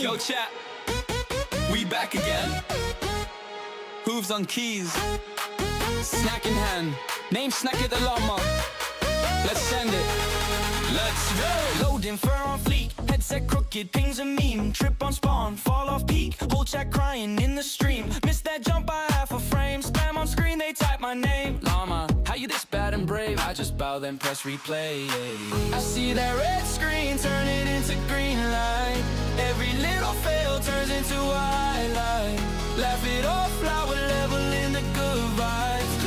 Yo chat, we back again. Hooves on keys, snack in hand. Name snack at the llama. Let's send it. Let's go. Loading fur on fleek, headset crooked, pings a meme. Trip on spawn, fall off peak. Whole chat crying in the stream. Missed that jump by half a frame. Spam on screen, they type my name. Llama, how you this bad and brave? I just bow then press replay. I see that red screen, turn it into green light. Every little fail turns into a highlight. Laugh it off, flower level in the good vibes.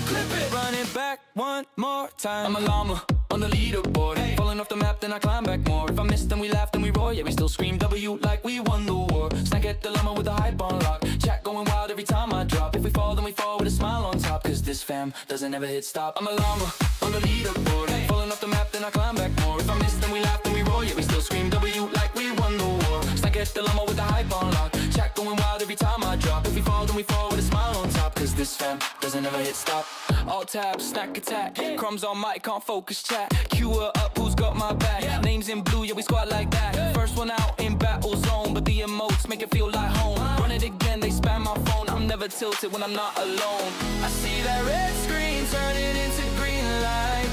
Clip it, run it back one more time. I'm a llama on the leaderboard, hey. Falling off the map, then I climb back more. If I miss, then we laugh, then we roar. Yeah, we still scream W like we won the war. Snack at the llama with the hype on lock. Chat going wild every time I drop. If we fall, then we fall with a smile on top. Cause this fam doesn't ever hit stop. I'm a llama on the leaderboard, hey. Falling off the map, then I climb back more. If I miss, then we laugh, then we roar. Yeah, we still scream W like we won the war. Snack at the llama with the hype on lock. Chat going wild every time I drop. If we fall, then we fall with a smile on top. Cause this fam doesn't ever hit stop. All tabs, snack attack, crumbs on mic, can't focus chat. Queue her up, who's got my back? Names in blue, yeah, we squat like that. First one out in battle zone, but the emotes make it feel like home. Run it again, they spam my phone. I'm never tilted when I'm not alone. I see that red screen, turn it into green light.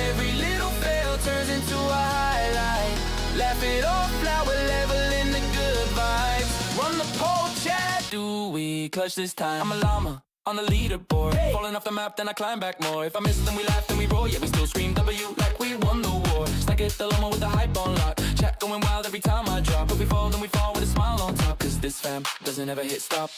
Every little fail turns into a highlight. Laugh it off, flower level in the good vibes. Run the poll chat, do we clutch this time? I'm a llama on the leaderboard, hey. Falling off the map, then I climb back more. If I miss, then we laugh, then we roar. Yeah, we still scream W like we won the war. Snack at the llama with the hype on lock. Chat going wild every time I drop. If we fall, then we fall with a smile on top. Cause this fam doesn't ever hit stop.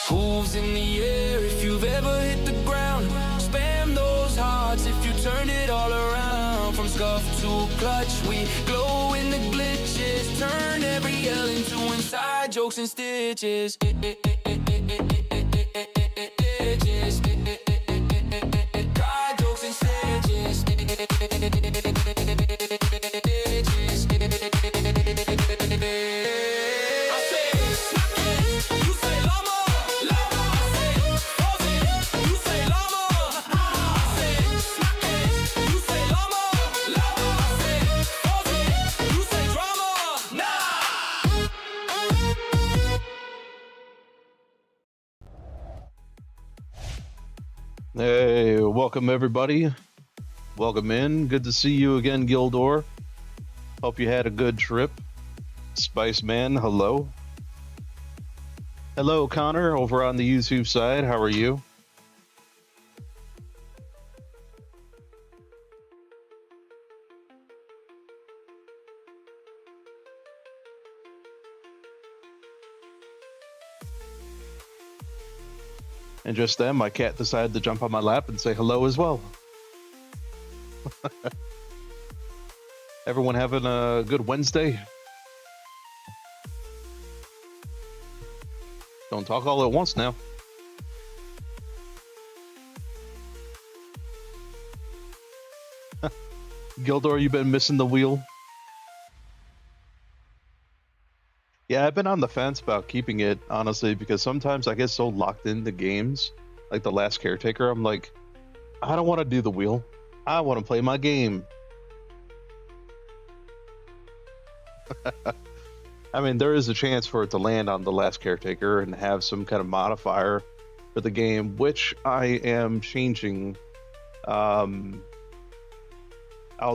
Hooves in the air if you've ever hit the ground. Spam those hearts if you turn it all around. From scuff to clutch, we glow in the glitches. Turn every L into inside jokes and stitches. God jokes and stitches. Hey, welcome everybody. Welcome in. Good to see you again, Gildor. Hope you had a good trip. Spice Man, hello. Hello, Connor, over on the YouTube side. How are you? And just then, my cat decided to jump on my lap and say hello as well. Everyone having a good Wednesday? Don't talk all at once now. Gildor, you been missing the wheel? Yeah, I've been on the fence about keeping it, honestly, because sometimes I get so locked into games, like The Last Caretaker, I'm like, I don't want to do the wheel. I want to play my game. I mean, there is a chance for it to land on The Last Caretaker and have some kind of modifier for the game, which I am changing. I'll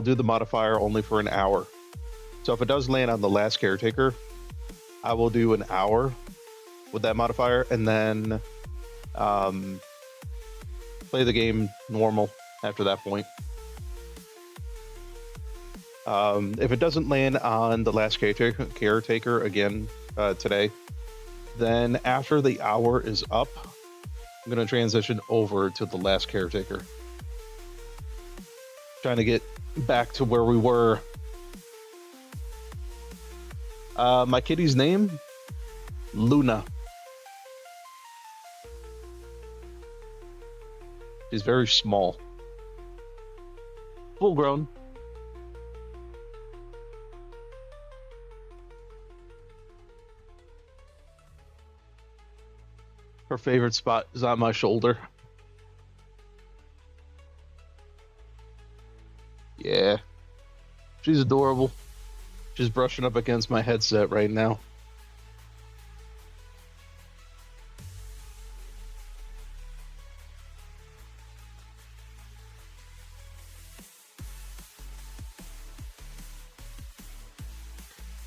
do the modifier only for an hour. So if it does land on The Last Caretaker, I will do an hour with that modifier and then play the game normal after that point. If it doesn't land on The Last Caretaker again today, then after the hour is up, I'm going to transition over to The Last Caretaker. Trying to get back to where we were. My kitty's name? Luna. She's very small. Full grown. Her favorite spot is on my shoulder. Yeah, she's adorable. She's brushing up against my headset right now.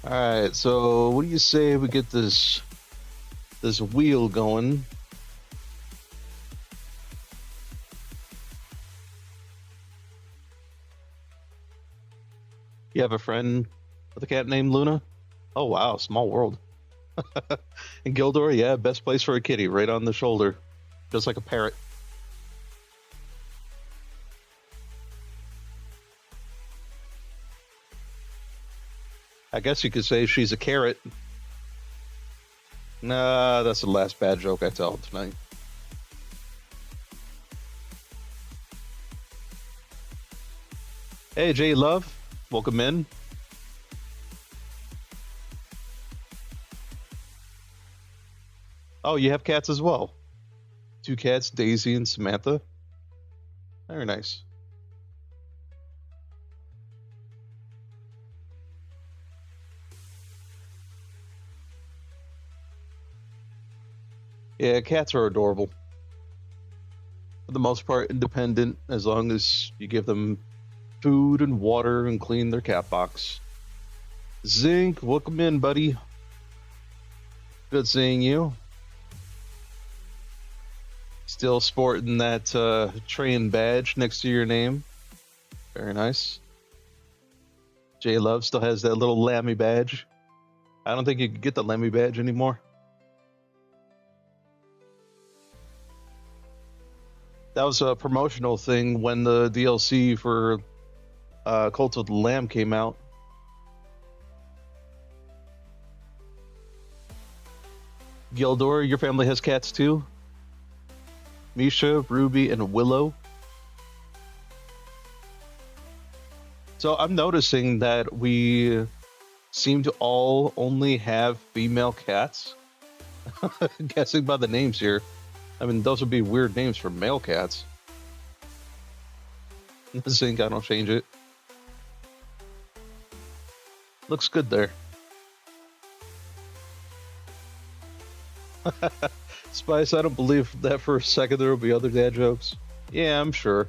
All right, so what do you say we get this wheel going? You have a friend with a cat named Luna? Oh wow, small world. And Gildor, yeah, best place for a kitty, right on the shoulder, just like a parrot. I guess you could say she's a carrot. Nah, that's the last bad joke I tell tonight. Hey, J Love, welcome in. Oh, you have cats as well. Two cats, Daisy and Samantha. Very nice. Yeah, cats are adorable. For the most part, independent as long as you give them food and water and clean their cat box. Zinc, welcome in, buddy. Good seeing you. Still sporting that train badge next to your name. Very nice. J Love still has that little Lammy badge. I don't think you can get the Lammy badge anymore. That was a promotional thing when the DLC for Cult of the Lamb came out. Gildor, your family has cats too? Misha, Ruby, and Willow. So I'm noticing that we seem to all only have female cats. Guessing by the names here. I mean, those would be weird names for male cats. Zinc, I don't change it. Looks good there. Spice, I don't believe that for a second there will be other dad jokes. Yeah, I'm sure.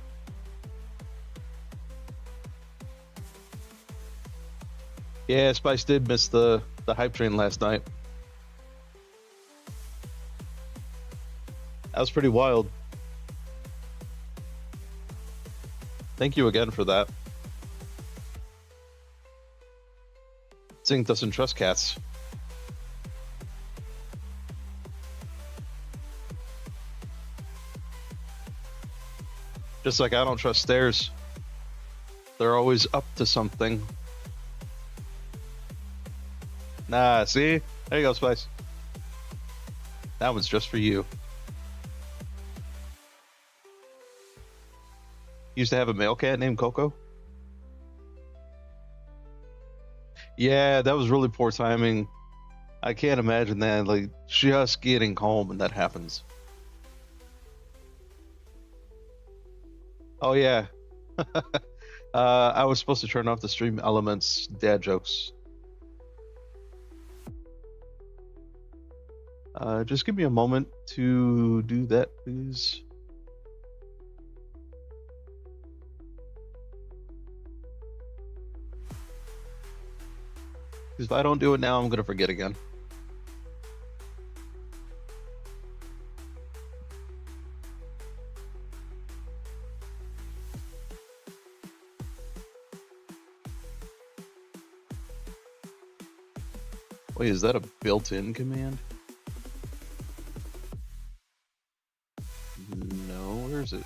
Yeah, Spice did miss the hype train last night. That was pretty wild. Thank you again for that. Zing doesn't trust cats. Just like I don't trust stairs. They're always up to something. Nah, see? There you go, Spice. That one's just for you. Used to have a male cat named Coco. Yeah, that was really poor timing. I can't imagine that, like, just getting home and that happens. Oh, yeah. I was supposed to turn off the stream elements dad jokes. Just give me a moment to do that, please. Because if I don't do it now, I'm going to forget again. Wait, is that a built-in command? No, where is it?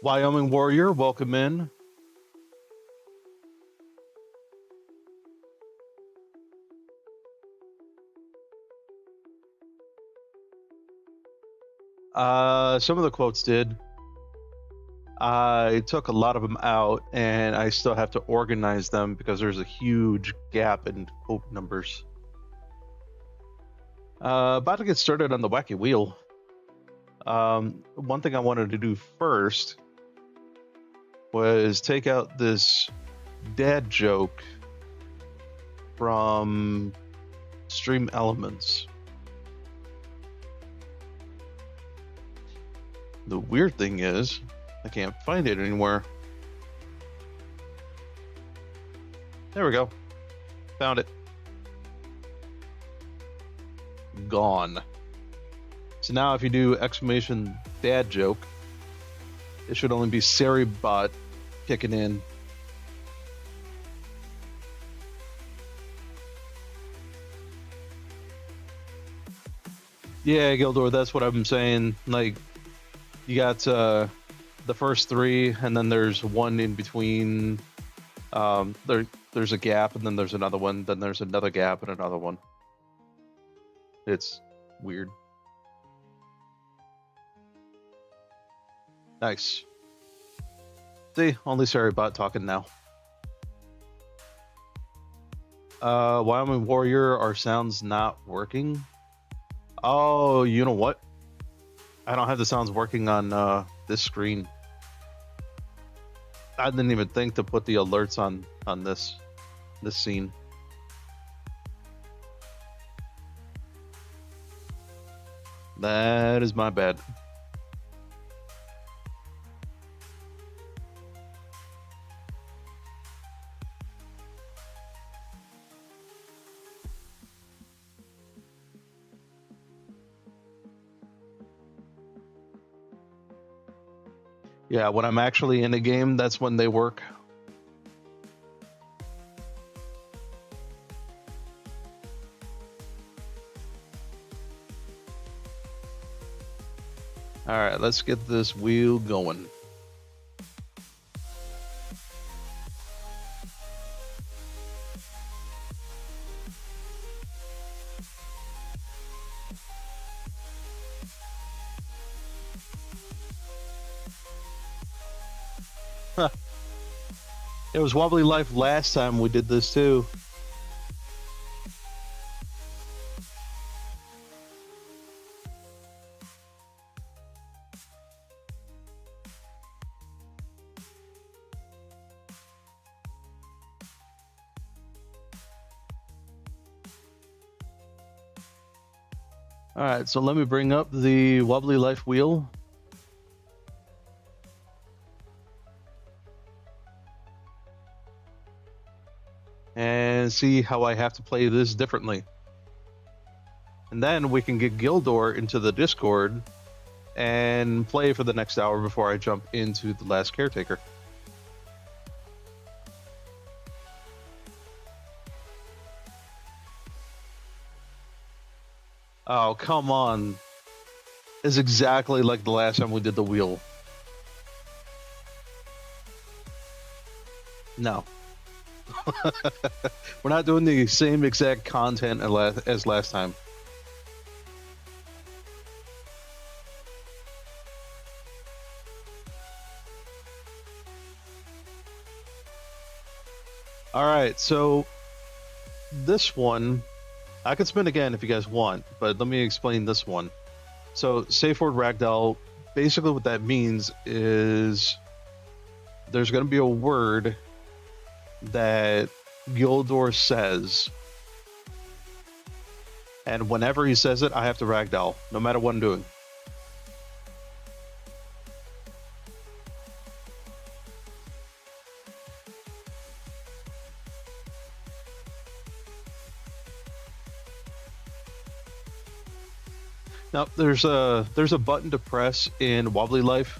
Wyoming Warrior, welcome in. Some of the quotes did. I took a lot of them out, and I still have to organize them because there's a huge gap in quote numbers. About to get started on the Whacky Wheel. One thing I wanted to do first was take out this dad joke from Stream Elements. The weird thing is, I can't find it anywhere. There we go. Found it. Gone. So now if you do exclamation dad joke, it should only be Saribot kicking in. Yeah, Gildor, that's what I'm saying. Like, you got the first three, and then there's one in between. There's a gap, and then there's another one. Then there's another gap and another one. It's weird. Nice. See, only Saribot talking now. Wyoming Warrior, our sound's not working. Oh, you know what? I don't have the sounds working on this screen. I didn't even think to put the alerts on this scene. That is my bad. Yeah, when I'm actually in a game, that's when they work. All right, let's get this wheel going. It was Wobbly Life last time we did this too. All right, so let me bring up the Wobbly Life wheel. And see how I have to play this differently. And then we can get Gildor into the Discord and play for the next hour before I jump into the last caretaker. Oh, come on. It's exactly like the last time we did the wheel. No. We're not doing the same exact content as last time. All right, so this one, I could spin again if you guys want, but let me explain this one. So, safe word ragdoll, basically what that means is there's going to be a word that Gildor says, and whenever he says it, I have to ragdoll, no matter what I'm doing. Now, there's a button to press in Wobbly Life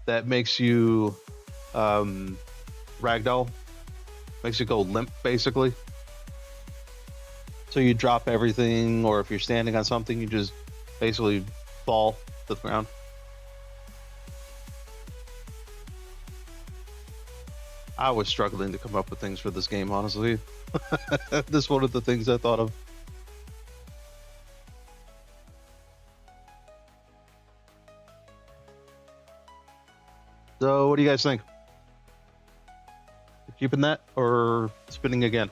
that makes you ragdoll, makes you go limp, basically. So you drop everything, or if you're standing on something, you just basically fall to the ground. I was struggling to come up with things for this game, honestly. This is one of the things I thought of. So, what do you guys think? Keeping that or spinning again?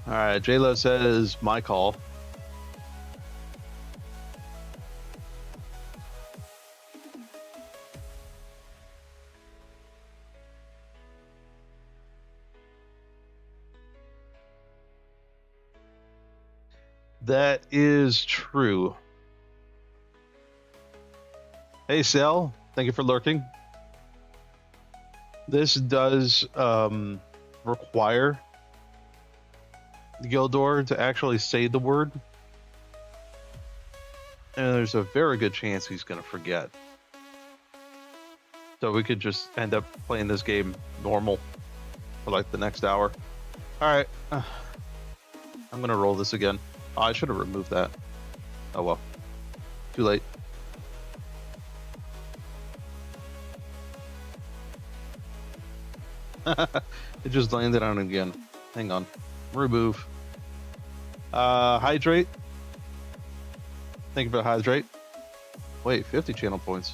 All right, J-Lo says my call. That is true. Hey, Sal, thank you for lurking. This does require Gildor to actually say the word. And there's a very good chance he's going to forget. So we could just end up playing this game normal for like the next hour. All right. I'm going to roll this again. Oh, I should have removed that. Oh well. Too late. It just landed on it again. Hang on. Remove. Hydrate. Think about hydrate. Wait, 50 channel points.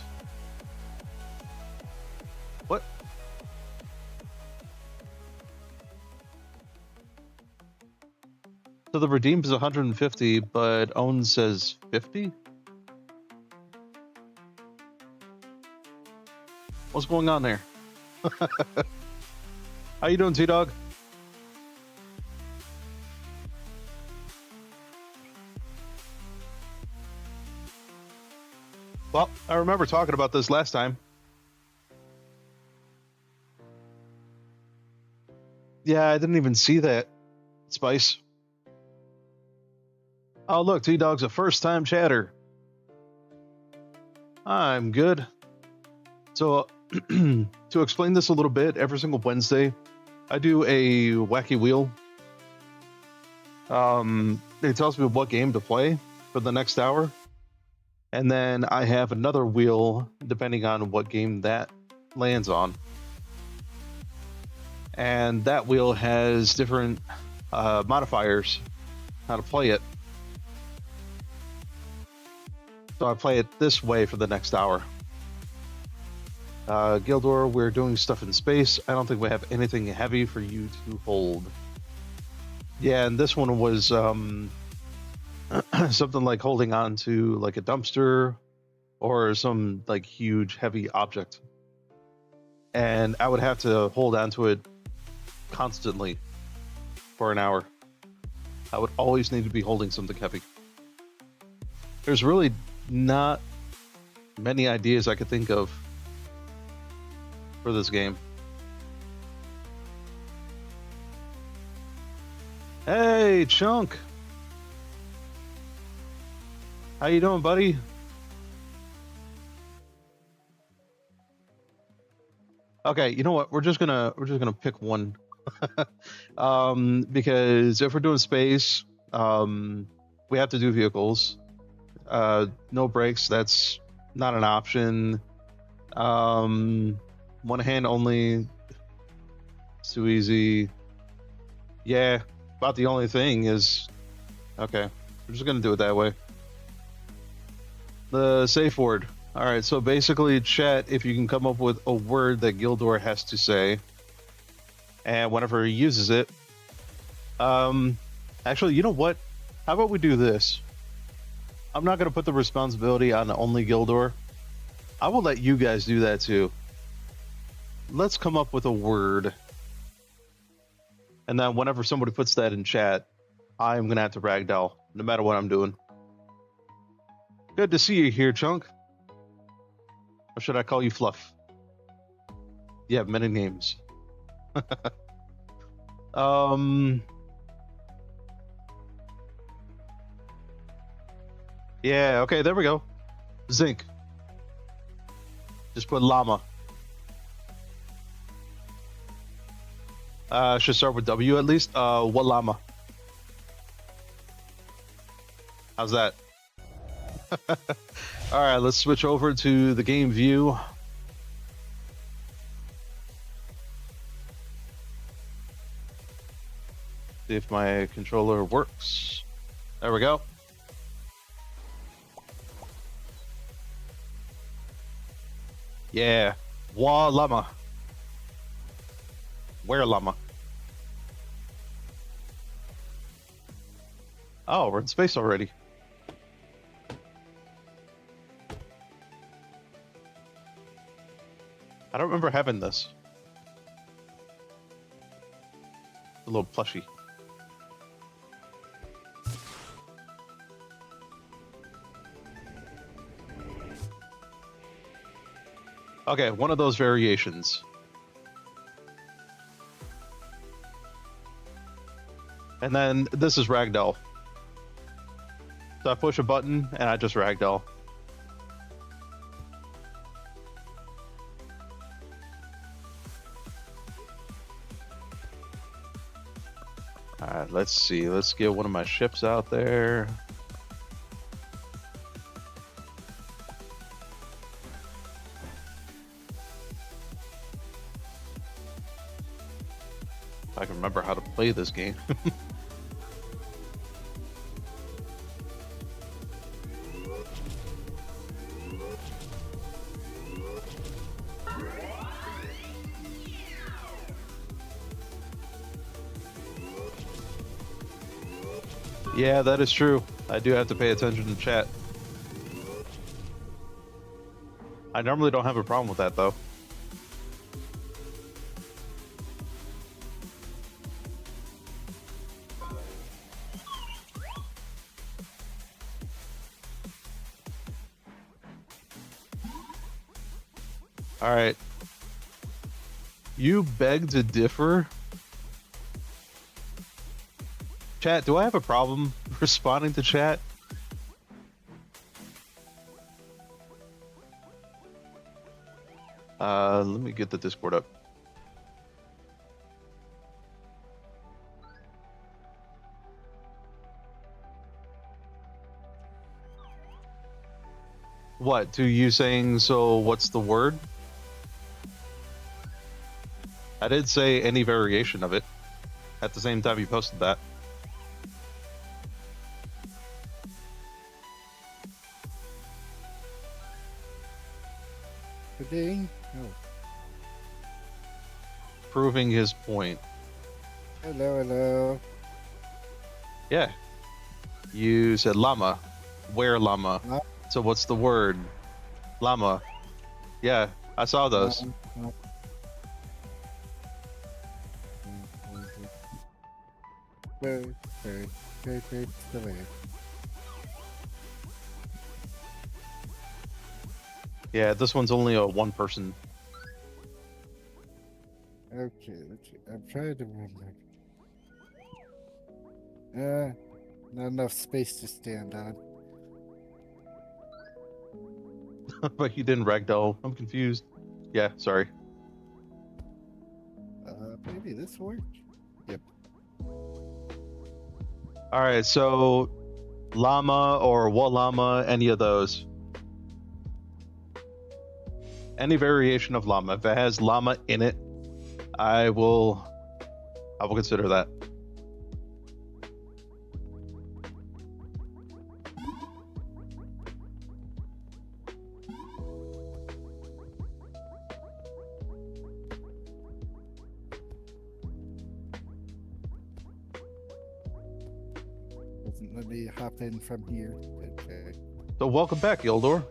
What? So the redeem is 150, but own says 50? What's going on there? How you doing, T-Dog? Well, I remember talking about this last time. Yeah, I didn't even see that, Spice. Oh, look, T-Dog's a first-time chatter. I'm good. So, to explain this a little bit, every single Wednesday, I do a Whacky Wheel. It tells me what game to play for the next hour. And then I have another wheel depending on what game that lands on. And that wheel has different modifiers, how to play it. So I play it this way for the next hour. Gildor, we're doing stuff in space. I don't think we have anything heavy for you to hold. Yeah, and this one was something like holding on to like a dumpster or some like huge heavy object. And I would have to hold on to it constantly for an hour. I would always need to be holding something heavy. There's really not many ideas I could think of for this game. Hey, Chunk. How you doing, buddy? Okay, you know what? We're just gonna pick one. Because if we're doing space, we have to do vehicles. No brakes, that's not an option. One hand only. It's too easy. Yeah, about the only thing is... Okay, we're just gonna do it that way. The safe word. Alright, so basically, chat, if you can come up with a word that Gildor has to say, and whenever he uses it... Actually, you know what? How about we do this? I'm not gonna put the responsibility on only Gildor. I will let you guys do that too. Let's come up with a word. And then whenever somebody puts that in chat, I'm going to have to ragdoll, no matter what I'm doing. Good to see you here, Chunk. Or should I call you Fluff? You have many names. Um. Yeah. Okay. There we go. Zinc. Just put llama. Should start with W at least. What llama? How's that? All right, let's switch over to the game view. See if my controller works. There we go. Yeah. Wa llama. Where llama? Oh, we're in space already. I don't remember having this. A little plushie. Okay, one of those variations. And then this is ragdoll. So I push a button and I just ragdoll. Alright, let's see. Let's get one of my ships out there. If I can remember how to play this game. Yeah, that is true. I do have to pay attention to chat. I normally don't have a problem with that, though. All right. You beg to differ? Chat, do I have a problem responding to chat? Let me get the Discord up. What, to you saying, so what's the word? I did say any variation of it at the same time you posted that. Today? Oh. Proving his point. Hello, hello. Yeah. You said llama. Where llama? So what's the word? Llama. Yeah, I saw those. Very, silly. Yeah, this one's only a one person. Okay, let's see. I'm trying to remember. Not enough space to stand on. But you didn't ragdoll. I'm confused. Yeah, sorry. Maybe this worked? Yep. Alright, so llama or what llama, any of those. Any variation of llama. If it has llama in it, I will consider that. Doesn't let me hop in from here. Okay. So welcome back, Yildor.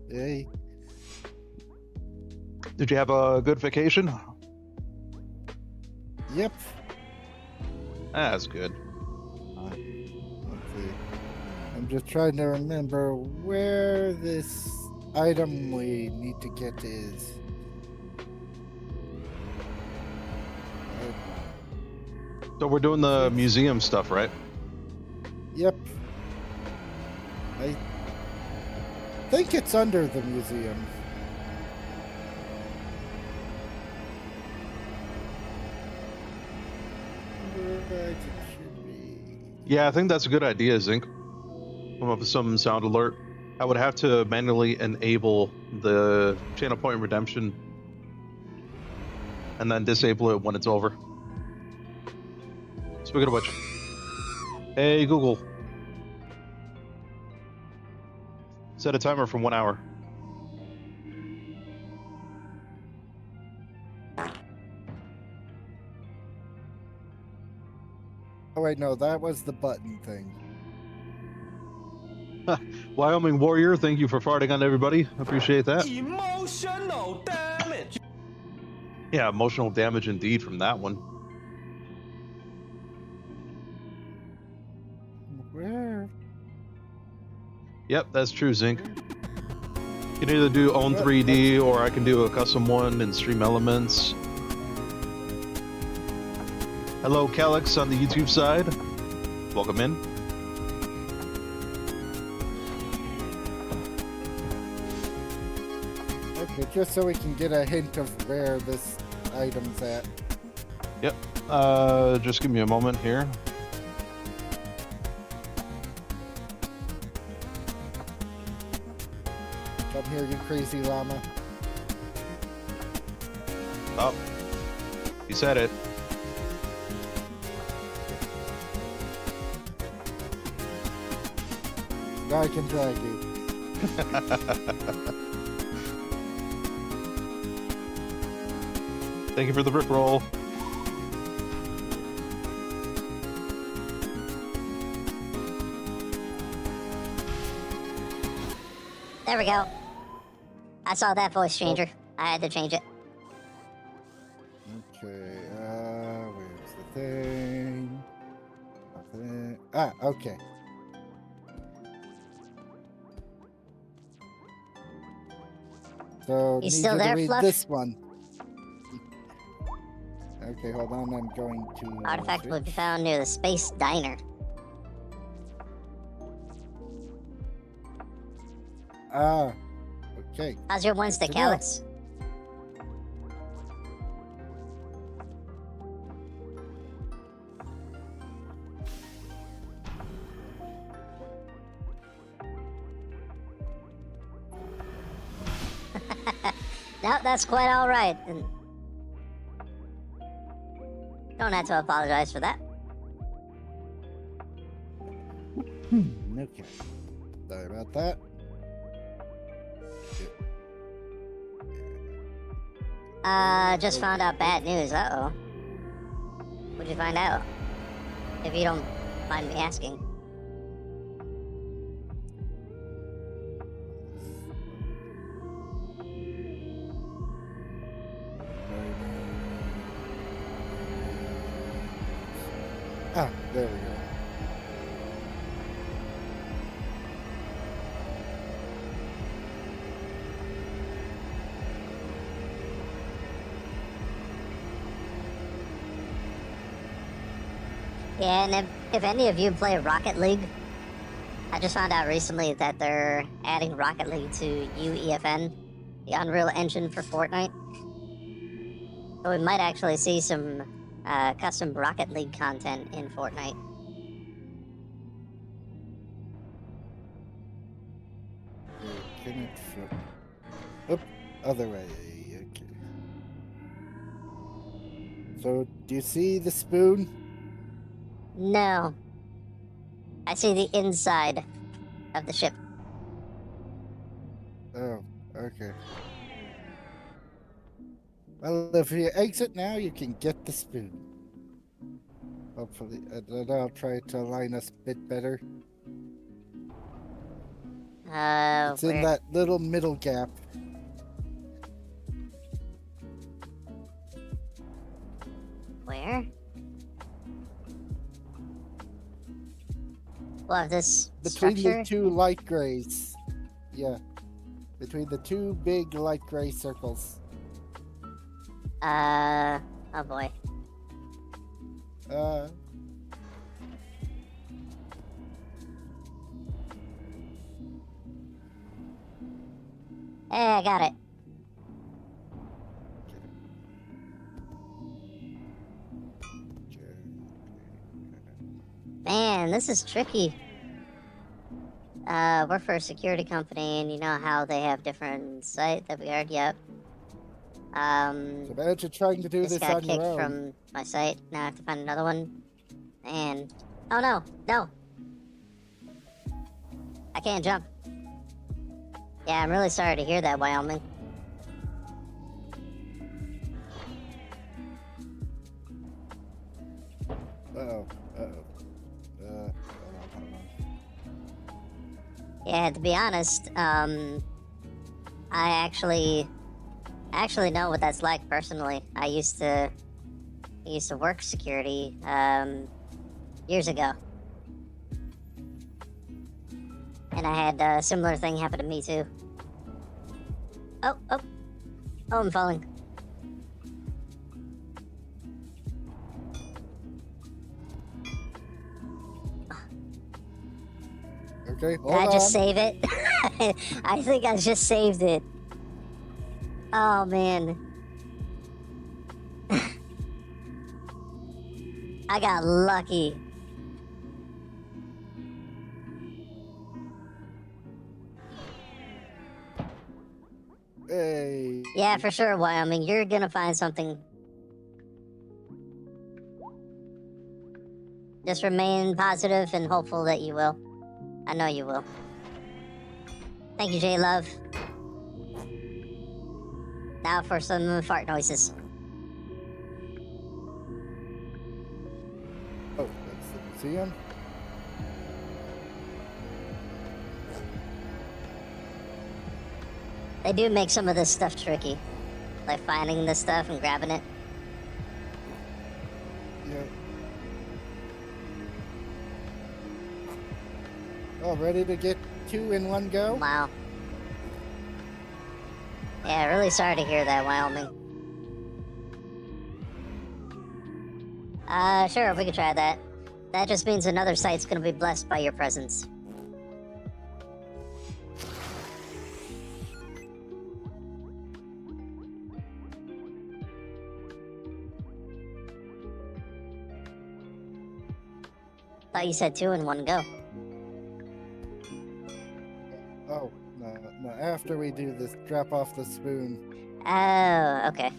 Hey. Did you have a good vacation? Yep. That's good. Let's see. I'm just trying to remember where this item we need to get is. So we're doing the museum stuff, right? Yep. I think it's under the museum. Right, it should be. Yeah, I think that's a good idea, Zinc. Come up with some sound alert. I would have to manually enable the channel point redemption and then disable it when it's over. Speaking of which, hey Google, set a timer for 1 hour. Oh wait, no, that was the button thing. Wyoming Warrior, thank you for farting on everybody. Appreciate that. Emotional damage. Yeah, emotional damage indeed from that one. Where? Yep, that's true, Zinc. You can either do own 3D or I can do a custom one in Stream Elements. Hello, Calix on the YouTube side. Welcome in. Okay, just so we can get a hint of where this item's at. Yep. Just give me a moment here. Come here, you crazy llama. Oh, you said it. Now I can drag you. Thank you for the rickroll. There we go. I saw that voice changer. I had to change it. Okay, where's the thing? Nothing. Ah, okay. So, You need still you to there, read Fluff? this one. Okay, hold on, I'm going to... Artifact will be found near the Space Diner. Ah, okay. How's your Wednesday, Good to know. Calix? No, that's quite all right. And don't have to apologize for that. Okay. Sorry about that. Just found out bad news. Uh-oh. What'd you find out? If you don't mind me asking. Ah, there we go. Yeah, and if any of you play Rocket League, I just found out recently that they're adding Rocket League to UEFN, the Unreal Engine for Fortnite. So we might actually see some custom Rocket League content in Fortnite. Can it flip? Oop, other way. Okay. So, do you see the spoon? No. I see the inside of the ship. Oh, okay. Well, if you exit now, you can get the spoon. Hopefully, and I'll try to align us a bit better. It's in that little middle gap. Where? We'll have this Between structure. the two light grays. Yeah. Between the two big light gray circles. Oh boy. Uh, Hey, I got it. Man, this is tricky. We're for a security company, and you know how they have different sites that we already. Yep. so imagine trying to do Just this got on your kicked own. from my site. Now I have to find another one. And oh no, no! I can't jump. Yeah, I'm really sorry to hear that, Wyoming. Uh-oh. Uh-oh. Hold on. Yeah, to be honest, I actually know what that's like personally. I used to work security years ago, and I had a similar thing happen to me too. Oh, I'm falling. Okay, Did hold I on. just save it? I think I just saved it. Oh man. I got lucky. Hey. Yeah, for sure, Wyoming. You're gonna find something. Just remain positive and hopeful that you will. I know you will. Thank you, J-Love. Now for some fart noises. Oh, let's see him. They do make some of this stuff tricky. Like finding this stuff and grabbing it. Yeah. Oh, ready to get 2 in one go? Wow. Yeah, really sorry to hear that, Wyoming. Sure, we could try that. That just means another site's gonna be blessed by your presence. Thought you said 2 in one go. Oh, no, after we do this, drop off the spoon. Oh, okay.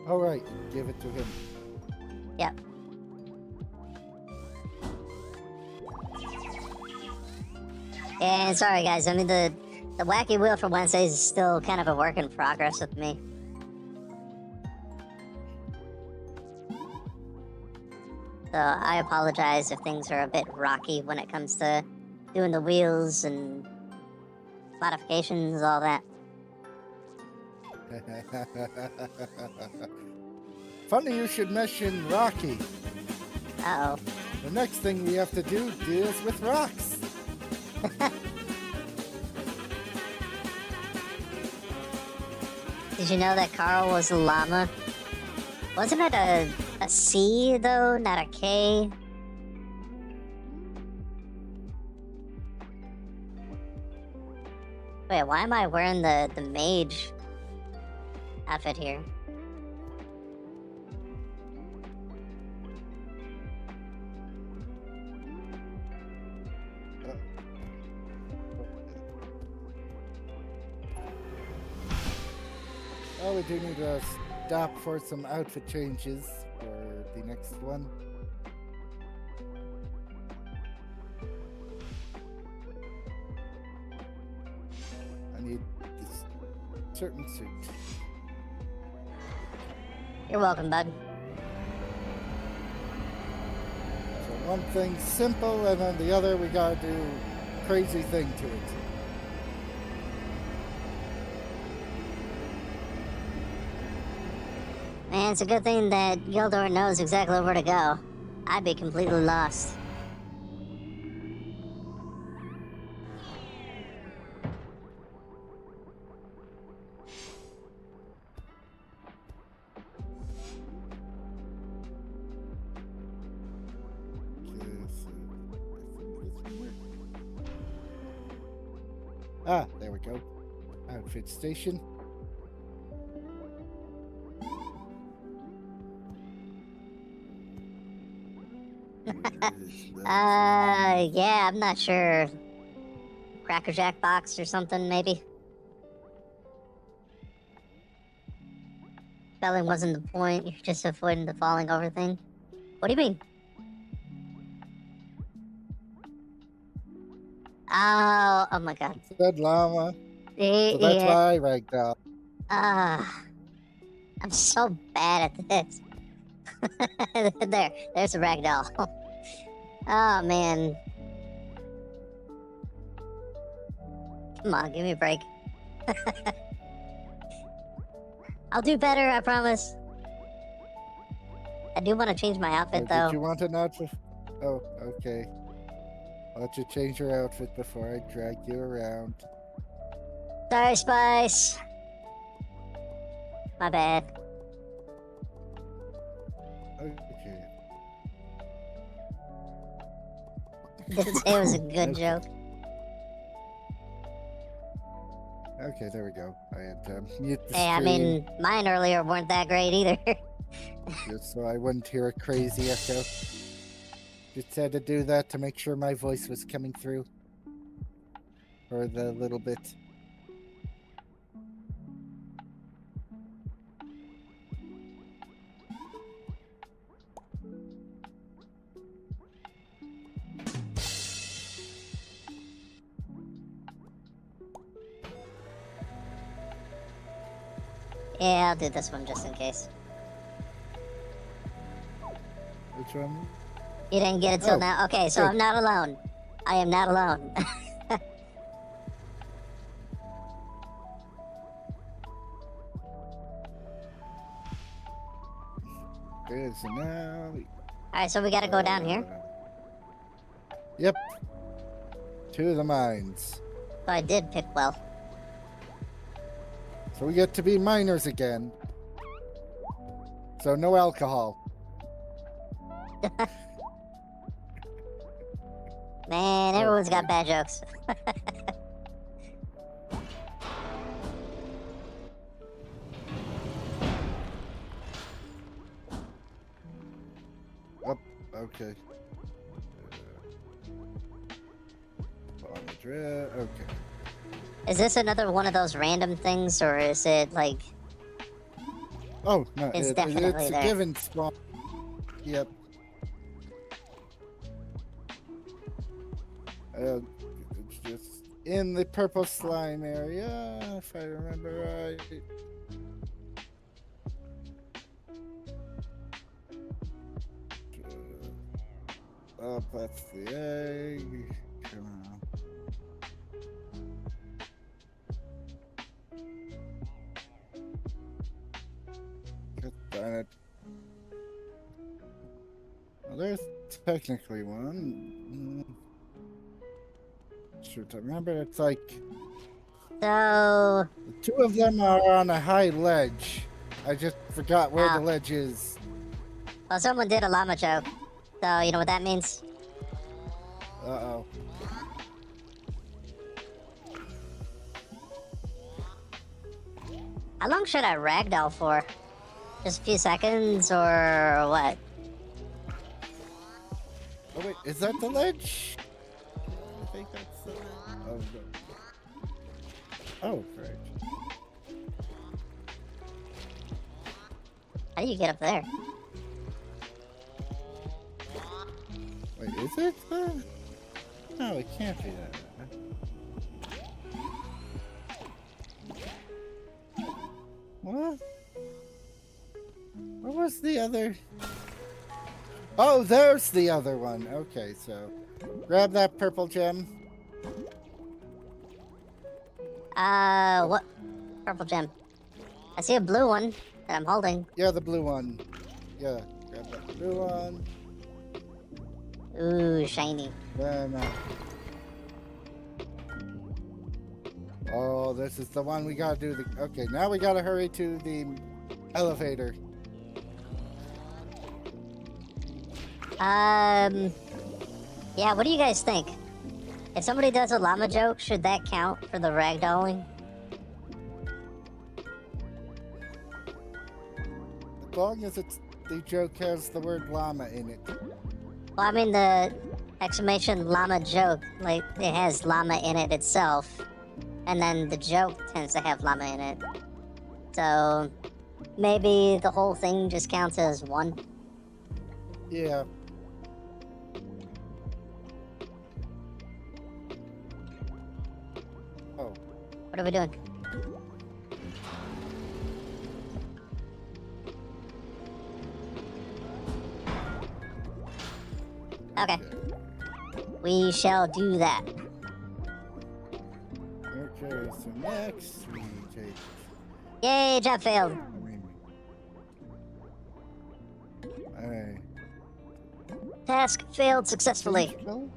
All right, give it to him. Yep. And sorry guys, I mean the Whacky Wheel for Wednesdays is still kind of a work in progress with me. So I apologize if things are a bit rocky when it comes to doing the wheels and modifications, all that. Funny you should mention Rocky. Uh-oh. The next thing we have to do deals with rocks. Did you know that Carl was a llama? Wasn't it a C, though, not a K? Wait, why am I wearing the mage outfit here? Oh, we do need to stop for some outfit changes for the next one. I need this certain suit. You're welcome, bud. So one thing simple, and then the other we gotta do crazy thing to it. Man, it's a good thing that Gildor knows exactly where to go. I'd be completely lost. Ah, there we go. Outfit station. Yeah, I'm not sure. Cracker Jack box or something, maybe. Spelling wasn't the point. You're just avoiding the falling over thing. What do you mean? Oh my god. Said llama. So that's Yeah. why I ranked up. I'm so bad at this. There's a ragdoll. Oh man. Come on, give me a break. I'll do better, I promise. I do want to change my outfit though. Did you want an outfit? Oh, okay. I'll let you change your outfit before I drag you around. Sorry, Spice. My bad. Okay. It was a good joke. Okay, there we go. I had to mute the Hey, I screen mean, mine earlier weren't that great either. just so I wouldn't hear a crazy echo. Just had to do that to make sure my voice was coming through. For the little bit. Yeah, I'll do this one just in case. Which one? You didn't get it till Oh, now. Okay, so good. I'm not alone. I am not alone. Okay, so now... Alright, so we gotta go down here. Yep. To the mines. So I did pick well. So we get to be miners again. So no alcohol. Man, everyone's got bad jokes. Okay. On the drip. Okay. Is this another one of those random things, or is it like... Oh, no. It's definitely it's there. a given spawn. Yep. It's just in the purple slime area, if I remember right. Oh, that's the egg. Come on. God darn it. Well, there's technically one. Shoot, I remember it's like So... the two of them are on a high ledge. I just forgot where Ah. the ledge is. Well, someone did a llama joke. So, you know what that means? Uh-oh. How long should I ragdoll for? Just a few seconds, or what? Oh wait, is that the ledge? I think that's the ledge. Oh, right. How do you get up there? Wait, is it? No, it can't be that. What? What was the other? Oh, there's the other one. Okay, so grab that purple gem. What? Purple gem. I see a blue one that I'm holding. Yeah, the blue one. Yeah, grab that blue one. Ooh, shiny. Then, oh, this is the one we gotta do. Okay, now we gotta hurry to the elevator. Yeah, what do you guys think? If somebody does a llama joke, should that count for the ragdolling? As long as the joke has the word llama in it. Well, I mean the exclamation llama joke, like it has llama in it itself, and then the joke tends to have llama in it. So maybe the whole thing just counts as one. Yeah. Oh. What are we doing? Okay. We shall do that. Okay, so next we take. Yay, job failed. Alright. Task failed successfully. Oh.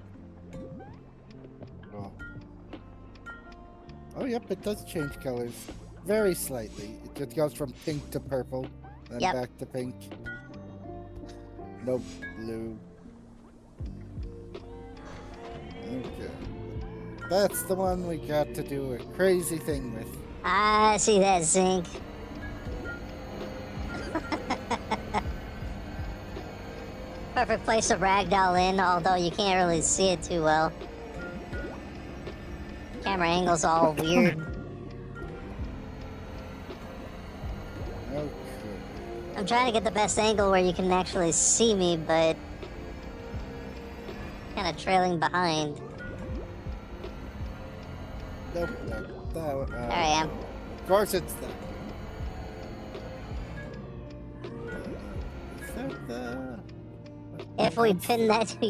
Oh, yep, it does change colors. Very slightly. It just goes from pink to purple, then Yep. back to pink. Nope, blue. Okay. That's the one we got to do a crazy thing with. I see that, Zinc. Perfect place to ragdoll in, although you can't really see it too well. Camera angle's all weird. Okay. I'm trying to get the best angle where you can actually see me, but kind of trailing behind. Nope, nope. That, There I am. Of course it's that. Is that the... If we pin that, do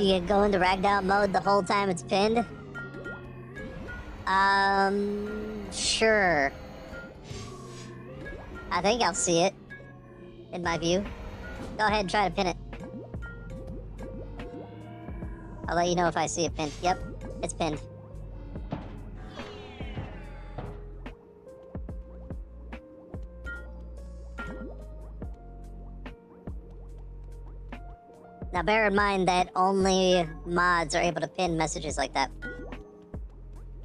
you go into ragdoll mode the whole time it's pinned? Sure. I think I'll see it in my view. Go ahead and try to pin it. I'll let you know if I see it pinned. Yep, it's pinned. Now bear in mind that only mods are able to pin messages like that.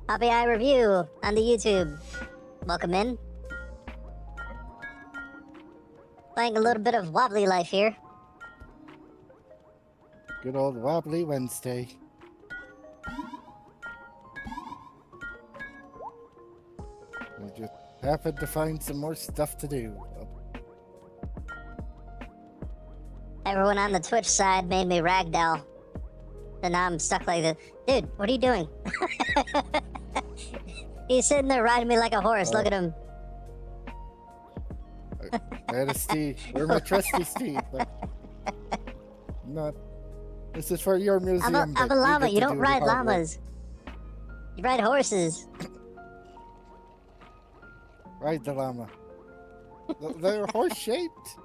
Poppy Eye Review on the YouTube. Welcome in. Playing a little bit of Wobbly Life here. Good old Wobbly Wednesday. We just happened to find some more stuff to do. Everyone on the Twitch side made me ragdoll. So now I'm stuck like this. Dude, what are you doing? He's sitting there riding me like a horse. Look at him. I had a steed. We're my trusty steed, but not. This is for your museum. I'm a llama. You don't ride llamas. You ride horses. Ride the llama. They're horse-shaped.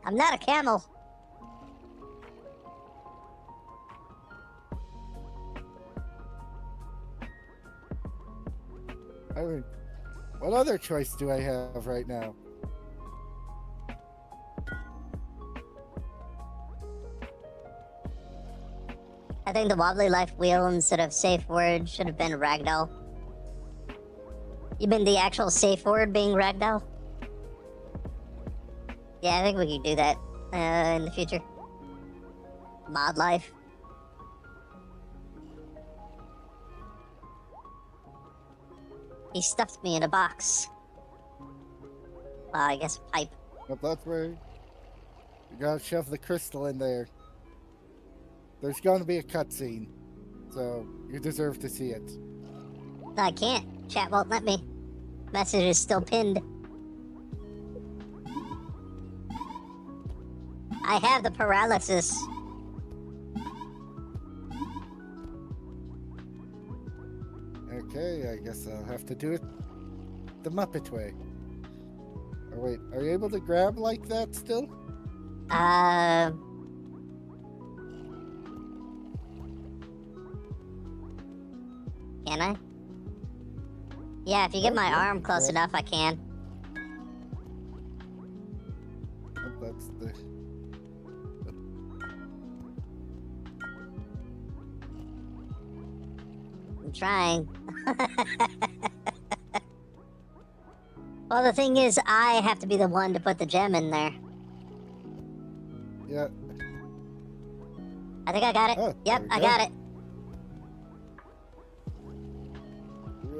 I'm not a camel. I mean, what other choice do I have right now? I think the Wobbly Life wheel instead of safe word should have been ragdoll. You mean the actual safe word being ragdoll? Yeah, I think we could do that in the future. Mod life. He stuffed me in a box. Well, I guess a pipe. But that's where you gotta shove the crystal in there. There's gonna be a cutscene, so you deserve to see it. No, I can't. Chat won't let me. Message is still pinned. I have the paralysis. Okay, I guess I'll have to do it the Muppet way. Oh wait, are you able to grab like that still? Can I? Yeah, if you get my arm close enough, I can. Oh, that's the... trying. Well, the thing is, I have to be the one to put the gem in there. Yeah. I think I got it. Oh, Yep, there we I go. got it.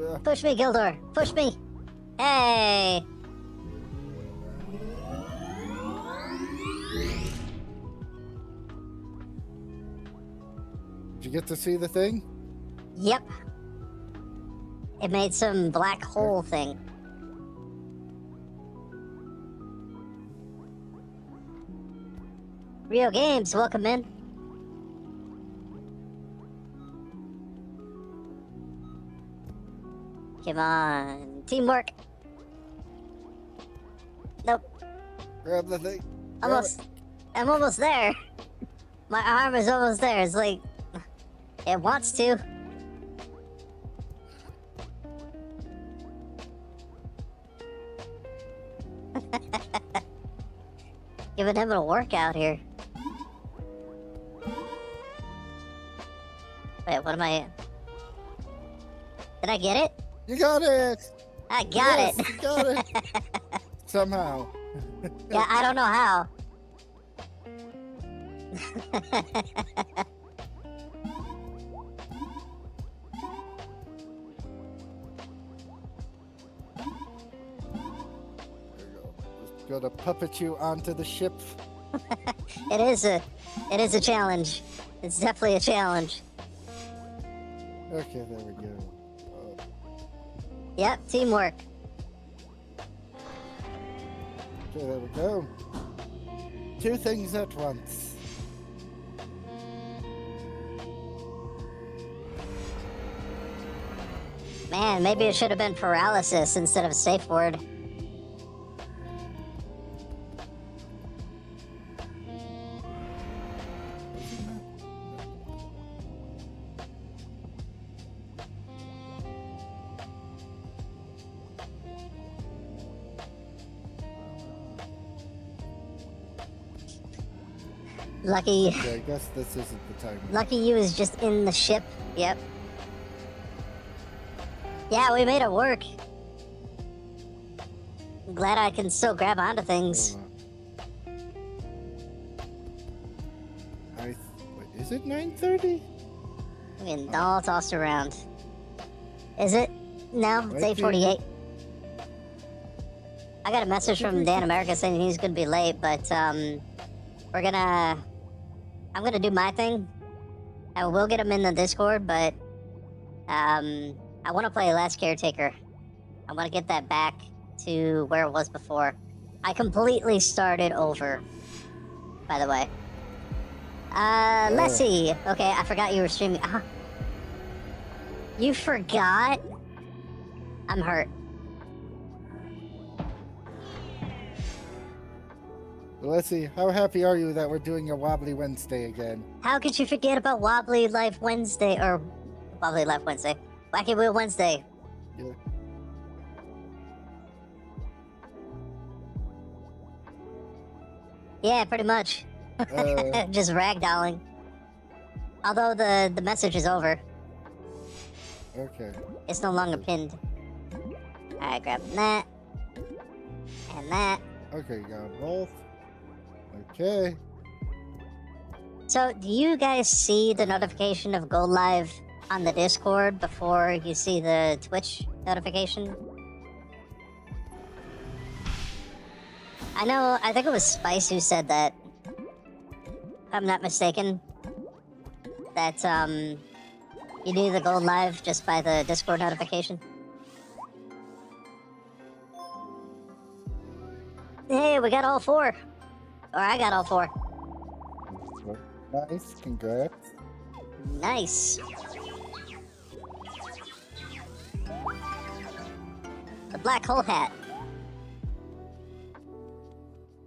Yeah. Push me, Gildor. Push me. Hey. Did you get to see the thing? Yep. It made some black hole thing. Real Games, welcome in. Come on. Teamwork. Nope. Grab the thing. Grab Almost. it. I'm almost there. My arm is almost there. It's like... It wants to. Giving him a workout here. Wait, what am I... Did I get it? You got it! I got Yes, it. You got it! Somehow. Yeah, I don't know how. There you go. Just gotta puppet you onto the ship. It is a challenge. It's definitely a challenge. Okay, there we go. Yep, teamwork. Okay, there we go. Two things at once. Man, maybe it should have been paralysis instead of a safe word. Lucky, Okay, I guess this isn't the time. lucky you is just in the ship. Yep. Yeah, we made it work. I'm glad I can still grab onto things. Wait, is it 9:30? I'm getting all tossed around. Is it? No, it's Might be. 8:48. I got a message from Dan America saying he's gonna be late, but I'm gonna do my thing. I will get him in the Discord, but I want to play Last Caretaker. I want to get that back to where it was before. I completely started over, by the way. Let's see. Okay, I forgot you were streaming. You forgot? I'm hurt. Well, let's see. How happy are you that we're doing a Wobbly Wednesday again? How could you forget about Wobbly Life Wednesday, or Wobbly Life Wednesday? Whacky Wheel Wednesday. Yeah. Yeah, pretty much. Just ragdolling. Although the message is over. Okay. It's no longer pinned. Alright, grab that. And that. Okay, got both. Okay. So, do you guys see the notification of Go Live on the Discord before you see the Twitch notification? I think it was Spice who said that, if I'm not mistaken, that, you knew the Go Live just by the Discord notification. Hey, we got all four. Or I got all four. Nice. Congrats. Nice. The black hole hat.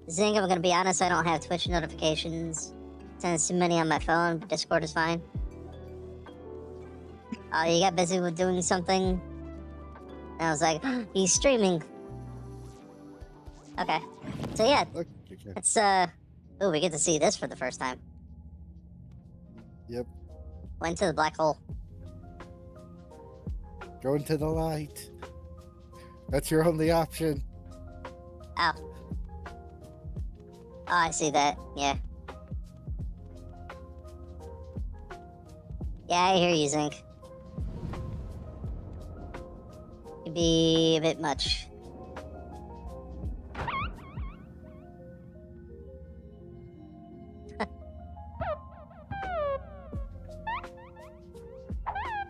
Zing, I'm gonna be honest, I don't have Twitch notifications. Sends too many on my phone, but Discord is fine. Oh, you got busy with doing something? And I was like, he's streaming. Okay. So yeah, Okay. it's, ooh, we get to see this for the first time. Yep. Went to the black hole. Go into the light. That's your only option. Oh. Oh, I see that. Yeah. Yeah, I hear you, Zinc. Could be a bit much.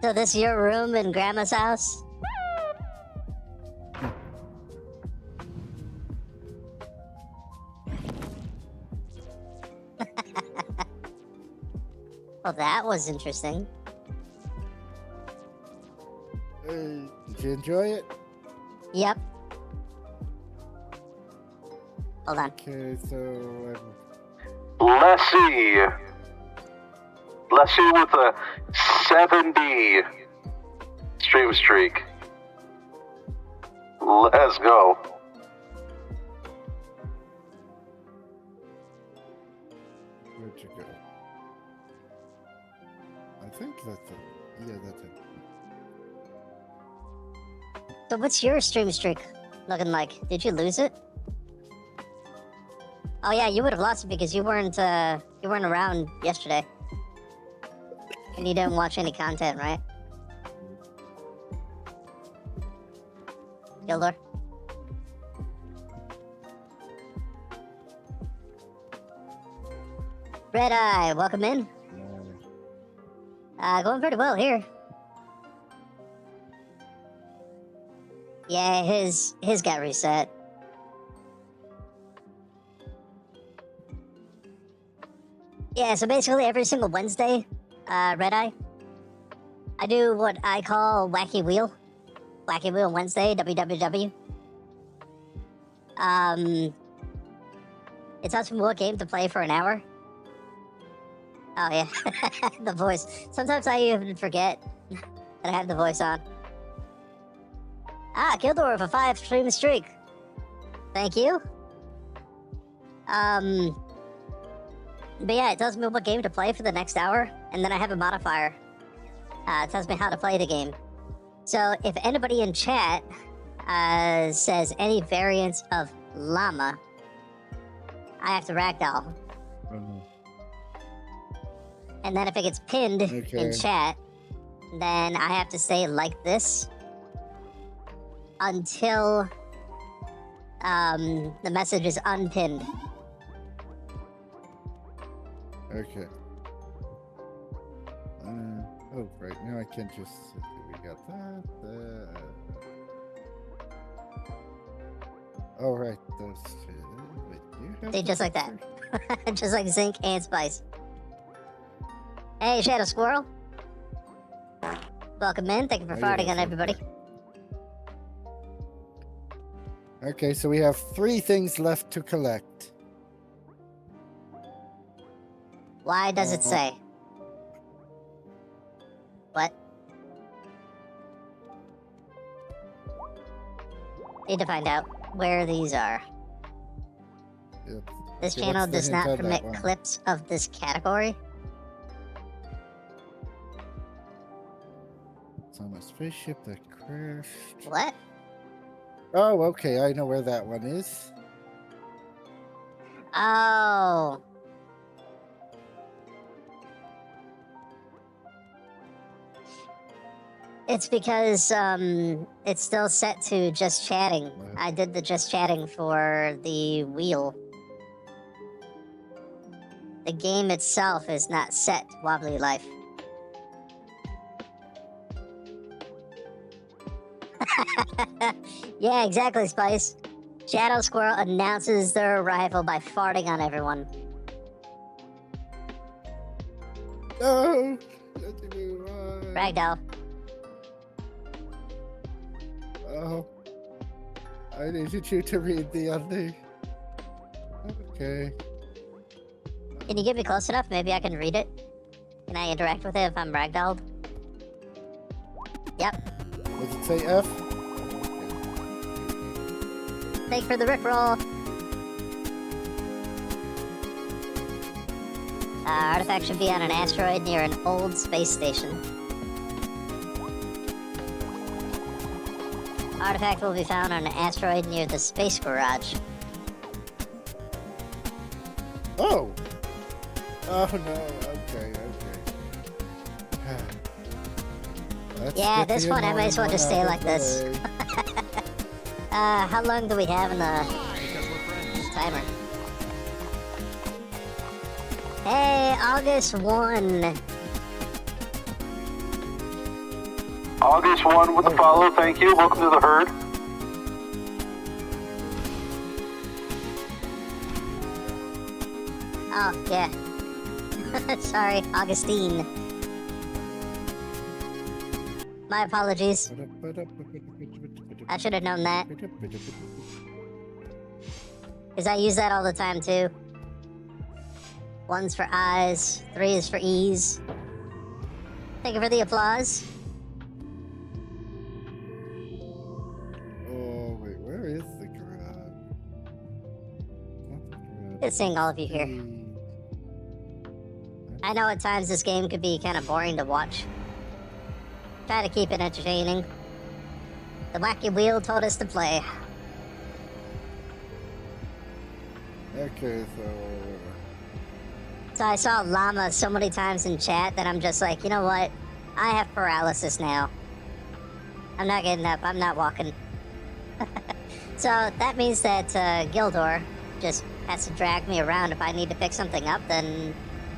So this your room in Grandma's house? Well, that was interesting. Did you enjoy it? Yep. Hold on. Okay, so Lessie. Lessie with a 70 stream streak. Let's go. where'd you go? I think that's it. Yeah, that's it. So what's your stream streak looking like? Did you lose it? Oh yeah, you would have lost it because you weren't around yesterday. And you didn't watch any content, right? Gildor? Red Eye, welcome in. Going pretty well here. Yeah, his got reset. Yeah, so basically every single Wednesday, Red Eye, I do what I call Whacky Wheel Wednesday, WWW. It tells me what game to play for an hour. Oh yeah, the voice. Sometimes I even forget that I have the voice on. Ah, Gildor with a 5 stream streak. Thank you. But yeah, it tells me what game to play for the next hour, and then I have a modifier. It tells me how to play the game. So if anybody in chat says any variants of Llama, I have to ragdoll. And then if it gets pinned in chat, then I have to say like this until the message is unpinned. Okay. Oh, right now I can't just. We got that. Oh, right. Those two. Wait, you have See, just like that. Just like Zinc and Spice. Hey, Shadow Squirrel. Welcome in. Thank you for farting on everybody. Okay, so we have 3 things left to collect. Why does it say? What? Need to find out where these are. Yep. This Okay, channel what's the does hint not on that permit one? clips of this category. It's on a spaceship that crashed. What? Oh, okay. I know where that one is. Oh. It's because it's still set to just chatting. What? I did the just chatting for the wheel. The game itself is not set to Wobbly Life. Yeah, exactly, Spice. Shadow Squirrel announces their arrival by farting on everyone. No! Ragdoll. Oh. I needed you to read the ending. Okay. Can you get me close enough? Maybe I can read it. Can I interact with it if I'm ragdolled? Yep. Does it say F? Thank you for the rickroll. Artifact should be on an asteroid near an old space station. artifact will be found on an asteroid near the space garage. Oh! Oh no, okay. Let's Yeah, get this the one I might as well annoying just one stay out like of the this. way. How long do we have in the Because we're friends. timer? Hey, August 1. August 1 with the follow, thank you. Welcome to the herd. Oh, yeah. Sorry, Augustine. My apologies. I should have known that. Because I use that all the time, too. 1's for eyes, 3 is for ease. Thank you for the applause. Oh, wait, where is the garage? Not the garage. Good seeing all of you here. I know at times this game could be kind of boring to watch. Try to keep it entertaining. The Whacky Wheel told us to play. Okay, So I saw llama so many times in chat that I'm just like, you know what? I have paralysis now. I'm not getting up. I'm not walking. So that means that Gildor just has to drag me around. If I need to pick something up, then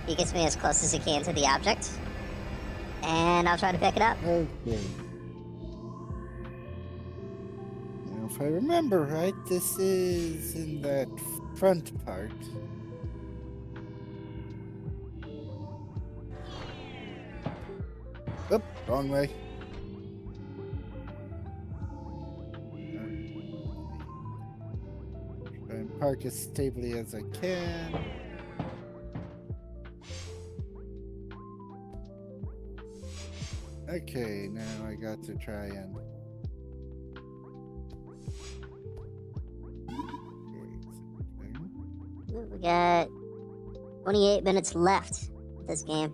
he gets me as close as he can to the object. And I'll try to pick it up. okay. Now, if I remember right, this is in that front part. Oop, wrong way. Try and park as stably as I can. Okay, now I got to try and. We got 28 minutes left with this game.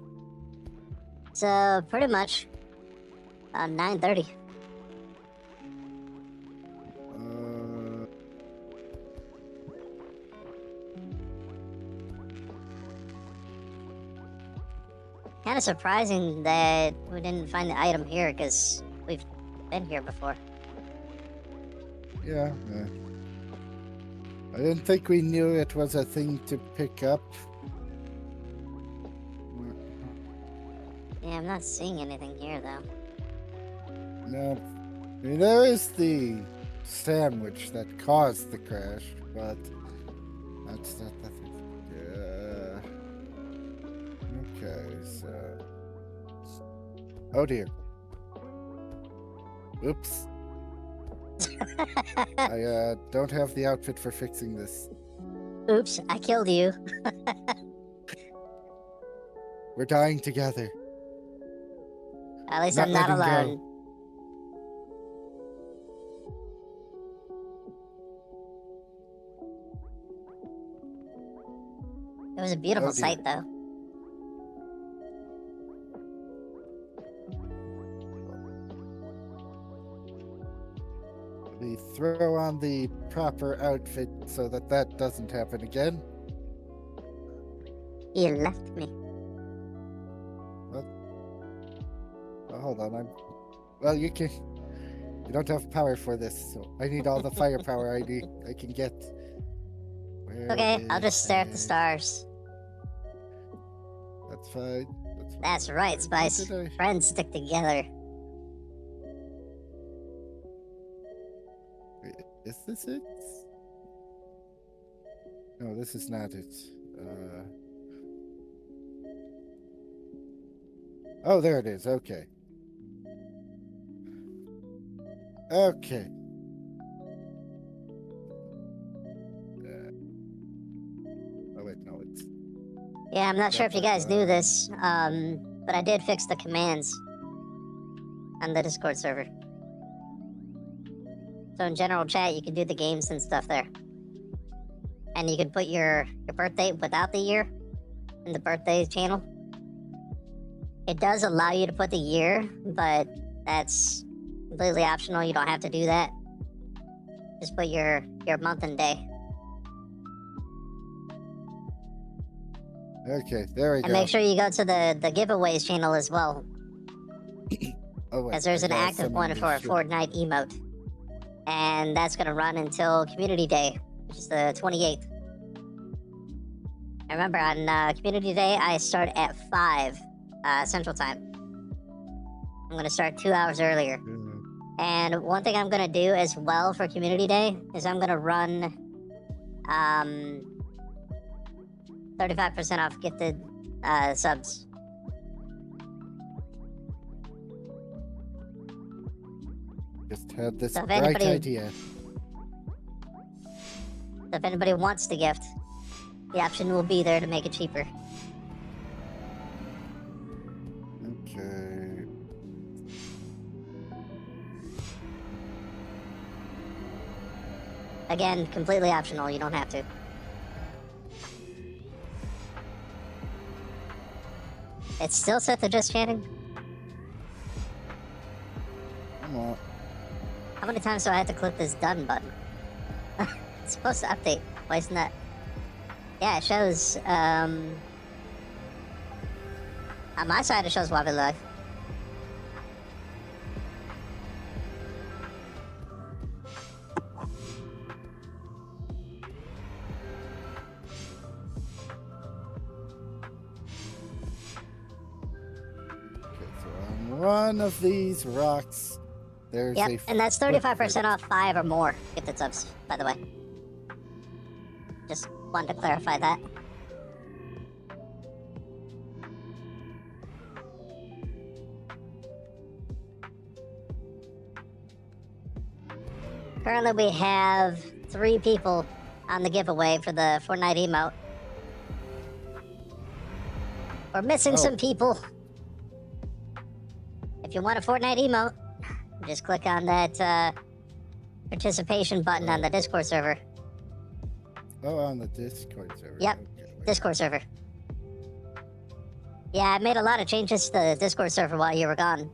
So pretty much 9:30. Kind of surprising that we didn't find the item here because we've been here before. Yeah. I didn't think we knew it was a thing to pick up. Yeah, I'm not seeing anything here though. No. I mean, there is the sandwich that caused the crash, but that's not the thing. Yeah. Okay, so. Oh dear. Oops. I don't have the outfit for fixing this. Oops, I killed you. We're dying together. At least Not I'm not letting go. alone. It was a beautiful Oh, dear. sight, though. We throw on the proper outfit so that that doesn't happen again. You left me. Oh, hold on, well, you can. You don't have power for this, so I need all the firepower I can get. Where Okay, I'll is just stare at the it? stars. That's fine. That's fine. That's right, Spice. Did I- Friends stick together. Wait, is this it? No, this is not it. Oh, there it is. Okay. Okay. Oh wait, no, it's. Yeah, I'm not sure if you guys knew this, but I did fix the commands on the Discord server. So in general chat, you can do the games and stuff there. And you can put your birthday without the year in the birthday channel. It does allow you to put the year, but that's completely optional. You don't have to do that. Just put your month and day. Okay, there we And go. make sure you go to the giveaways channel as well, Oh, wait, because there's I an gotta active summon one this for a shit. Fortnite emote. And that's going to run until Community Day, which is the 28th. I remember on Community Day, I start at 5 Central Time. I'm going to start 2 hours earlier. And one thing I'm going to do as well for Community Day is I'm going to run 35% off gifted subs. Just had this So if bright anybody- idea. So if anybody wants to gift, the option will be there to make it cheaper. Okay. Again, completely optional. You don't have to. It's still set to just chatting. Come on. How many times do I have to click this done button? It's supposed to update. Why isn't that? Yeah, it shows, on my side it shows Whacky Live. Okay, so on one of these rocks, there's Yep, a. and that's footprint. 35% off 5 or more gifted subs, by the way. Just wanted to clarify that. Currently we have 3 people on the giveaway for the Fortnite emote. We're missing Oh. some people. If you want a Fortnite emote, just click on that participation button on the Discord server. Oh, on the Discord server. Yep, Okay, wait. Discord server. Yeah, I made a lot of changes to the Discord server while you were gone.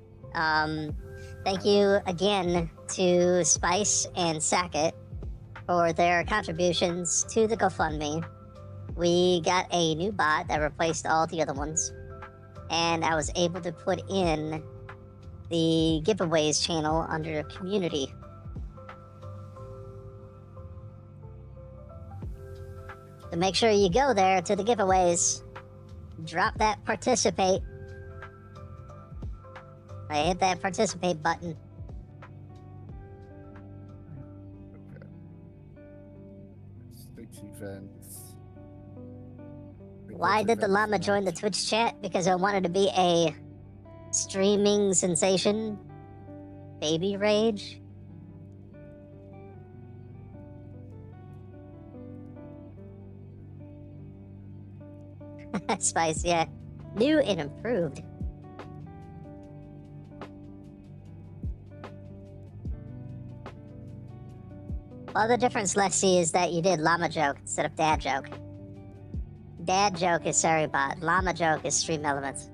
Thank you again to Spice and Sackett for their contributions to the GoFundMe. We got a new bot that replaced all the other ones, and I was able to put in the giveaways channel under community. So make sure you go there to the giveaways, drop that participate. I hit that participate button. Six events. Why did the llama join the Twitch chat? Because I wanted to be a streaming sensation. Baby rage. Spice, yeah. New and improved. Well, the difference, Lexi, is that you did llama joke instead of dad joke. Dad joke is sorry bot. Llama joke is stream elements.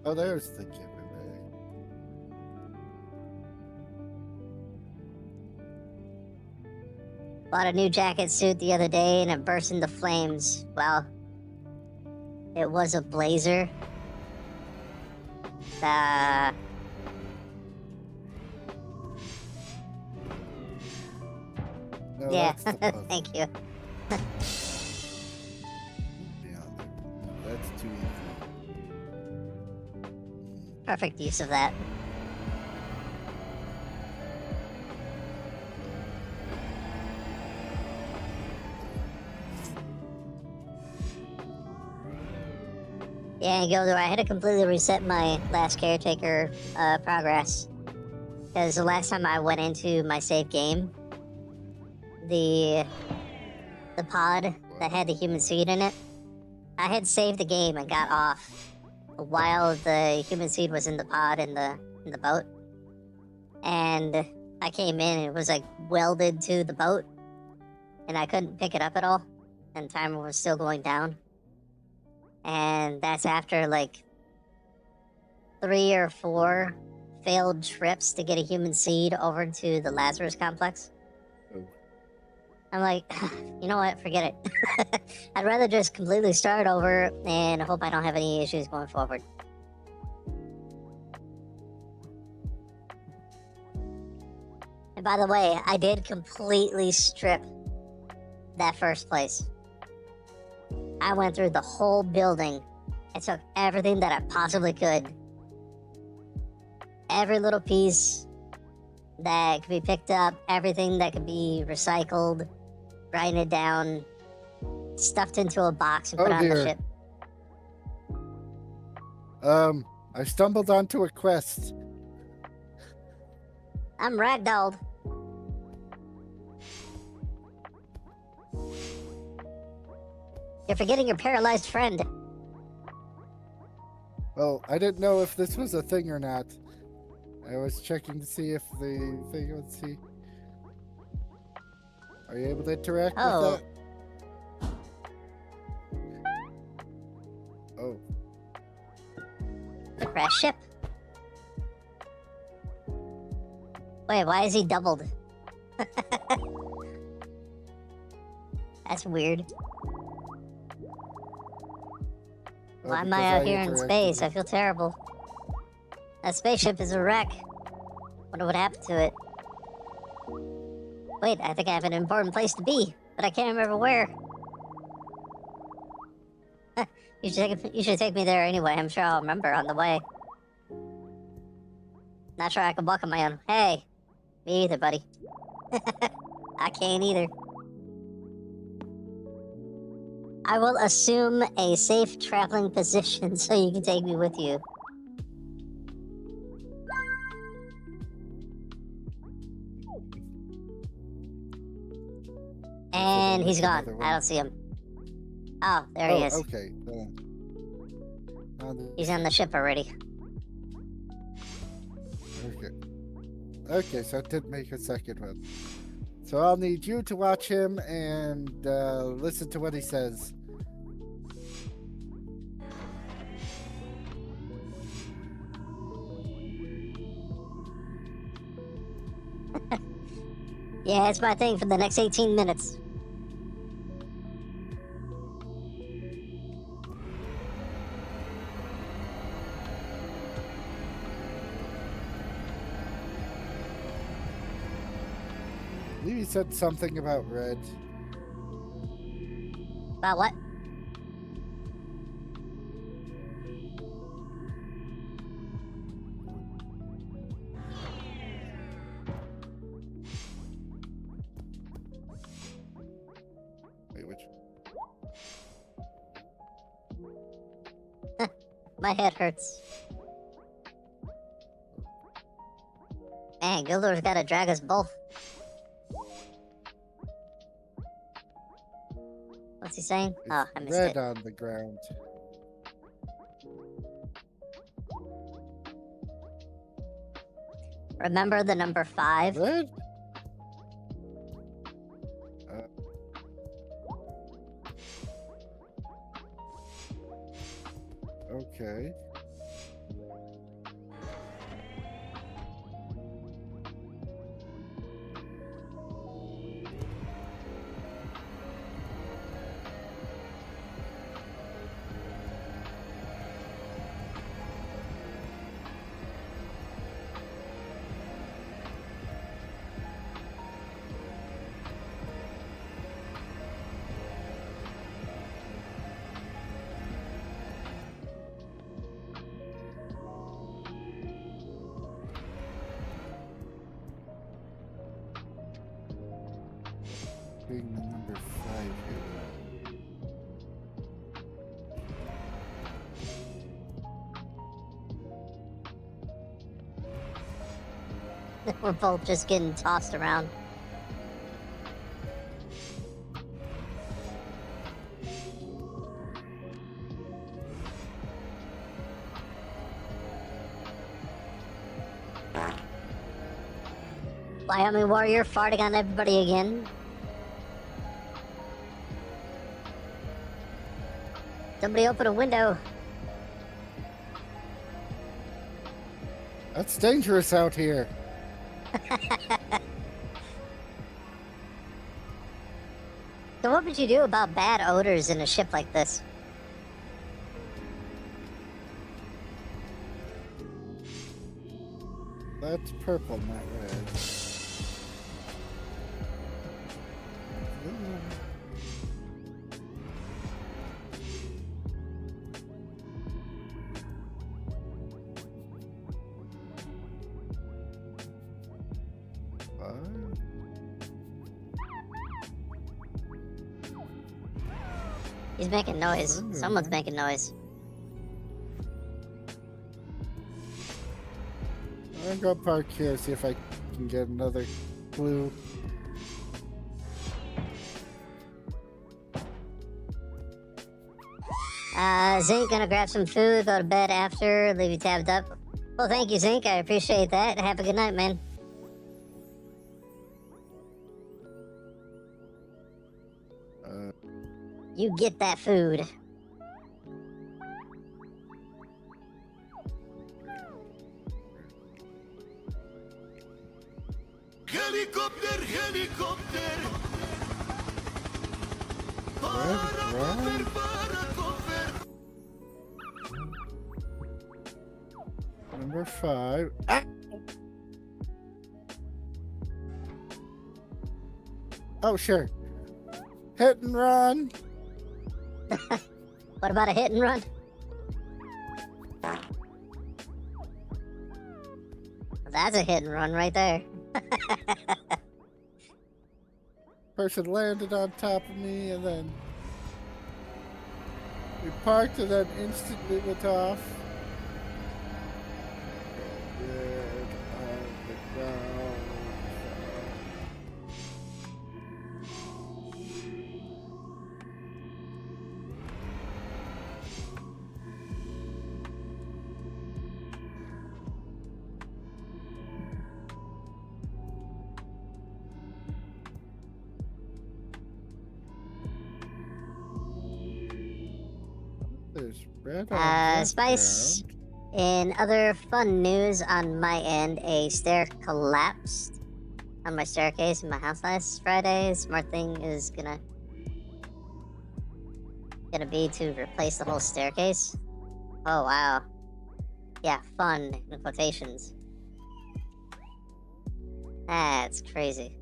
Oh, there's the giveaway. Bought a new jacket suit the other day and it burst into flames. Well, it was a blazer. No, Yeah, that's the puzzle. thank you. Yeah, that's too easy. Perfect use of that. Yeah, Gilder, I had to completely reset my last caretaker progress. Because the last time I went into my save game, the pod that had the human seed in it, I had saved the game and got off while the human seed was in the pod in the boat. And I came in and it was like welded to the boat, and I couldn't pick it up at all, and timer was still going down. And that's after like 3 or 4 failed trips to get a human seed over to the Lazarus complex. Oh. I'm like, you know what? Forget it. I'd rather just completely start over and hope I don't have any issues going forward. And by the way, I did completely strip that first place. I went through the whole building and took everything that I possibly could. Every little piece that could be picked up, everything that could be recycled, grinded it down, stuffed into a box and put on the ship. I stumbled onto a quest. I'm ragdolled. You're forgetting your paralyzed friend. Well, I didn't know if this was a thing or not. I was checking to see if the thing would see. Are you able to interact with that? Oh. The crash ship. Wait, why is he doubled? That's weird. Why am I out here in space? I feel terrible. That spaceship is a wreck. Wonder what happened to it. Wait, I think I have an important place to be, but I can't remember where. You should take me there anyway. I'm sure I'll remember on the way. Not sure I can walk on my own. Hey, me either, buddy. I can't either. I will assume a safe traveling position so you can take me with you. And he's gone. I don't see him. Oh, there he is. Okay. He's on the ship already. Okay. Okay, so it did make a second one. So I'll need you to watch him and listen to what he says. Yeah, it's my thing for the next 18 minutes. I believe he said something about red. About what? Wait, which? My head hurts. Man, Gildor's gotta drag us both. What's he saying? It's Oh, I missed red it. on the ground. Remember the number 5? Red? Okay. Being the number 5 here. We're both just getting tossed around. Wyoming warrior farting on everybody again. Somebody open a window. That's dangerous out here. So what would you do about bad odors in a ship like this? That's purple, not red. He's making noise. Someone's making noise. I'm gonna go park here, see if I can get another clue. Zink, gonna grab some food, go to bed after, leave you tabbed up. Well, thank you, Zink. I appreciate that. Have a good night, man. You get that food. Helicopter, helicopter. Red. Number 5. Ah! Oh, sure. Hit and run. What about a hit and run? That's a hit and run right there. Person landed on top of me and then we parked and then instantly went off. Dead on the ground. There's red on the Spice. ground. In other fun news on my end, a stair collapsed on my staircase in my house last Friday. Smart thing is gonna be to replace the whole staircase. Oh wow. Yeah, fun in quotations. That's crazy.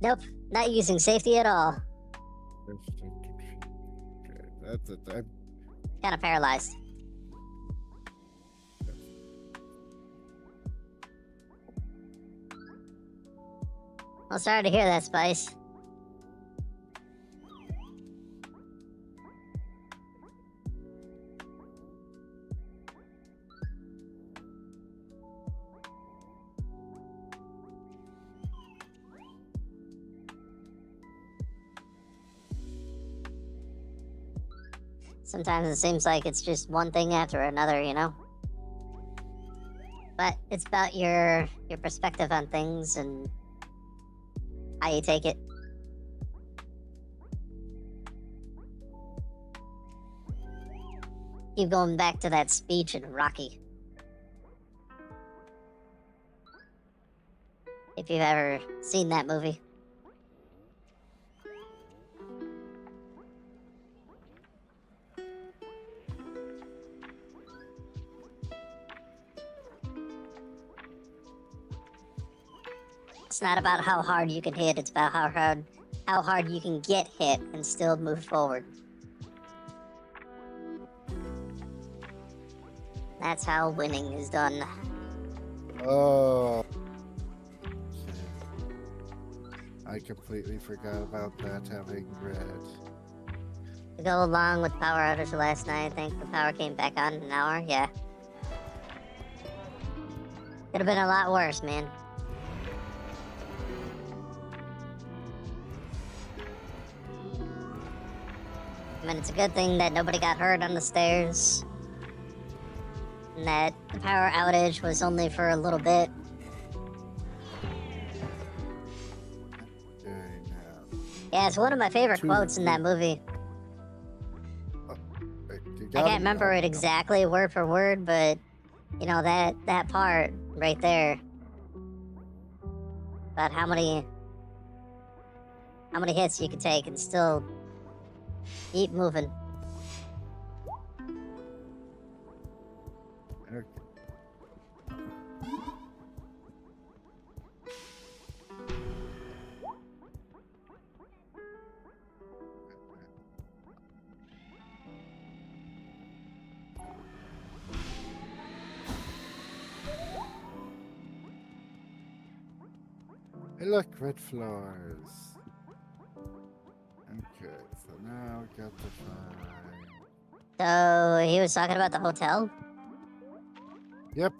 Nope, not using safety at all. That's it. Kind of paralyzed. Well, sorry to hear that, Spice. Sometimes it seems like it's just one thing after another, you know? But it's about your perspective on things and how you take it. Keep going back to that speech in Rocky. If you've ever seen that movie. It's not about how hard you can hit, it's about how hard you can get hit and still move forward. That's how winning is done. Oh. I completely forgot about that having red. To go along with power outage last night, I think the power came back on in an hour, yeah. Could have been a lot worse, man. I mean, it's a good thing that nobody got hurt on the stairs. And that the power outage was only for a little bit. Okay, now. Yeah, it's one of my favorite quotes in that movie. got can't remember it exactly word for word, but you know that part right there about how many hits you can take and still keep moving. Okay. Hey, look, red flowers. Okay, so now we got the 5. So he was talking about the hotel. Yep.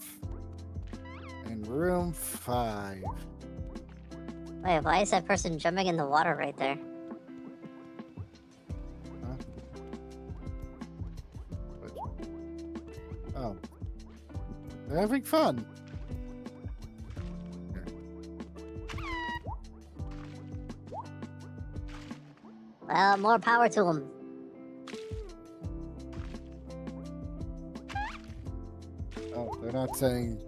And room 5. Wait, why is that person jumping in the water right there? Huh? Oh. They're having fun. Well, more power to him. Oh, they're not saying.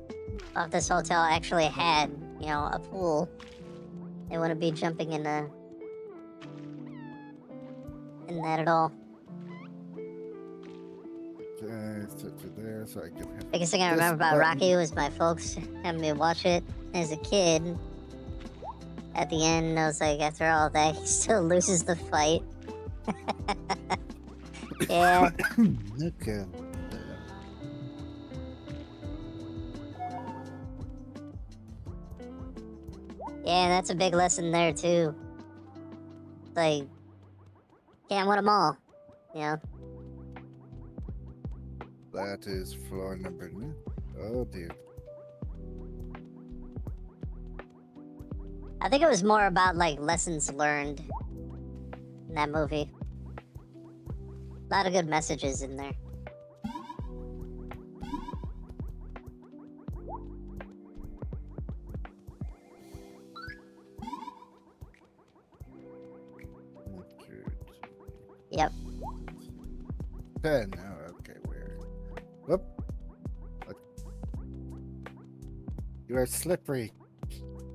If this hotel actually had, you know, a pool, they wouldn't be jumping in that at all. Okay, set you there so I can have. Biggest thing I this remember about button. Rocky was my folks having me watch it as a kid. At the end, I was like, after all that, he still loses the fight. Yeah. Okay. Yeah, that's a big lesson there, too. Like, can't win them all, you know? That is floor number 9. Oh dear. I think it was more about, like, lessons learned in that movie. A lot of good messages in there. Yep. 10. Oh, okay, where? Whoop. What? You are slippery.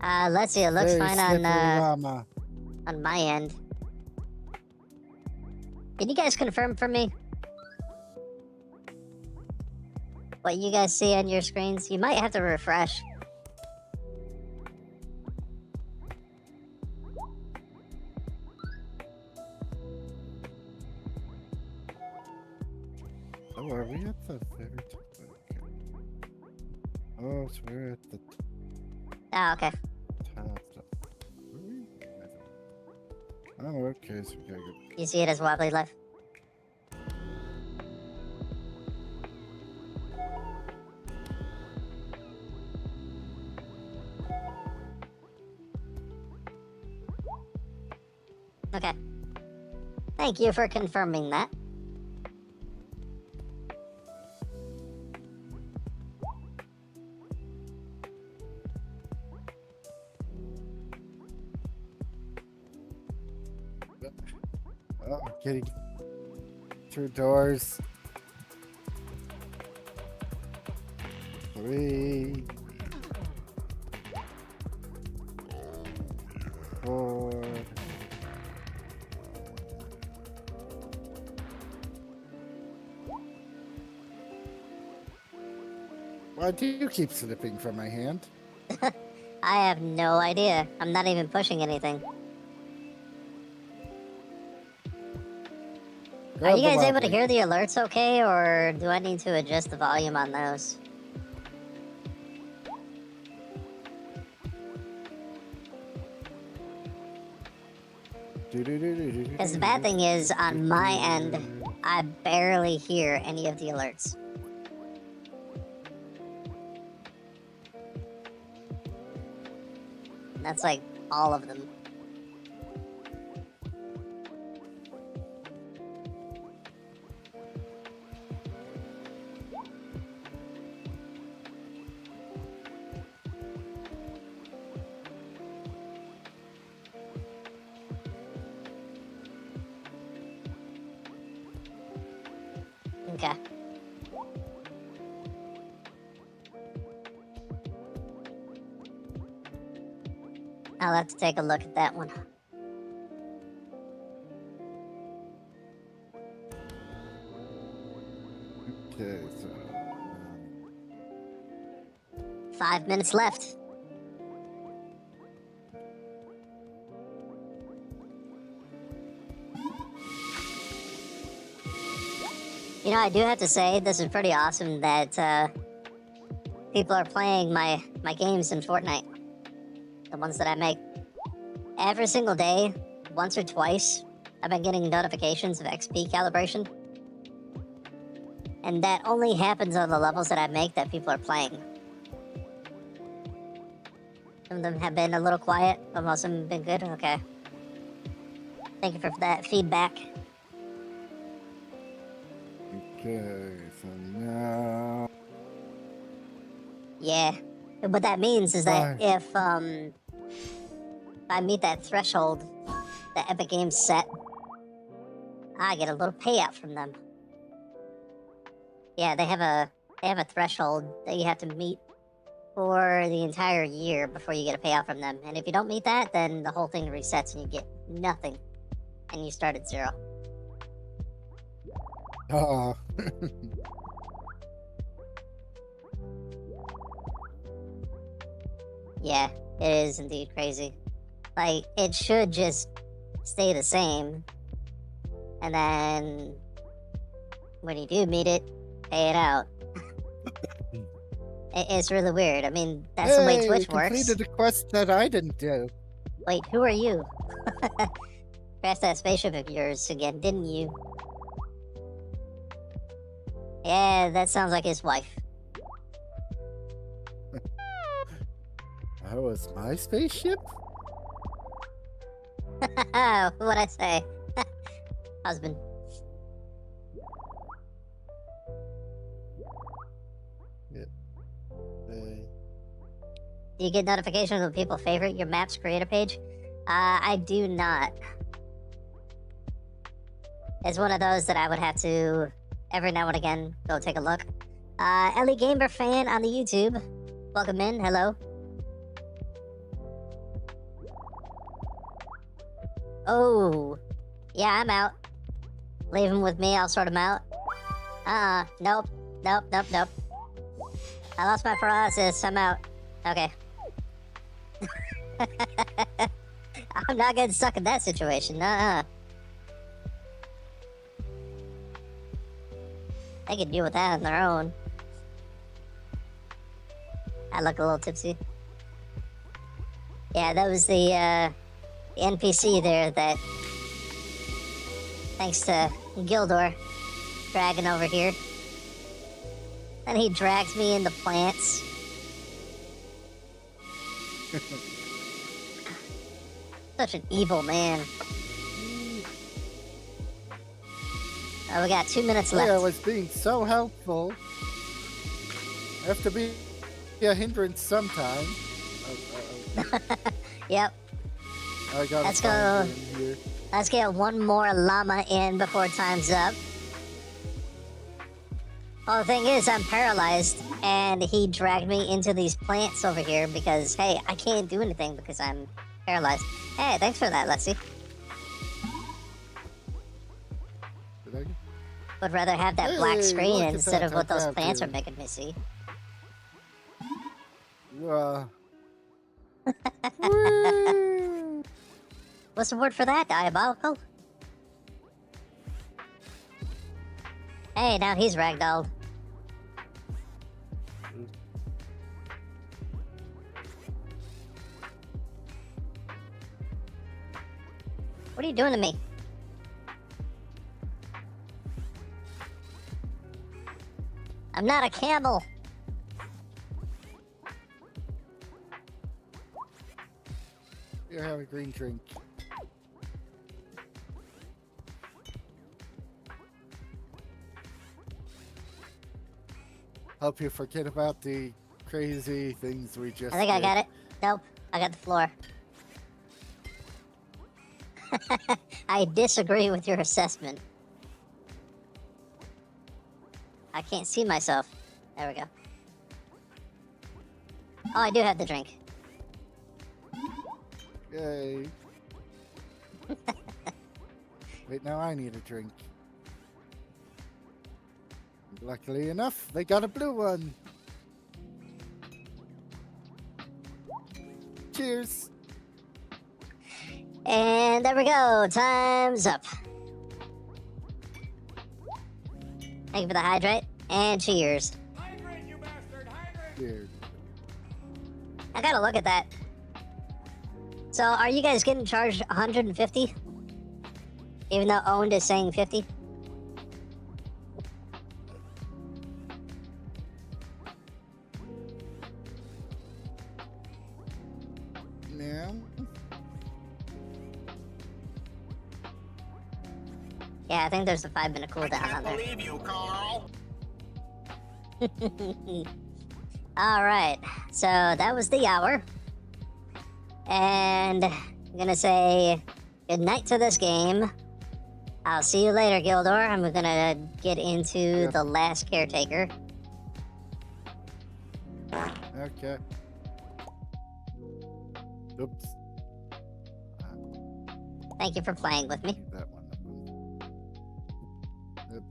Let's see, it looks Very fine slippery llama. on my end. Can you guys confirm for me what you guys see on your screens? You might have to refresh. Oh, are we at the very top? Okay. Oh, so we're at the Oh, okay. top. Were we? Oh, okay, so we gotta go. You see it as wobbly left? Okay. Thank you for confirming that. Oh, I'm getting through doors. 3, 4. Why do you keep slipping from my hand? I have no idea. I'm not even pushing anything. Are you guys able to hear the alerts okay, or do I need to adjust the volume on those? Because the bad thing is, on my end, I barely hear any of the alerts. That's like all of them. Okay. I'll have to take a look at that one. Okay, so 5 minutes left. You know, I do have to say, this is pretty awesome that people are playing my games in Fortnite. The ones that I make. Every single day, once or twice, I've been getting notifications of XP calibration. And that only happens on the levels that I make that people are playing. Some of them have been a little quiet, but most of them have been good. Okay. Thank you for that feedback. okay, so now Yeah. What that means is that Bye. if I meet that threshold that Epic Games set, I get a little payout from them. Yeah, they have a threshold that you have to meet for the entire year before you get a payout from them. And if you don't meet that, then the whole thing resets and you get nothing. And you start at 0. Yeah, it is indeed crazy. Like, it should just stay the same. And then when you do meet it, pay it out. It's really weird. I mean, that's the way Hey, Twitch we works. completed a quest that I didn't do. Wait, who are you? Crashed that spaceship of yours again, didn't you? Yeah, that sounds like his wife. That was my spaceship? What'd I say? Husband. Do you get notifications when people favorite your map's creator page? I do not. It's one of those that I would have to, every now and again, go take a look. Ellie Gamer fan on the YouTube. Welcome in, hello. Oh, yeah, I'm out. Leave him with me, I'll sort him out. Nope. Nope. I lost my paralysis, I'm out. Okay. I'm not getting stuck in that situation, nuh-uh. They can deal with that on their own. I look a little tipsy. Yeah, that was the NPC there that, thanks to Gildor, dragging over here. And he drags me into plants. Such an evil man. Oh, we got 2 minutes left. I was being so helpful. I have to be a hindrance sometime. Yep. I gotta Let's find go. you in here. Let's get one more llama in before time's up. Well, the thing is, I'm paralyzed, and he dragged me into these plants over here because, hey, I can't do anything because I'm paralyzed. Hey, thanks for that, Lexi. Did I get- Would rather have that black Hey, screen look at instead that, of what I those grabbed plants you. are making me see. Woo! What's the word for that, diabolical? Hey, now he's ragdolled. What are you doing to me? I'm not a camel. Here, have a green drink. Help you forget about the crazy things we just I think I did. got it. Nope, I got the floor. I disagree with your assessment. I can't see myself. There we go. Oh, I do have the drink. Yay. Wait, now I need a drink. Luckily enough, they got a blue one. Cheers. And there we go. Time's up. Thank you for the hydrate. And cheers. Hydrate, you bastard! Hydrate! Cheers. I gotta look at that. So, are you guys getting charged 150? Even though owned is saying 50? Yeah. Yeah, I think there's a 5-minute I cooldown on can't there. believe you, Carl. Alright, so that was the hour. And I'm gonna say good night to this game. I'll see you later, Gildor. I'm gonna get into the last caretaker. Okay. Oops. Thank you for playing with me. Leave that one up. Yep.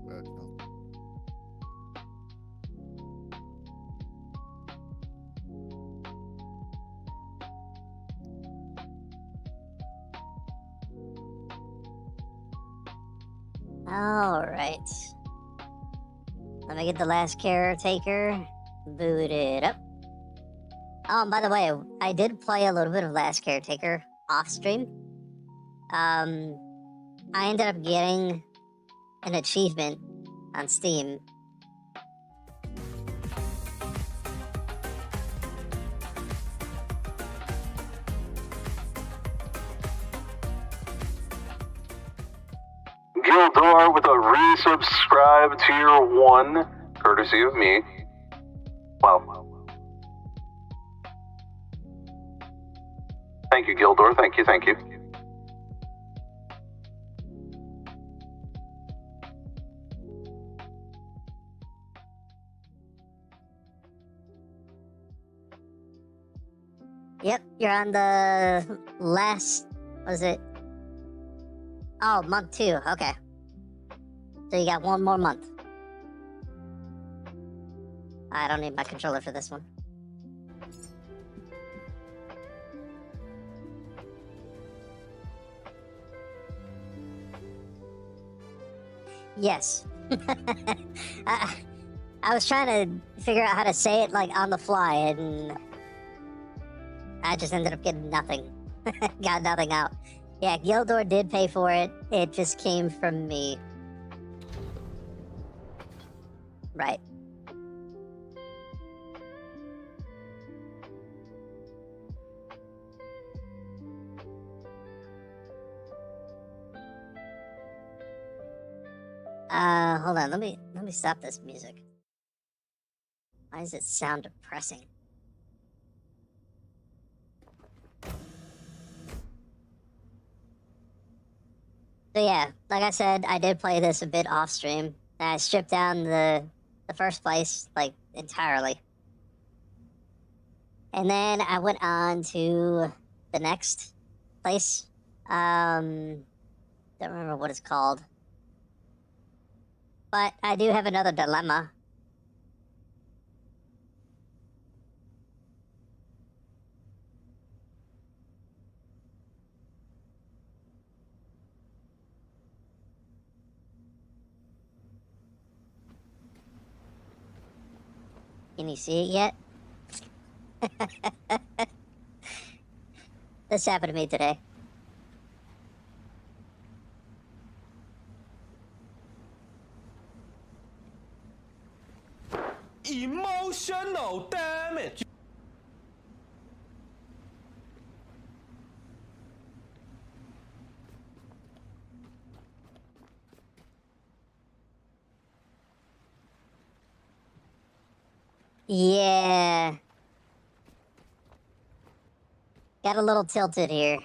But, no. Alright. Let me get the last caretaker booted up. Oh, and by the way, I did play a little bit of Last Caretaker off stream. I ended up getting an achievement on Steam. Gildor with a resubscribe tier 1, courtesy of me. Wow. Thank you, Gildor. Thank you, thank you. Yep, you're on the last, was it? Oh, month 2, okay. So you got one more month. I don't need my controller for this one. Yes. I was trying to figure out how to say it like on the fly, and I just ended up getting nothing. Got nothing out. Yeah, Gildor did pay for it. It just came from me. Right. Hold on, let me stop this music. Why does it sound depressing? So yeah, like I said, I did play this a bit off stream. And I stripped down the first place, like, entirely. And then I went on to the next place. Don't remember what it's called. But I do have another dilemma. Can you see it yet? This happened to me today. Emotional damage. Yeah. Got a little tilted here.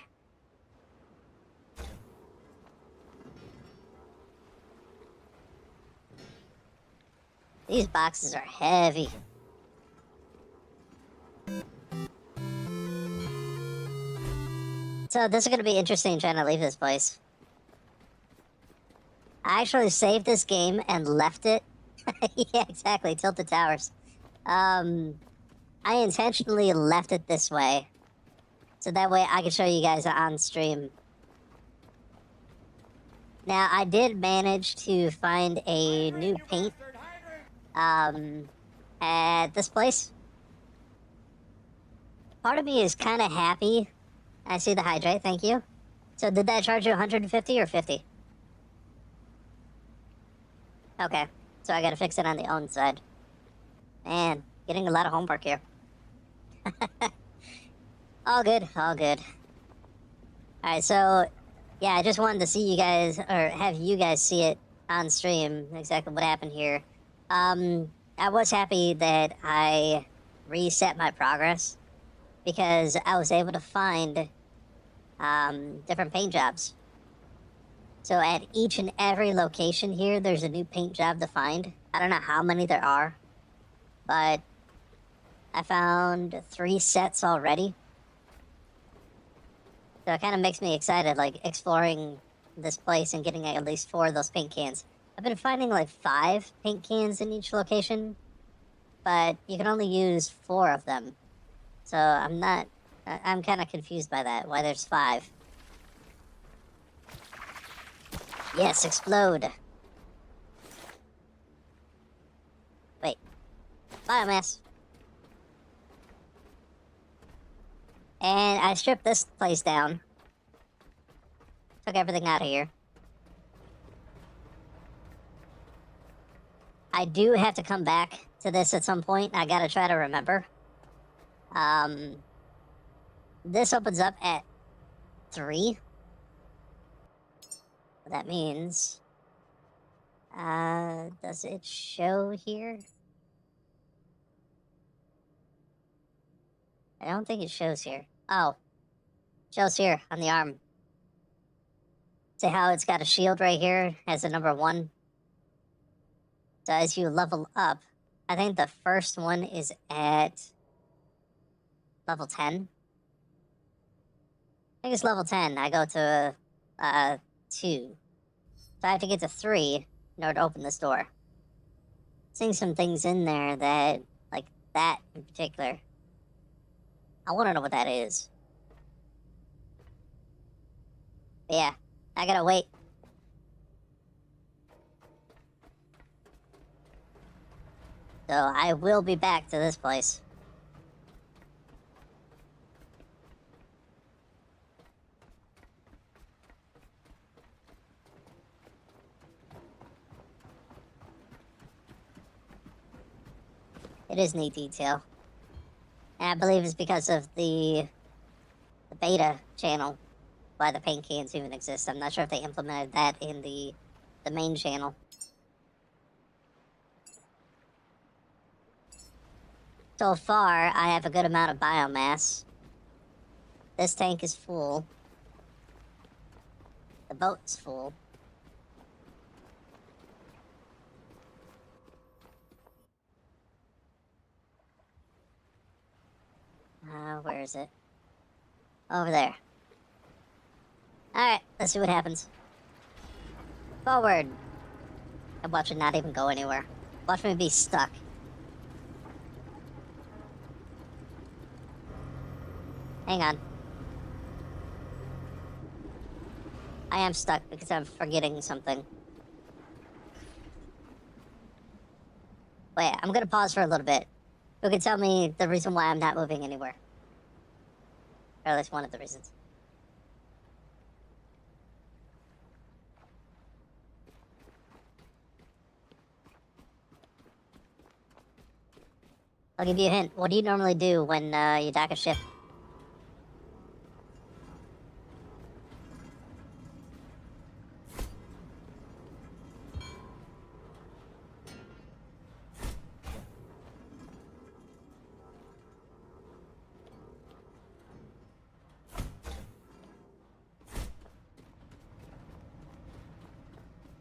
These boxes are heavy. So this is gonna be interesting trying to leave this place. I actually saved this game and left it. Yeah, exactly. Tilted Towers. I intentionally left it this way, so that way I can show you guys on stream. Now, I did manage to find a new paint, at this place. Part of me is kind of happy. I see the hydrate, thank you. So did that charge you 150 or 50? Okay, so I gotta fix it on the own side. Man, getting a lot of homework here. All good, all good. Alright, so, yeah, I just wanted to see you guys, or have you guys see it on stream, exactly what happened here. I was happy that I reset my progress, because I was able to find, different paint jobs. So at each and every location here, there's a new paint job to find. I don't know how many there are, but I found 3 sets already. So it kind of makes me excited, like, exploring this place and getting at least 4 of those paint cans. I've been finding, like, 5 paint cans in each location, but you can only use 4 of them. So I'm kind of confused by that, why there's 5. Yes, explode. Wait. Biomass. And I stripped this place down. Took everything out of here. I do have to come back to this at some point. I gotta try to remember. This opens up at 3. That means... does it show here? I don't think it shows here. Oh. Shows here on the arm. See how it's got a shield right here? Has a number 1. So as you level up, I think the first one is at level 10. I think it's level 10. I go to 2. So I have to get to 3 in order to open this door. Seeing some things in there that, like that in particular. I want to know what that is. But yeah, I gotta wait. So I will be back to this place. It is neat detail. And I believe it's because of the beta channel why the paint cans even exist. I'm not sure if they implemented that in the main channel. So far, I have a good amount of biomass. This tank is full. The boat's full. Where is it? Over there. Alright, let's see what happens. Forward. And watch it not even go anywhere. Watch me be stuck. Hang on. I am stuck because I'm forgetting something. Wait, I'm gonna pause for a little bit. Who can tell me the reason why I'm not moving anywhere? Or at least one of the reasons. I'll give you a hint. What do you normally do when you dock a ship?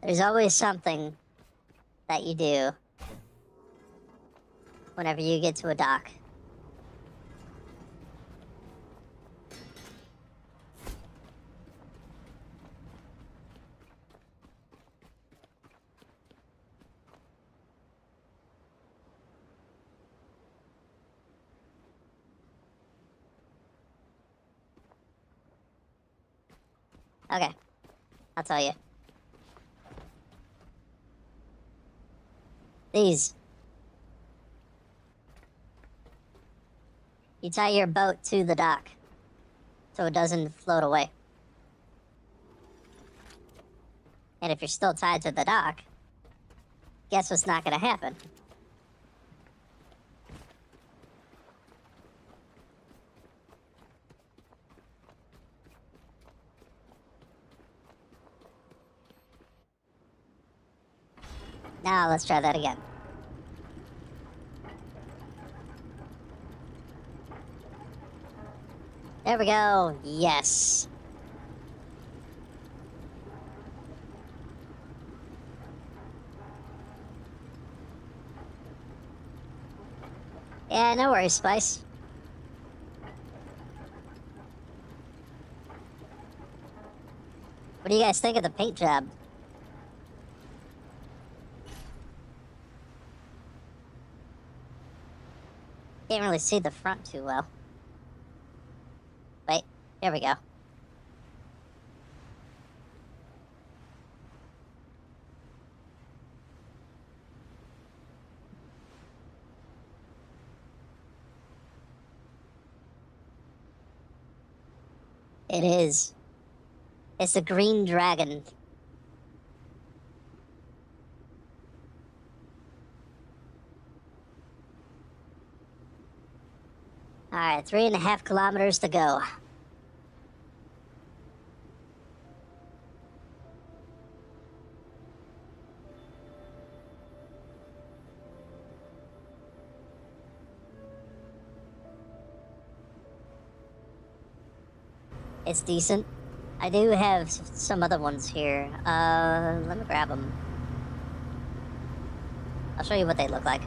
There's always something that you do whenever you get to a dock. Okay, I'll tell you. These. You tie your boat to the dock so it doesn't float away. And if you're still tied to the dock, guess what's not gonna happen? Now let's try that again. There we go. Yes. Yeah, no worries, Spice. What do you guys think of the paint job? Can't really see the front too well. Wait, there we go. It is. It's a green dragon. Alright, 3.5 kilometers to go. It's decent. I do have some other ones here. Let me grab them. I'll show you what they look like.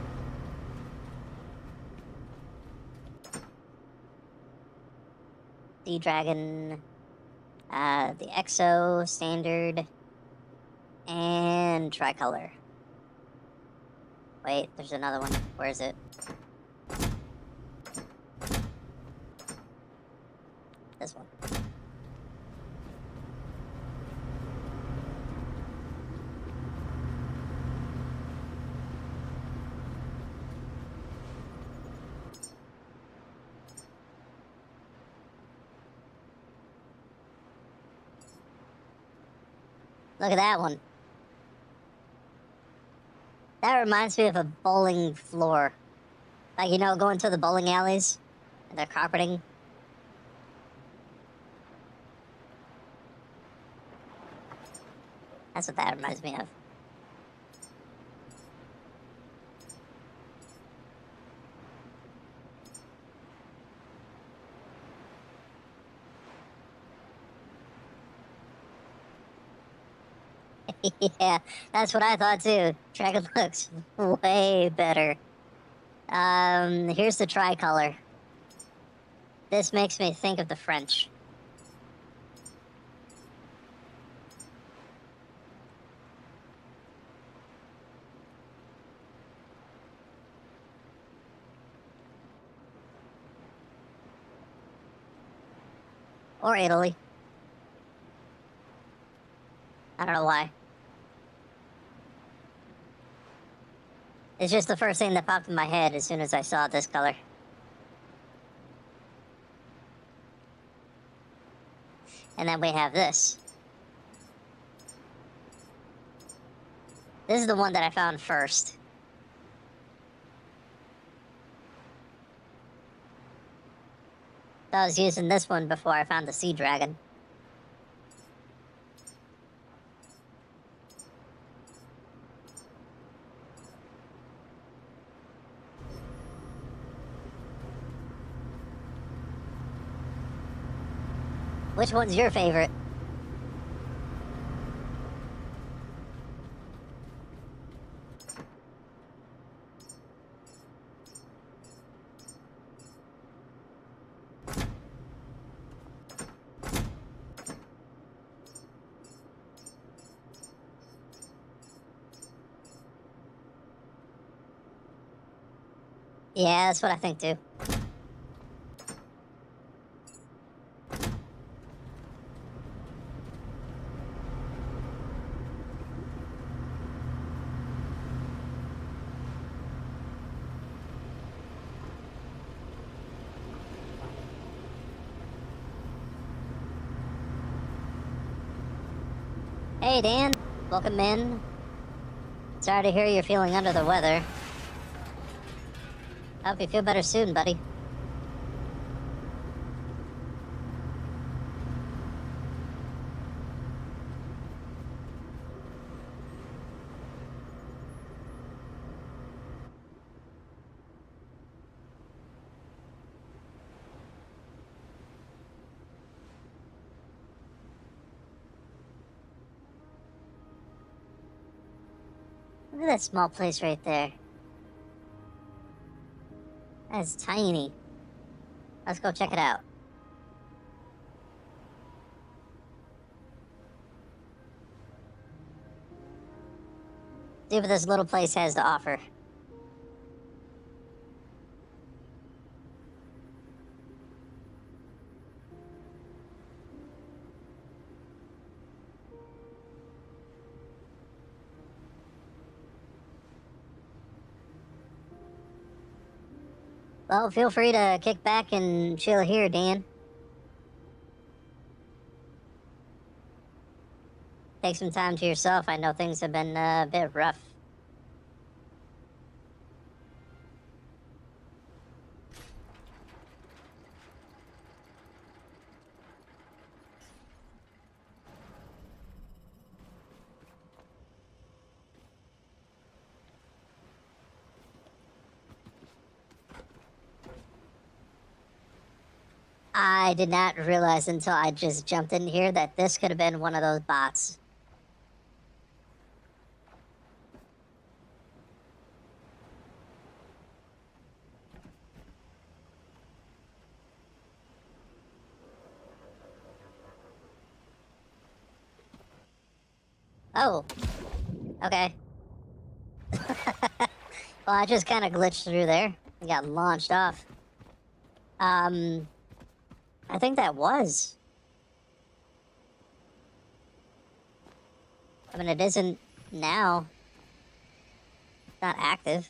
Sea Dragon, the Exo, Standard, and Tricolor. Wait, there's another one. Where is it? This one. Look at that one. That reminds me of a bowling floor. Like, you know, going to the bowling alleys and they're carpeting. That's what that reminds me of. Yeah, that's what I thought too. Dragon looks way better. Here's the tricolor. This makes me think of the French. Or Italy. I don't know why. It's just the first thing that popped in my head as soon as I saw this color. And then we have this. This is the one that I found first. So I was using this one before I found the Sea Dragon. Which one's your favorite? Yeah, that's what I think too. Hey, Dan. Welcome in. Sorry to hear you're feeling under the weather. Hope you feel better soon, buddy. Look at that small place right there. That's tiny. Let's go check it out. See what this little place has to offer. Well, feel free to kick back and chill here, Dan. Take some time to yourself. I know things have been a bit rough. I did not realize until I just jumped in here that this could have been one of those bots. Oh. Okay. Well, I just kind of glitched through there and got launched off. I think that was. I mean, it isn't now. It's not active.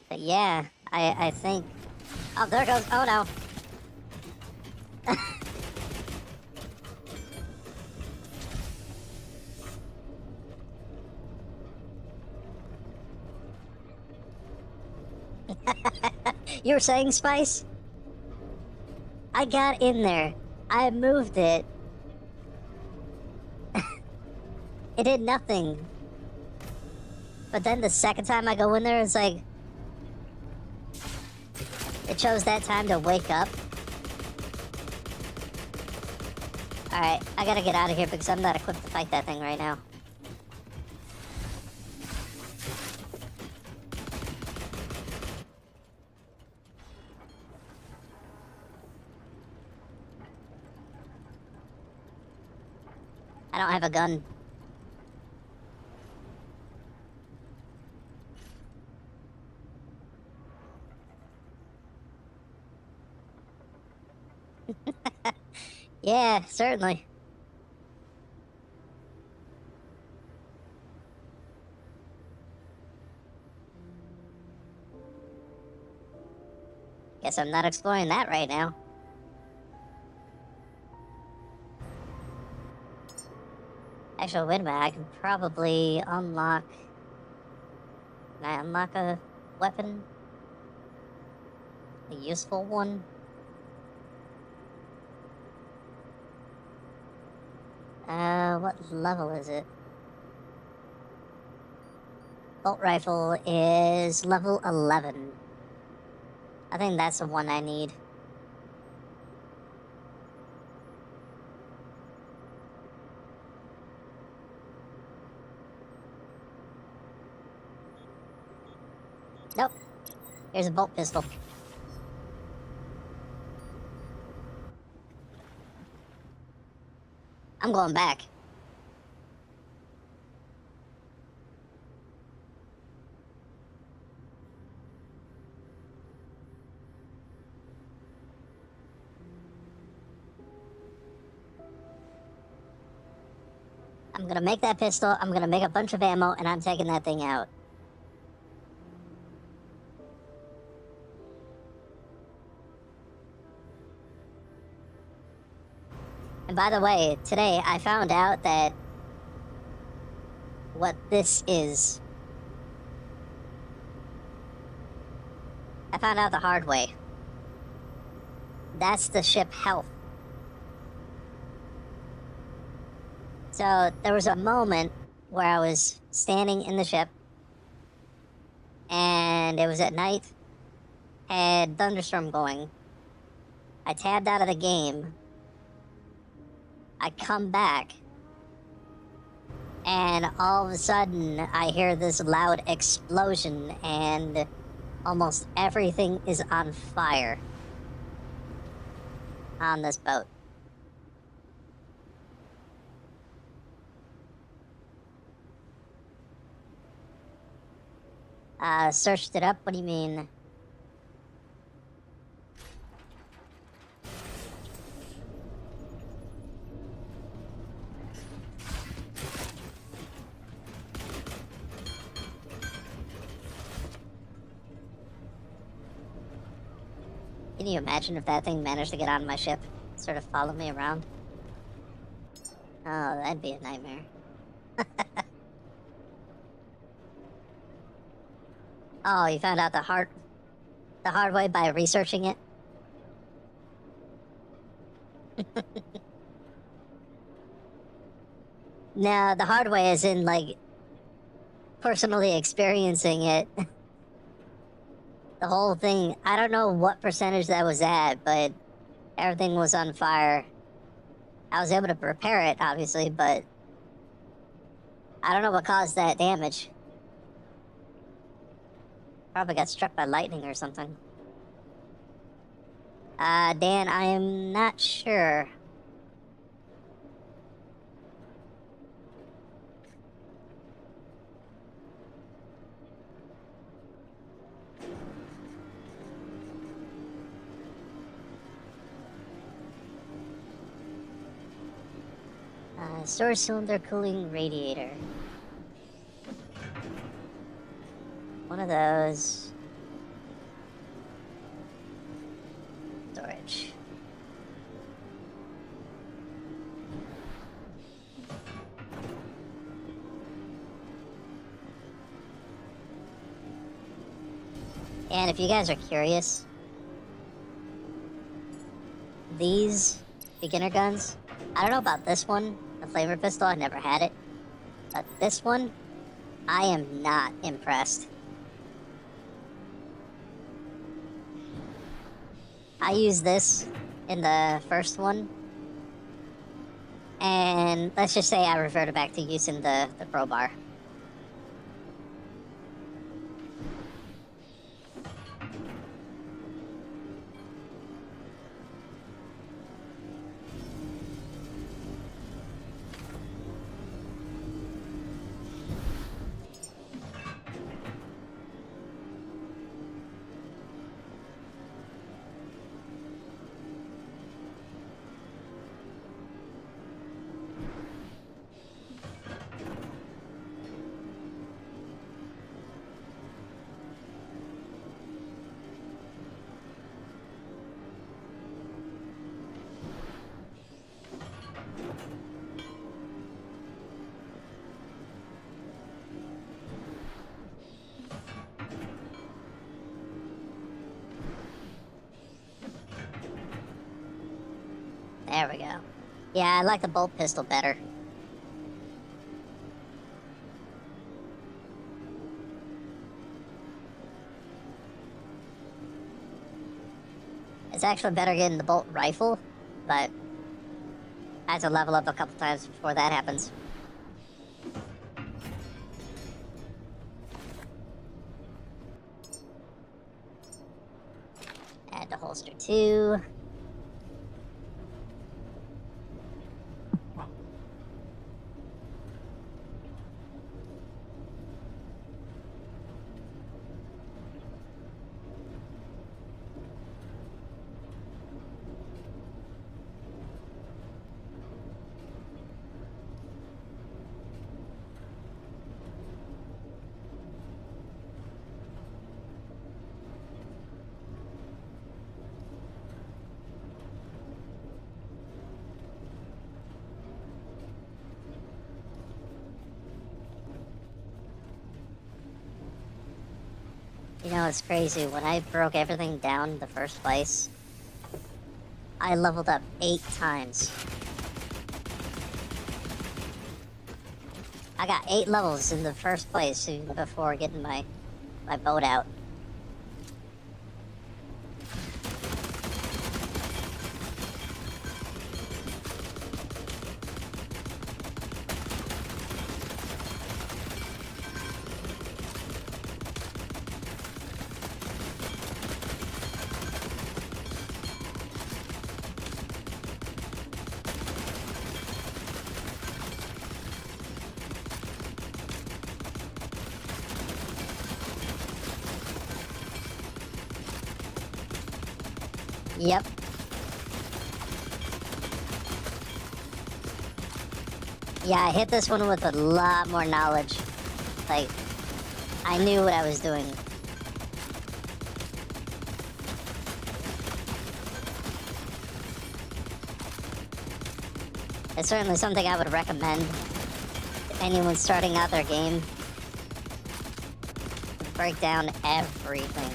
But yeah, I think... Oh, there it goes. Oh, no. You were saying, Spice? I got in there. I moved it. It did nothing. But then the second time I go in there, it's like... It chose that time to wake up. Alright, I gotta get out of here because I'm not equipped to fight that thing right now. I don't have a gun. Yeah, certainly. Guess I'm not exploring that right now. Actually, wait a minute, I can probably unlock... Can I unlock a weapon? A useful one? What level is it? Bolt rifle is level 11. I think that's the one I need. Nope. Here's a bolt pistol. I'm going back. I'm gonna make that pistol, I'm gonna make a bunch of ammo, and I'm taking that thing out. And by the way, today I found out that what this is. I found out the hard way. That's the ship health. So there was a moment where I was standing in the ship and it was at night, had thunderstorm going. I tabbed out of the game. I come back and all of a sudden I hear this loud explosion and almost everything is on fire on this boat. Searched it up. What do you mean? Can you imagine if that thing managed to get on my ship? Sort of follow me around? Oh, that'd be a nightmare. Oh, you found out the hard way by researching it? No, the hard way is in, like, personally experiencing it. The whole thing, I don't know what percentage that was at, but everything was on fire. I was able to repair it, obviously, but I don't know what caused that damage. Probably got struck by lightning or something. Dan, I am not sure. Storage cylinder cooling radiator. One of those. Storage. And if you guys are curious, these beginner guns, I don't know about this one, the flavor pistol, I never had it, but this one, I am not impressed. I used this in the first one, and let's just say I reverted back to using the crowbar. There we go. Yeah, I like the bolt pistol better. It's actually better getting the bolt rifle, but I have to level up a couple times before that happens. Add to holster 2. You know, it's crazy. When I broke everything down the first place, I leveled up 8 times. I got 8 levels in the first place even before getting my boat out. Yep. Yeah, I hit this one with a lot more knowledge. Like, I knew what I was doing. It's certainly something I would recommend to anyone starting out their game. Break down everything.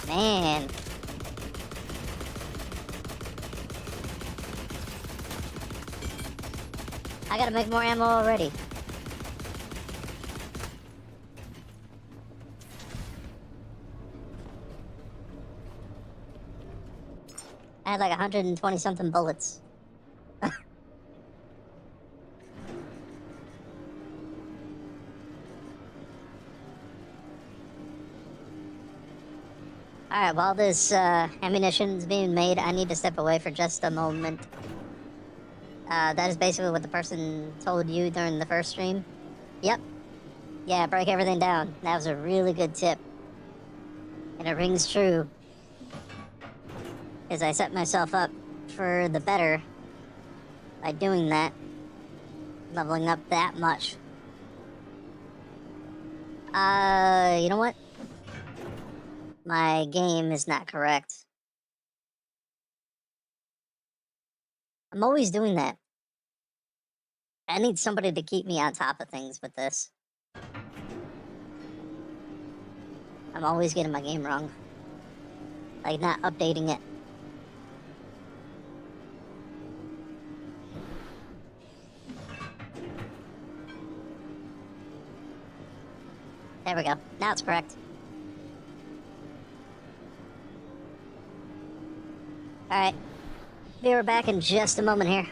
Man. I gotta make more ammo already. I had like 120 something bullets. Alright, while this ammunition's being made, I need to step away for just a moment. That is basically what the person told you during the first stream. Yep. Yeah, break everything down. That was a really good tip. And it rings true. Because I set myself up for the better by doing that. Leveling up that much. You know what? My game is not correct. I'm always doing that. I need somebody to keep me on top of things with this. I'm always getting my game wrong. Like, not updating it. There we go. Now it's correct. Alright. Be right back in just a moment here.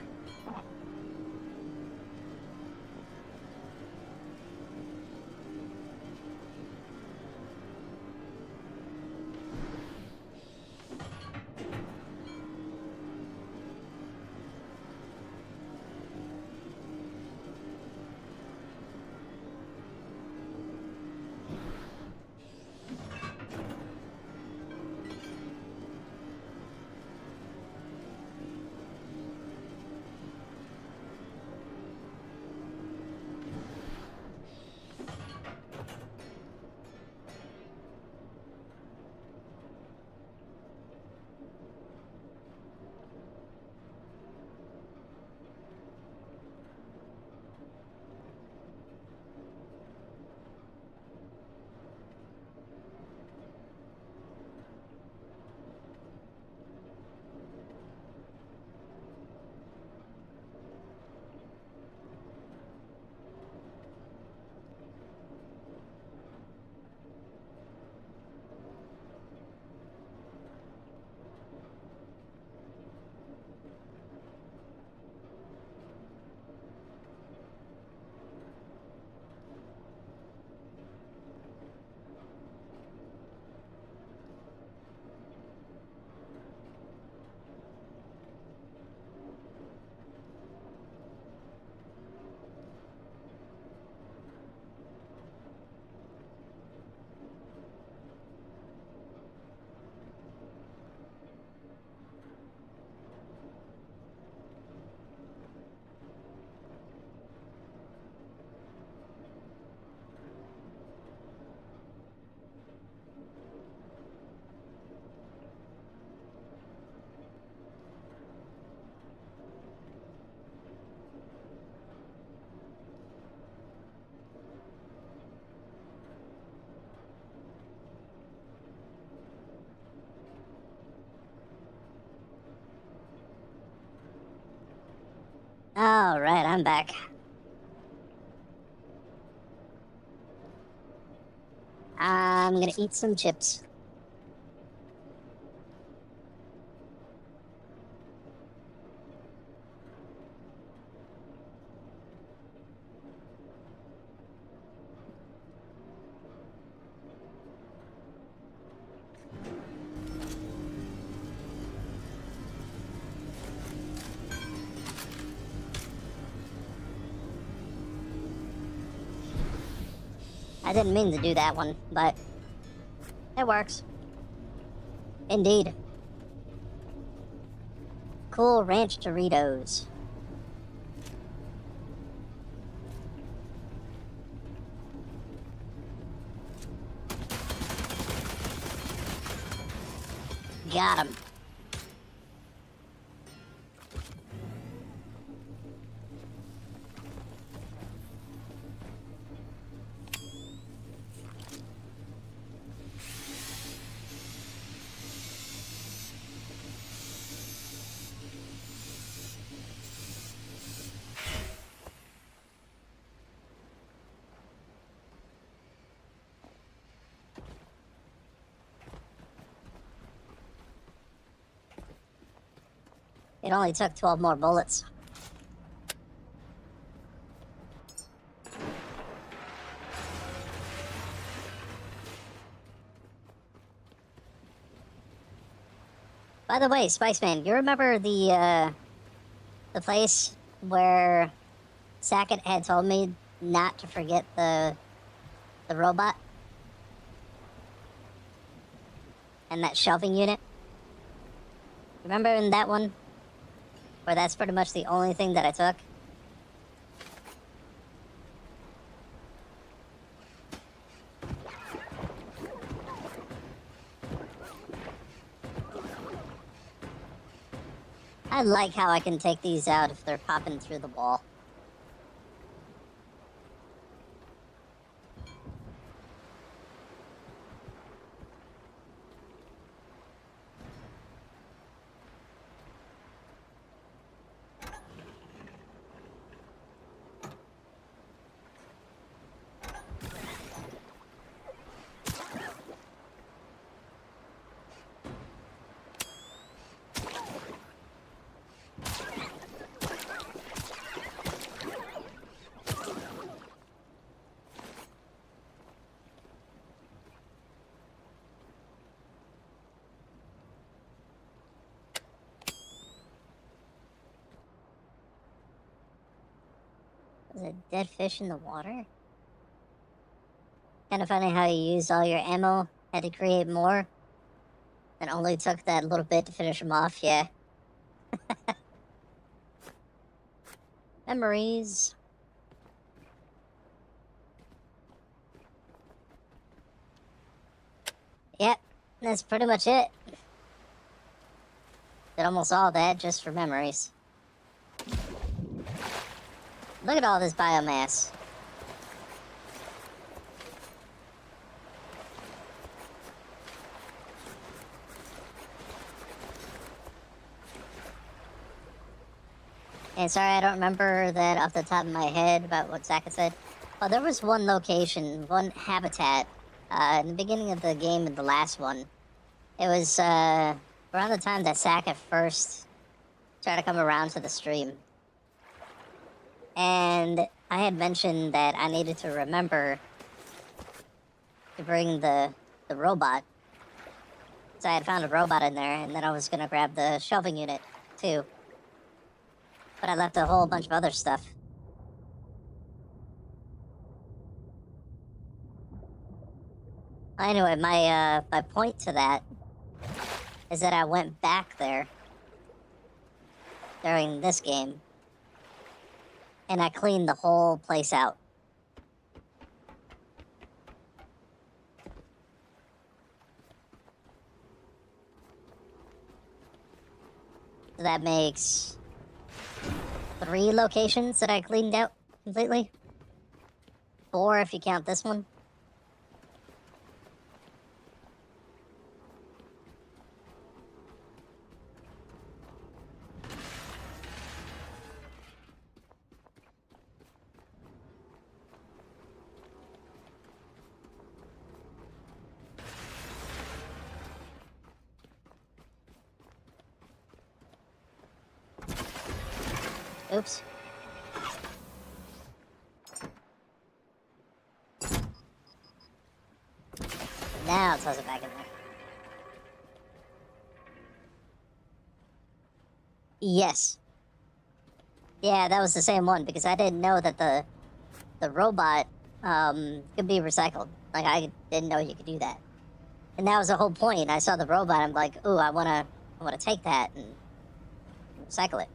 All right, I'm back. I'm gonna eat some chips. I didn't mean to do that one, but it works. Indeed. Cool Ranch Doritos. Got him. It only took 12 more bullets. By the way, Spiceman, you remember the place where Sackett had told me not to forget the robot? And that shelving unit? Remember in that one? Where that's pretty much the only thing that I took? I like how I can take these out if they're popping through the wall. Is a dead fish in the water? Kind of funny how you used all your ammo, had to create more, and only took that little bit to finish them off, yeah. Memories. Yep, that's pretty much it. Did almost all that just for memories. Look at all this biomass. And sorry, I don't remember that off the top of my head about what Sackett said. Oh, there was one location, one habitat, in the beginning of the game in the last one. It was, around the time that Sackett first tried to come around to the stream. And I had mentioned that I needed to remember to bring the robot. So I had found a robot in there, and then I was gonna grab the shelving unit, too. But I left a whole bunch of other stuff. Anyway, my point to that is that I went back there during this game, and I cleaned the whole place out. So that makes 3 locations that I cleaned out completely. 4 if you count this one. Oops. Now it throws it back in there. Yes. Yeah, that was the same one because I didn't know that the robot could be recycled. Like I didn't know you could do that. And that was the whole point. I saw the robot, I'm like, ooh, I wanna take that and recycle it.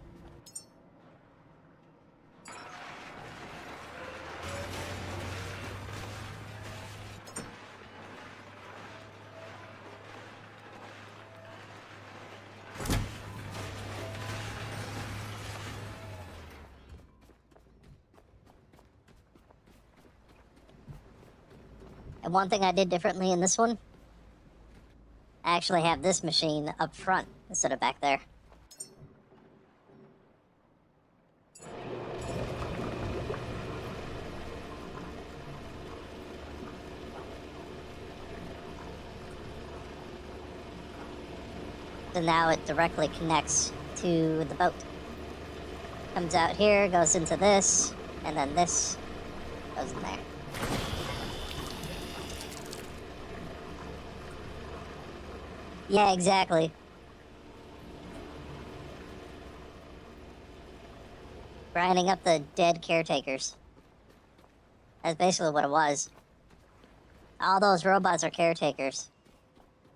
And one thing I did differently in this one, I actually have this machine up front instead of back there. So now it directly connects to the boat. Comes out here, goes into this, and then this goes in there. Yeah, exactly. Grinding up the dead caretakers. That's basically what it was. All those robots are caretakers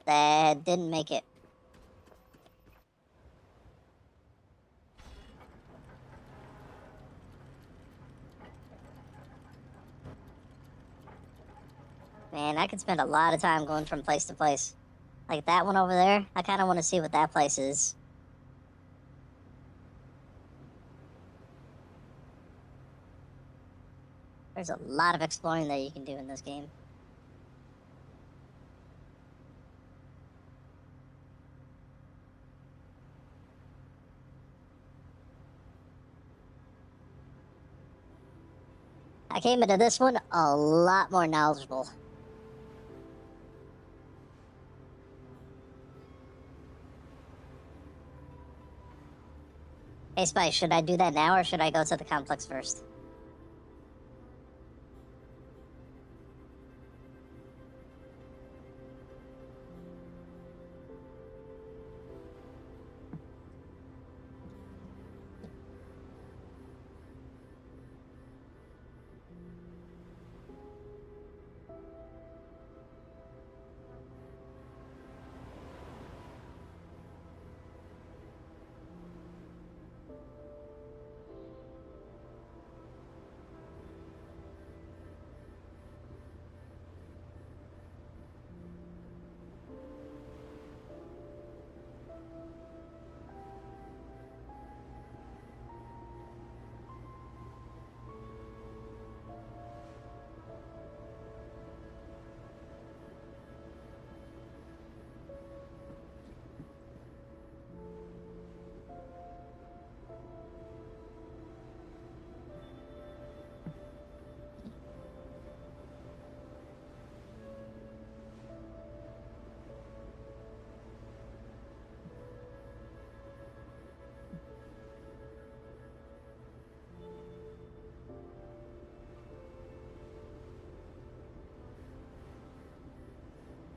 that didn't make it. Man, I could spend a lot of time going from place to place. Like that one over there, I kind of want to see what that place is. There's a lot of exploring that you can do in this game. I came into this one a lot more knowledgeable. Hey Spice, should I do that now or should I go to the complex first?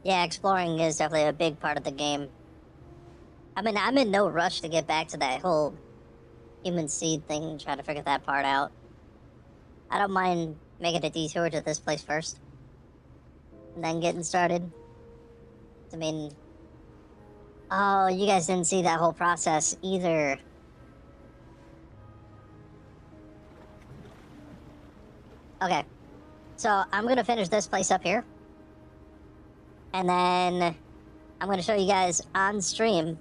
Yeah, exploring is definitely a big part of the game. I mean, I'm in no rush to get back to that whole human seed thing and try to figure that part out. I don't mind making a detour to this place first. And then getting started. I mean... Oh, you guys didn't see that whole process either. Okay. So, I'm gonna finish this place up here. And then I'm going to show you guys on stream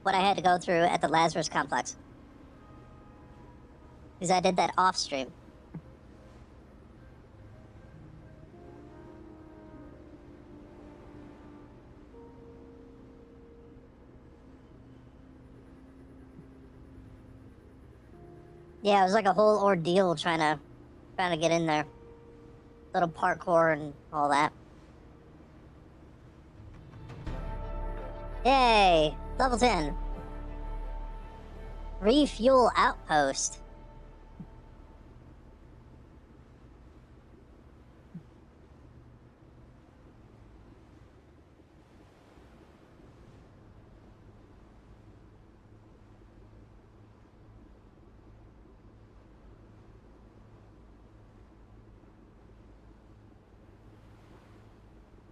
what I had to go through at the Lazarus complex. Because I did that off stream. Yeah, it was like a whole ordeal trying to get in there. Little parkour and all that. Yay! Level 10. Refuel outpost.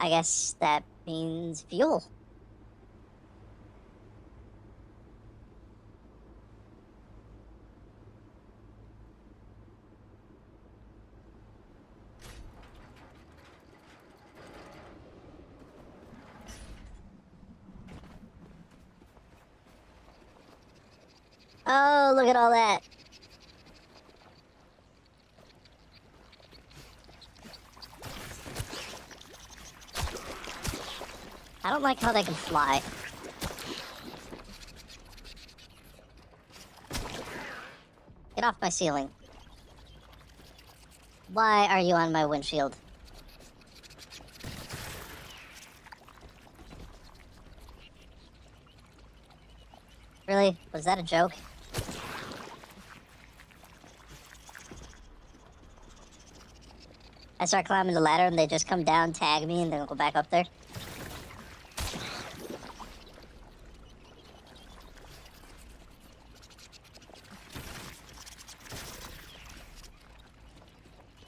I guess that means fuel. Oh, look at all that. I don't like how they can fly. Get off my ceiling. Why are you on my windshield? Really? Was that a joke? I start climbing the ladder and they just come down, tag me, and then go back up there.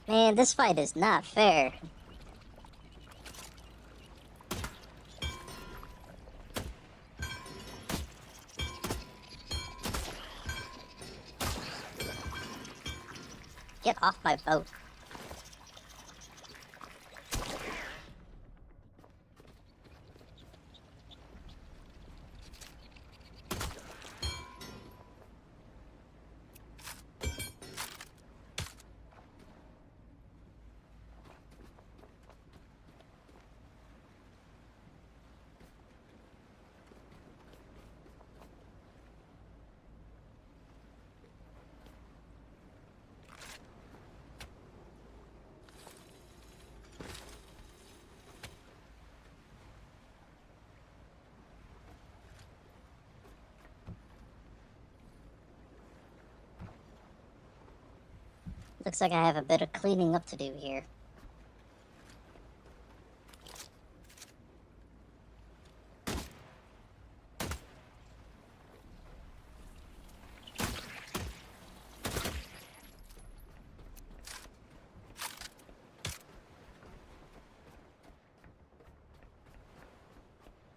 Man, this fight is not fair. Get off my boat. Looks like I have a bit of cleaning up to do here.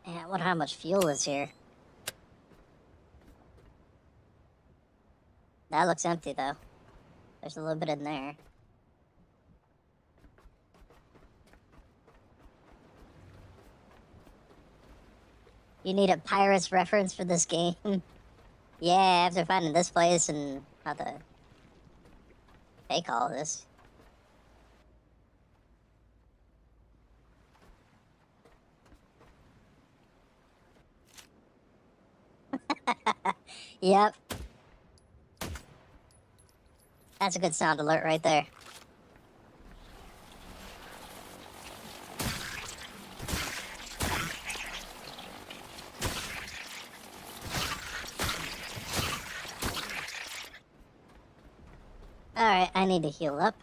Man, I wonder how much fuel is here. That looks empty, though. There's a little bit in there. You need a pirate's reference for this game? Yeah, after finding this place and how the they call this. Yep. That's a good sound alert right there. Alright, I need to heal up.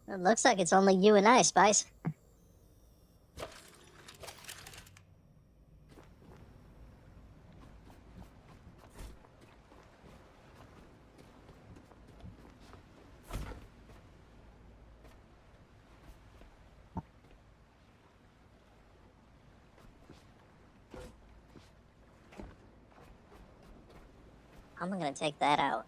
It looks like it's only you and I, Spice. I'm gonna take that out.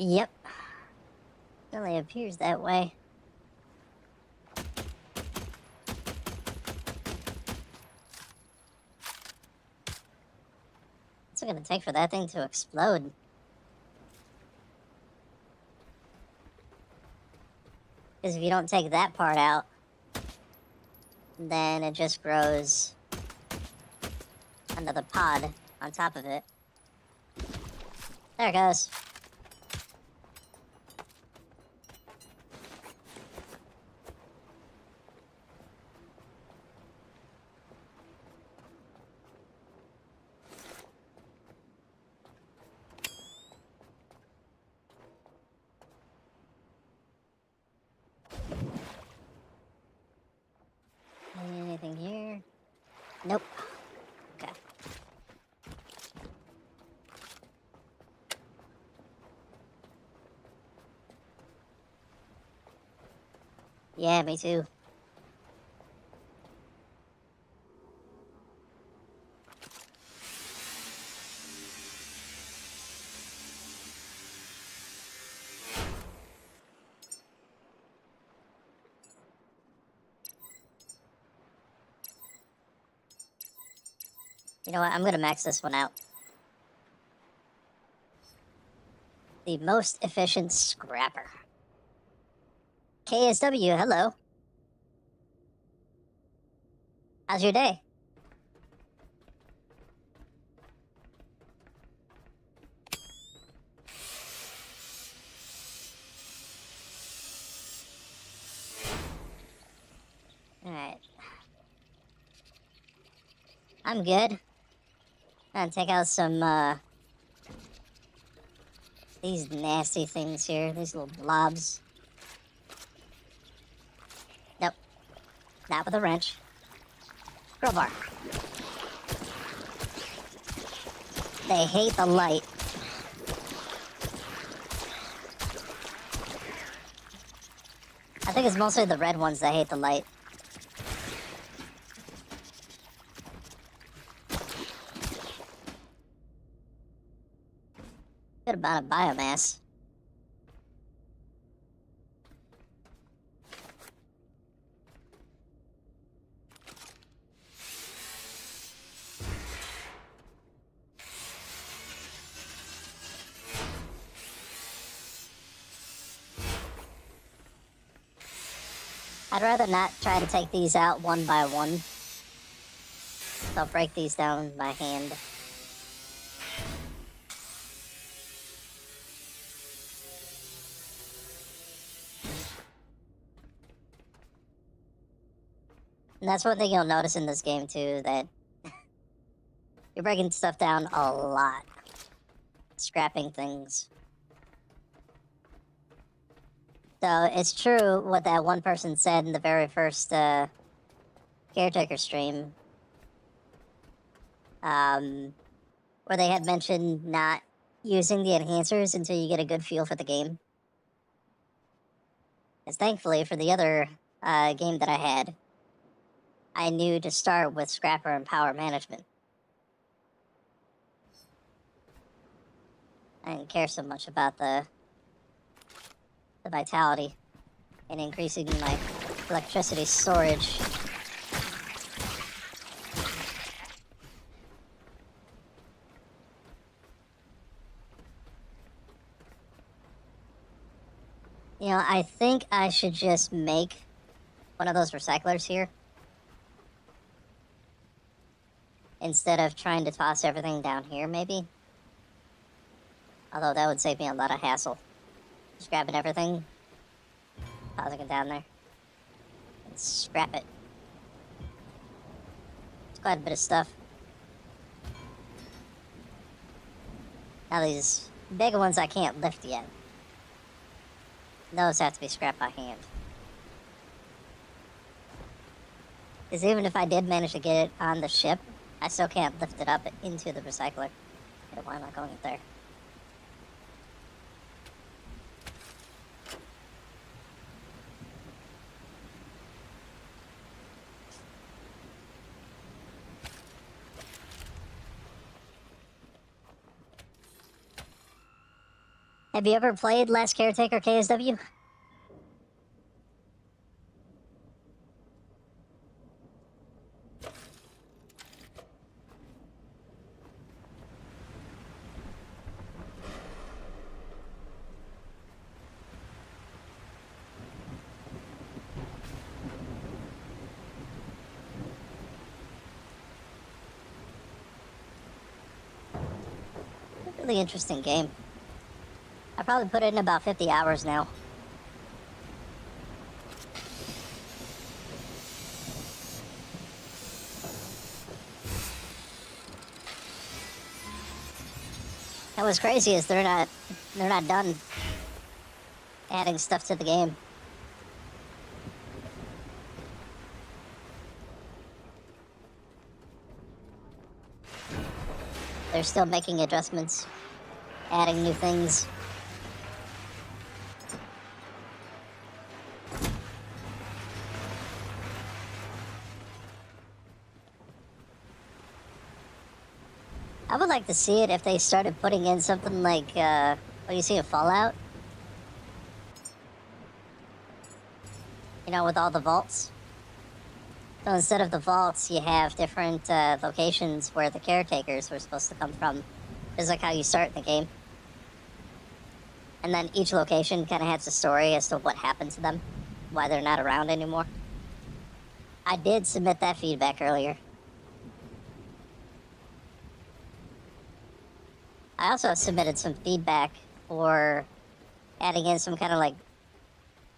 Yep. Really appears that way. What's it gonna take for that thing to explode? Because if you don't take that part out, then it just grows another pod on top of it. There it goes. Anything here? Nope. Okay. Yeah, me too. You know what? I'm gonna max this one out. The most efficient scrapper. KSW, hello. How's your day? Alright. I'm good. Gonna take out some, these nasty things here. These little blobs. Nope. Not with a wrench. Crowbar. They hate the light. I think it's mostly the red ones that hate the light. Good amount of biomass. I'd rather not try to take these out one by one. So I'll break these down by hand. And that's one thing you'll notice in this game too, that you're breaking stuff down a lot. Scrapping things. So it's true what that one person said in the very first caretaker stream. Where they had mentioned not using the enhancers until you get a good feel for the game. Because thankfully for the other game that I had, I knew to start with Scrapper and Power Management. I didn't care so much about the vitality and increasing my electricity storage. You know, I think I should just make one of those recyclers here. Instead of trying to toss everything down here, maybe. Although that would save me a lot of hassle. Just grabbing everything, tossing it down there, and scrap it. It's quite a bit of stuff. Now these big ones I can't lift yet. Those have to be scrapped by hand. Because even if I did manage to get it on the ship, I still can't lift it up into the recycler. Okay, why am I going up there? Have you ever played Last Caretaker KSW? Really interesting game. I probably put it in about 50 hours now. And what's crazy is they're not done adding stuff to the game. They're still making adjustments, adding new things. I would like to see it if they started putting in something like, what you see in Fallout? You know, with all the vaults. So instead of the vaults, you have different locations where the caretakers were supposed to come from. Just like how you start in the game. And then each location kind of has a story as to what happened to them, why they're not around anymore. I did submit that feedback earlier. I also submitted some feedback for adding in some kind of like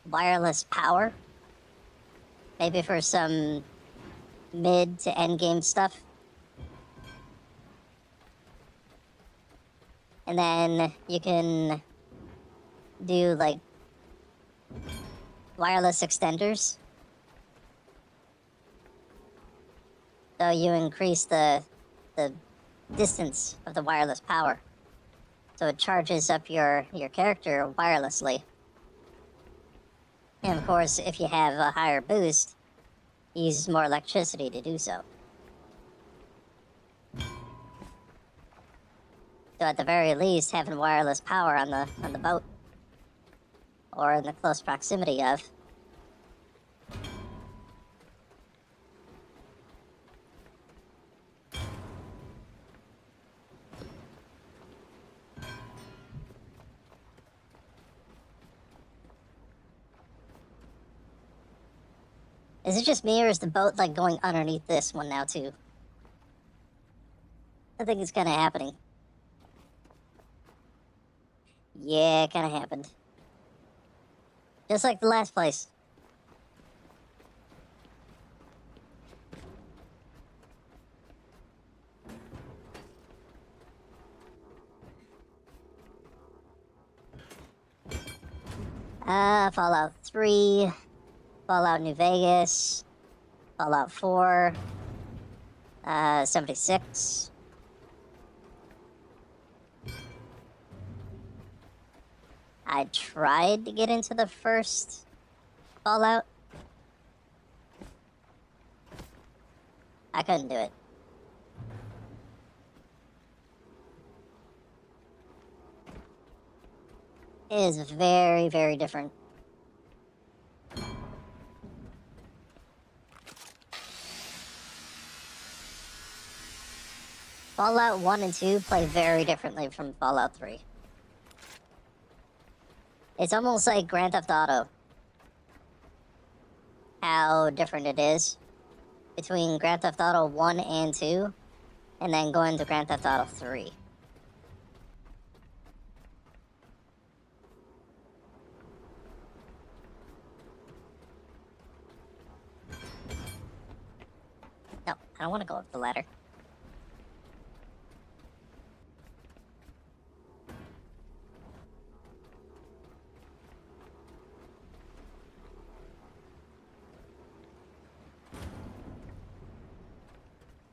wireless power. Maybe for some mid to end game stuff. And then you can do like wireless extenders. So you increase the distance of the wireless power. So it charges up your character wirelessly. And of course, if you have a higher boost, you use more electricity to do so. So at the very least, having wireless power on the boat, or in the close proximity of. Is it just me, or is the boat, like, going underneath this one now, too? I think it's kind of happening. Yeah, it kind of happened. Just like the last place. Fallout 3... Fallout New Vegas, Fallout 4, 76. I tried to get into the first Fallout. I couldn't do it. It is very, very different. Fallout 1 and 2 play very differently from Fallout 3. It's almost like Grand Theft Auto. How different it is between Grand Theft Auto 1 and 2, and then going to Grand Theft Auto 3. No, I don't want to go up the ladder.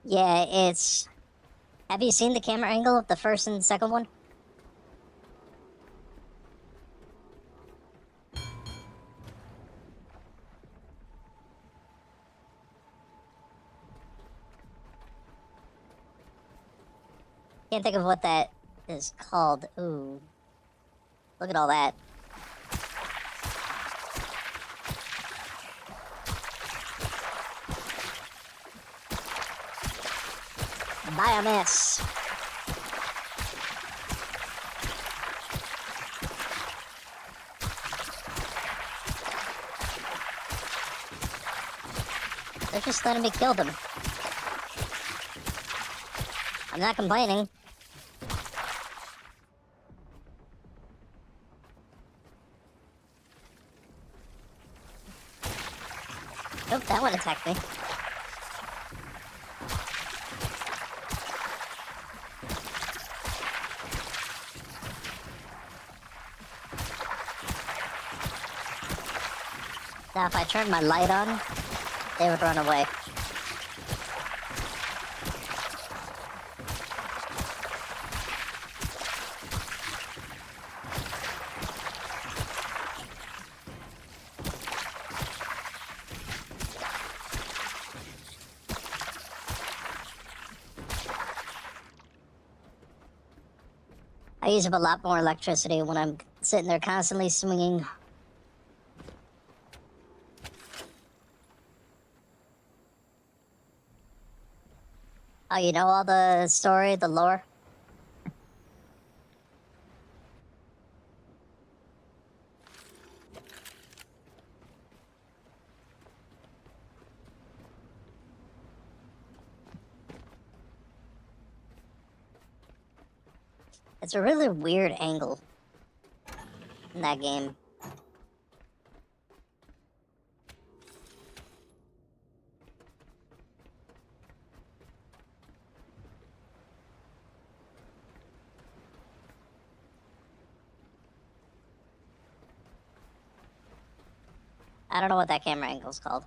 Yeah, it's... Have you seen the camera angle of the first and second one? Can't think of what that is called. Ooh. Look at all that. Biomass. They're just letting me kill them. I'm not complaining. Nope, that one attacked me. Now, if I turned my light on, they would run away. I use up a lot more electricity when I'm sitting there constantly swinging. Oh, you know all the story, the lore? It's a really weird angle in that game. I don't know what that camera angle's called.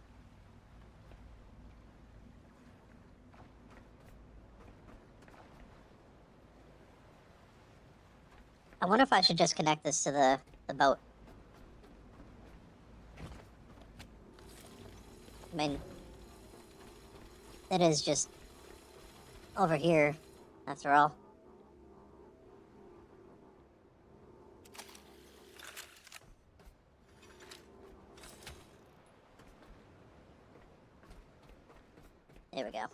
I wonder if I should just connect this to the boat. I mean, it is just over here, after all. There we go.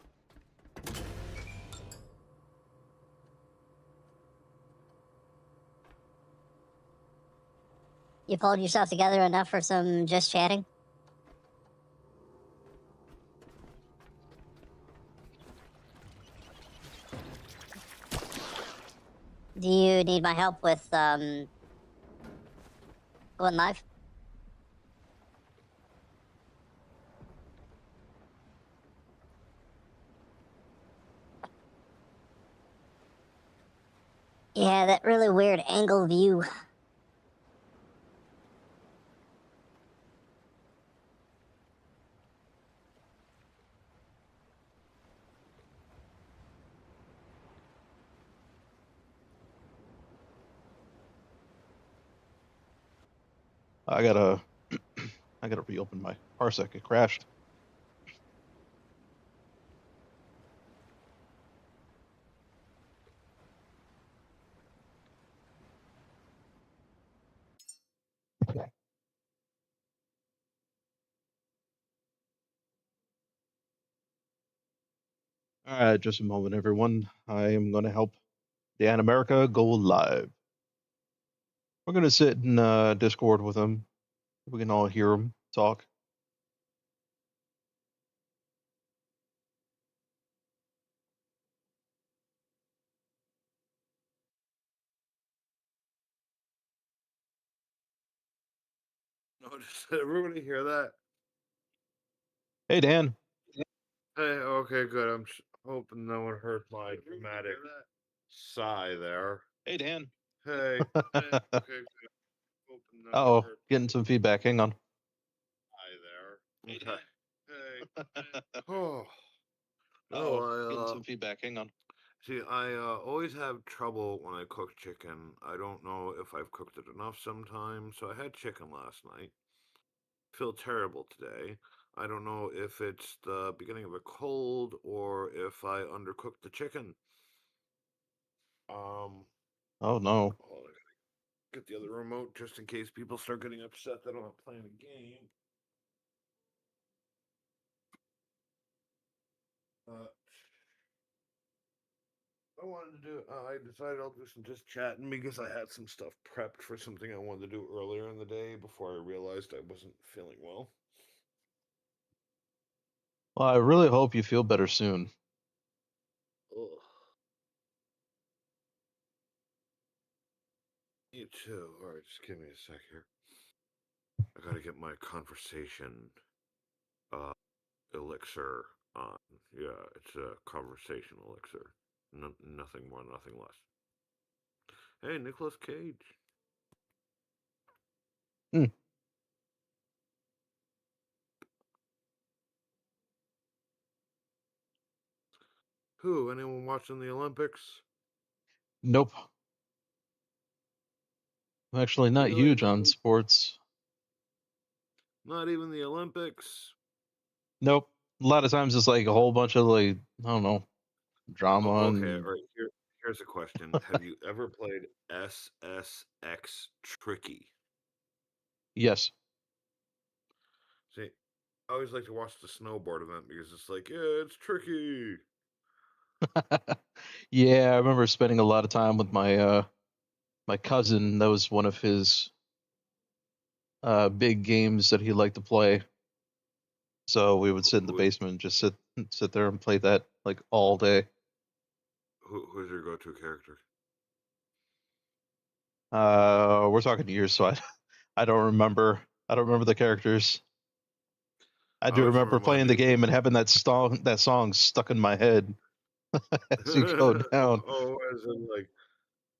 You pulled yourself together enough for some just chatting? Do you need my help with, going live? Yeah, that really weird angle view. I gotta I gotta reopen my parsec. It crashed. All right, just a moment, everyone. I am going to help Dan America go live. We're going to sit in Discord with him. We can all hear him talk. Oh, did everybody hear that? Hey, Dan. Hey, okay, good. I'm hoping no one heard my dramatic sigh there. Hey, Dan. Hey, okay, good. Hoping no one Oh, heard getting some feedback. Hang on. my sigh there. Okay. Hey. Oh. Oh, getting No, some feedback. Hang on. see, I always have trouble when I cook chicken. I don't know if I've cooked it enough sometimes. So I had chicken last night. Feel terrible today. I don't know if it's the beginning of a cold or if I undercooked the chicken. Oh no. Hold on. get the other remote just in case people start getting upset that I'm not playing a game. I wanted to do. I decided I'll do some just chatting because I had some stuff prepped for something I wanted to do earlier in the day before I realized I wasn't feeling well. Well, I really hope you feel better soon. Ugh. You too. All right, just give me a sec here. I gotta get my conversation uh, elixir on. Yeah, it's a conversation elixir. Nothing more, nothing less. Hey, Nicolas Cage. Hmm. Who? Anyone watching the Olympics? Nope. I'm actually not Really? huge on sports. Not even the Olympics? Nope. A lot of times it's like a whole bunch of like, I don't know, drama Oh, okay. and All right. Here's a question. Have you ever played SSX Tricky? yes. See, I always like to watch the snowboard event because it's like, yeah, it's tricky. Yeah, I remember spending a lot of time with my cousin. That was one of his big games that he liked to play. So we would sit in the Who basement and just sit there and play that like all day. who's your go-to character? We're talking years, so I don't remember. I don't remember the characters. I I do always remember remember my playing the big one. game and having that song stuck in my head as you go down. Oh, as in like,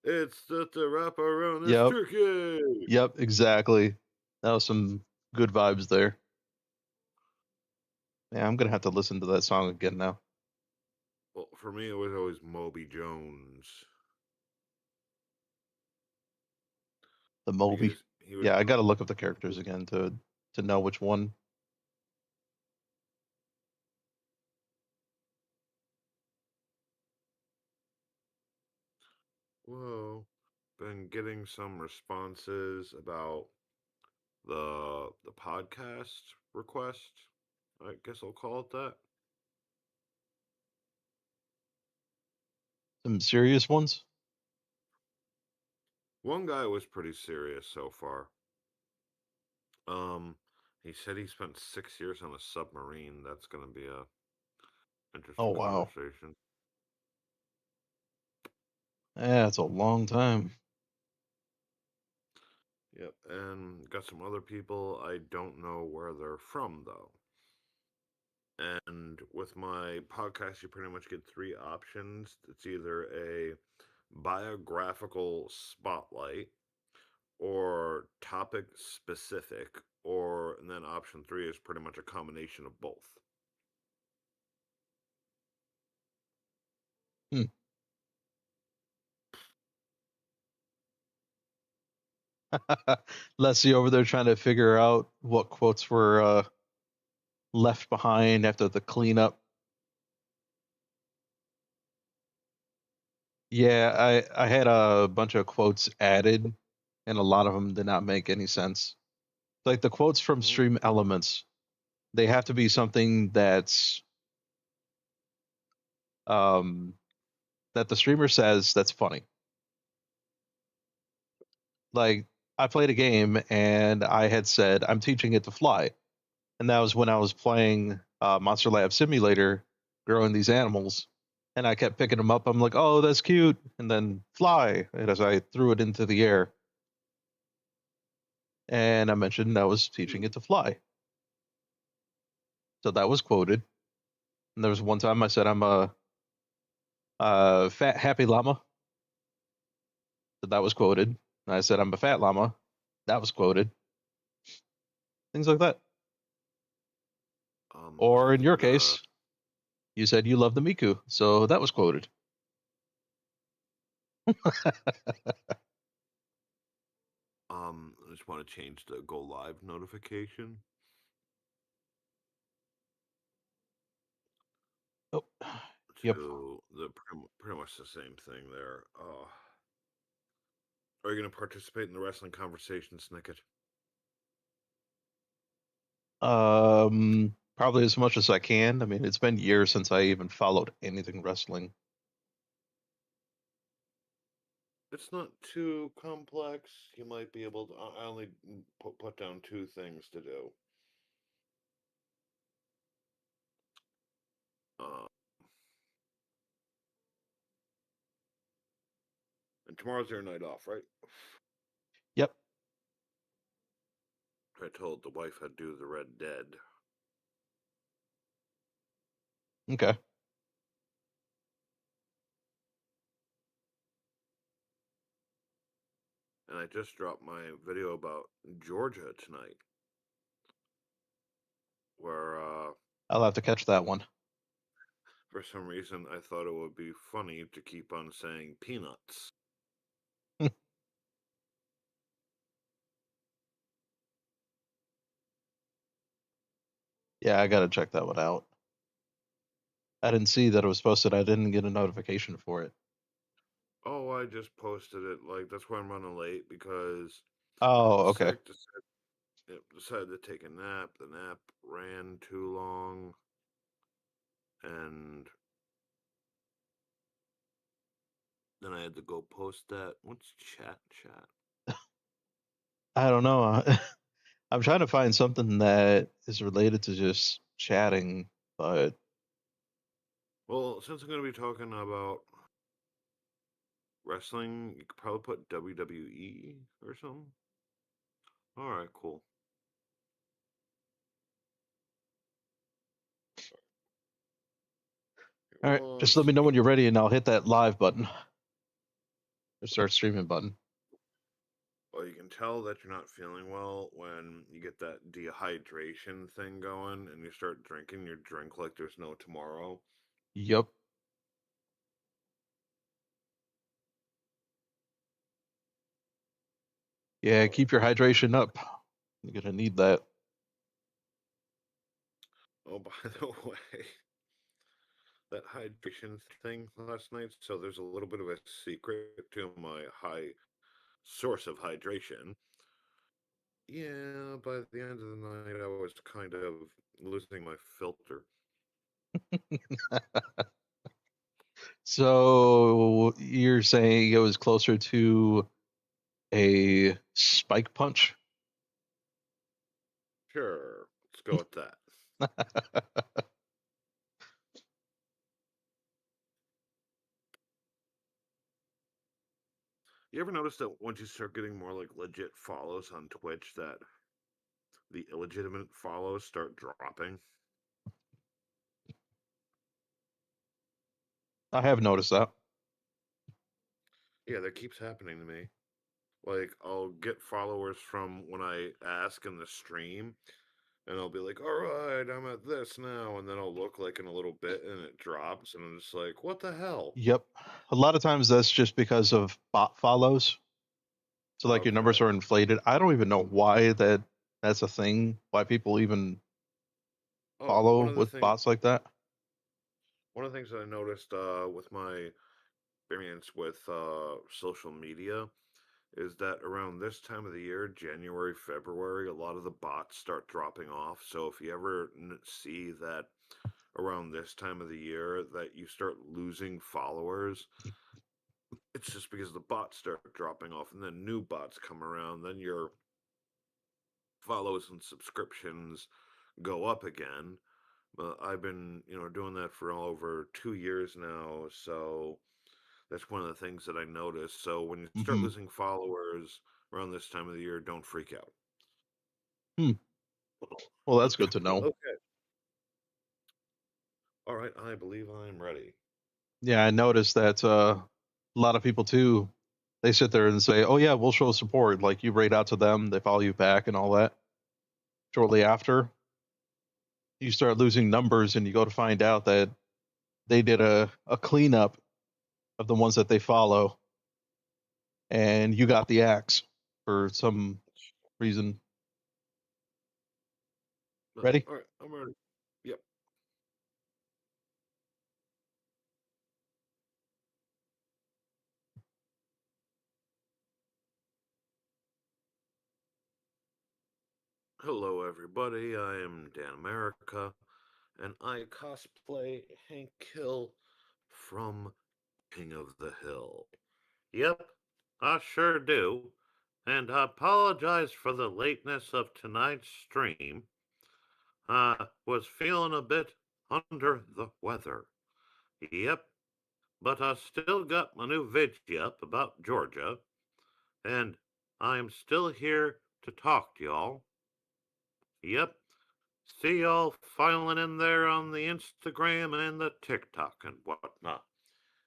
it's the wrap around this Yep, tricky. yep, exactly. That was some good vibes there. Yeah, I'm gonna have to listen to that song again now. Well, for me, it was always Moby Jones The Moby. because he was. Yeah, I gotta look up the characters again to know which one. Whoa, been getting some responses about the podcast request. I guess I'll call it that. Some serious ones. One guy was pretty serious so far. Um, he said he spent 6 years on a submarine. That's going to be a Oh interesting wow, conversation. yeah, it's a long time. Yep, and got some other people. I don't know where they're from though. And with my podcast, you pretty much get three options. It's either a biographical spotlight or topic specific, or and then option three is pretty much a combination of both. Hmm. Leslie over there trying to figure out what quotes were left behind after the cleanup. Yeah, I had a bunch of quotes added, and a lot of them did not make any sense. Like the quotes from Mm, Stream Elements, they have to be something um, that the streamer says that's funny. Like I played a game and I had said I'm teaching it to fly, and that was when I was playing Monster Lab Simulator, growing these animals, and I kept picking them up. I'm like, oh, that's cute, and then fly, and as I threw it into the air, and I mentioned I was teaching it to fly, so that was quoted. And there was one time I said I'm a fat happy llama, so that was quoted. And I said I'm a fat llama, that was quoted. Things like that. I Or in your think case, you said you love the Miku, so that was quoted. I just want to change the go live notification Oh, yep. to the pretty much the same thing there. Are you going to participate in the wrestling conversation, Snicket? Probably as much as I can. I mean, it's been years since I even followed anything wrestling. It's not too complex. You might be able to. I only put down two things to do. Uh, and tomorrow's your night off, right? Yep. I told the wife I'd do the Red Dead. Okay. And I just dropped my video about Georgia tonight, where I'll have to catch that one. for some reason I thought it would be funny to keep on saying peanuts. Yeah, I gotta check that one out. I didn't see that it was posted. I didn't get a notification for it. Oh, I just posted it. Like, that's why I'm running late, because I Oh, was okay. sick. Decided to take a nap. The nap ran too long, and then I had to go post that. What's chat? I don't know. I'm trying to find something that is related to just chatting, but Well, since I'm going to be talking about wrestling, you could probably put WWE or something. All right, cool. all right. One Just let me know when second. you're ready, and I'll hit that live button or start streaming button. Well, you can tell that you're not feeling well when you get that dehydration thing going and you start drinking your drink like there's no tomorrow. Yup. Yeah, keep your hydration up. You're gonna need that. Oh, by the way, that hydration thing last night. So there's a little bit of a secret to my high source of hydration. Yeah, by the end of the night, I was kind of losing my filter. So you're saying it was closer to a spike punch? Sure, let's go with that. You ever notice that once you start getting more like legit follows on Twitch, that the illegitimate follows start dropping? I have noticed that. Yeah, that keeps happening to me. Like, I'll get followers from when I ask in the stream, and I'll be like, all right, I'm at this now. And then I'll look like in a little bit and it drops. And I'm just like, what the hell? Yep. A lot of times that's just because of bot follows. So like your numbers Okay. are inflated. I don't even know why that's a thing. Why people even Oh, follow with bots like that. one of the things that I noticed with my experience with social media is that around this time of the year, January, February, a lot of the bots start dropping off. So if you ever see that around this time of the year that you start losing followers, it's just because the bots start dropping off and then new bots come around, then your follows and subscriptions go up again. I've been, doing that for over 2 years now, so that's one of the things that I noticed. So when you start Hmm. losing followers around this time of the year, don't freak out. Hmm. Well, that's good to know. Okay. All right, I believe I'm ready. Yeah, I noticed that a lot of people too, they sit there and say, "Oh yeah, we'll show support." Like you rate out to them, they follow you back and all that. Shortly after, you start losing numbers and you go to find out that they did a cleanup of the ones that they follow and you got the axe for some reason. Ready? All right, I'm ready. Yep. Hello, everybody. I am Dan America, and I cosplay Hank Hill from King of the Hill. Yep, I sure do. And I apologize for the lateness of tonight's stream. I was feeling a bit under the weather. Yep, but I still got my new video up about Georgia, and I'm still here to talk to y'all. Yep, see y'all filing in there on the Instagram and the TikTok and whatnot.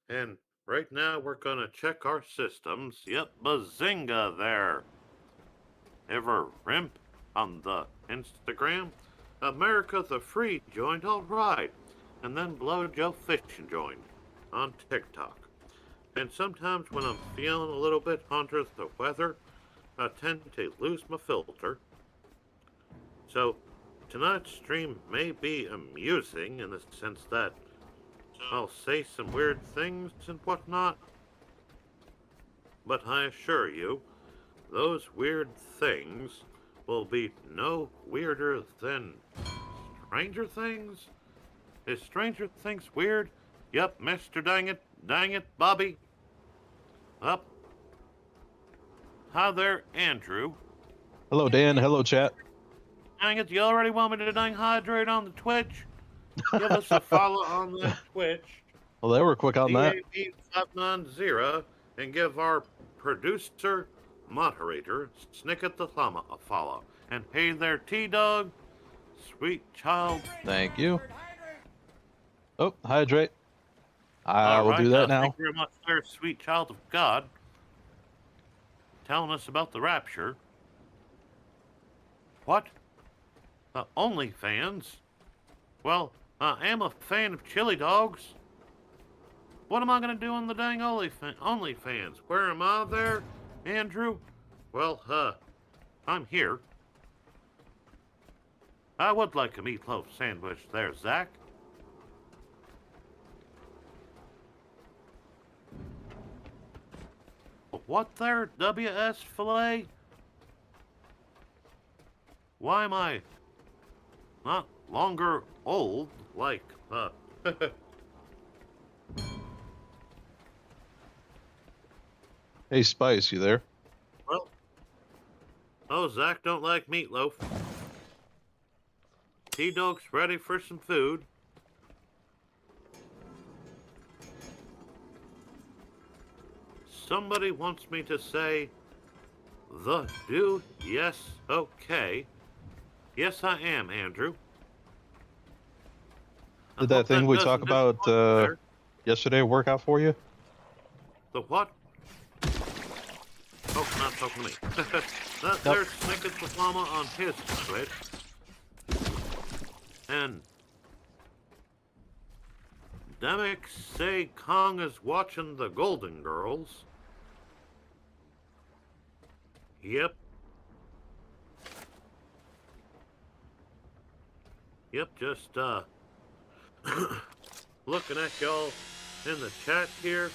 And right now we're gonna check our systems. Yep, bazinga there. Ever Rimp on the Instagram. America the Free joined, alright. And then Blowjo Fishing joined on TikTok. And sometimes when I'm feeling a little bit under the weather, I tend to lose my filter. So tonight's stream may be amusing in the sense that I'll say some weird things and whatnot. But I assure you, those weird things will be no weirder than Stranger Things? Is Stranger Things weird? Yep, Mr. Dang it, Bobby. Up. Hi there, Andrew. Hello, Dan. Hello, chat. Dang it, you already want me to dang hydrate on the Twitch? Give us a follow on that Twitch. Well, they were quick on that. DAB590, and give our producer, moderator, Snicket the Llama a follow. And hey there, T-Dog, sweet child. Thank you. Oh, hydrate. I All will right, do that now. Thank you very much there, sweet child of God. Telling us about the rapture. What? OnlyFans? Well, I am a fan of chili dogs. What am I going to do on the dang OnlyFans? Where am I there, Andrew? Well, I'm here. I would like a meatloaf sandwich there, Zach. What there, WS Filet? Why am I not longer old like, Hey, Spice, you there? well, oh, Zach don't like meatloaf. T-Dog's ready for some food. Somebody wants me to say, the dude, yes, okay. Yes, I am, Andrew. I Did that hope thing we doesn't talked about disappoint you there. yesterday work out for you? The what? Oh, not talking to me. Nope. There's Snicket the Llama on his Twitch. And Demick say Kong is watching the Golden Girls. Yep. Yep, just looking at y'all in the chat here.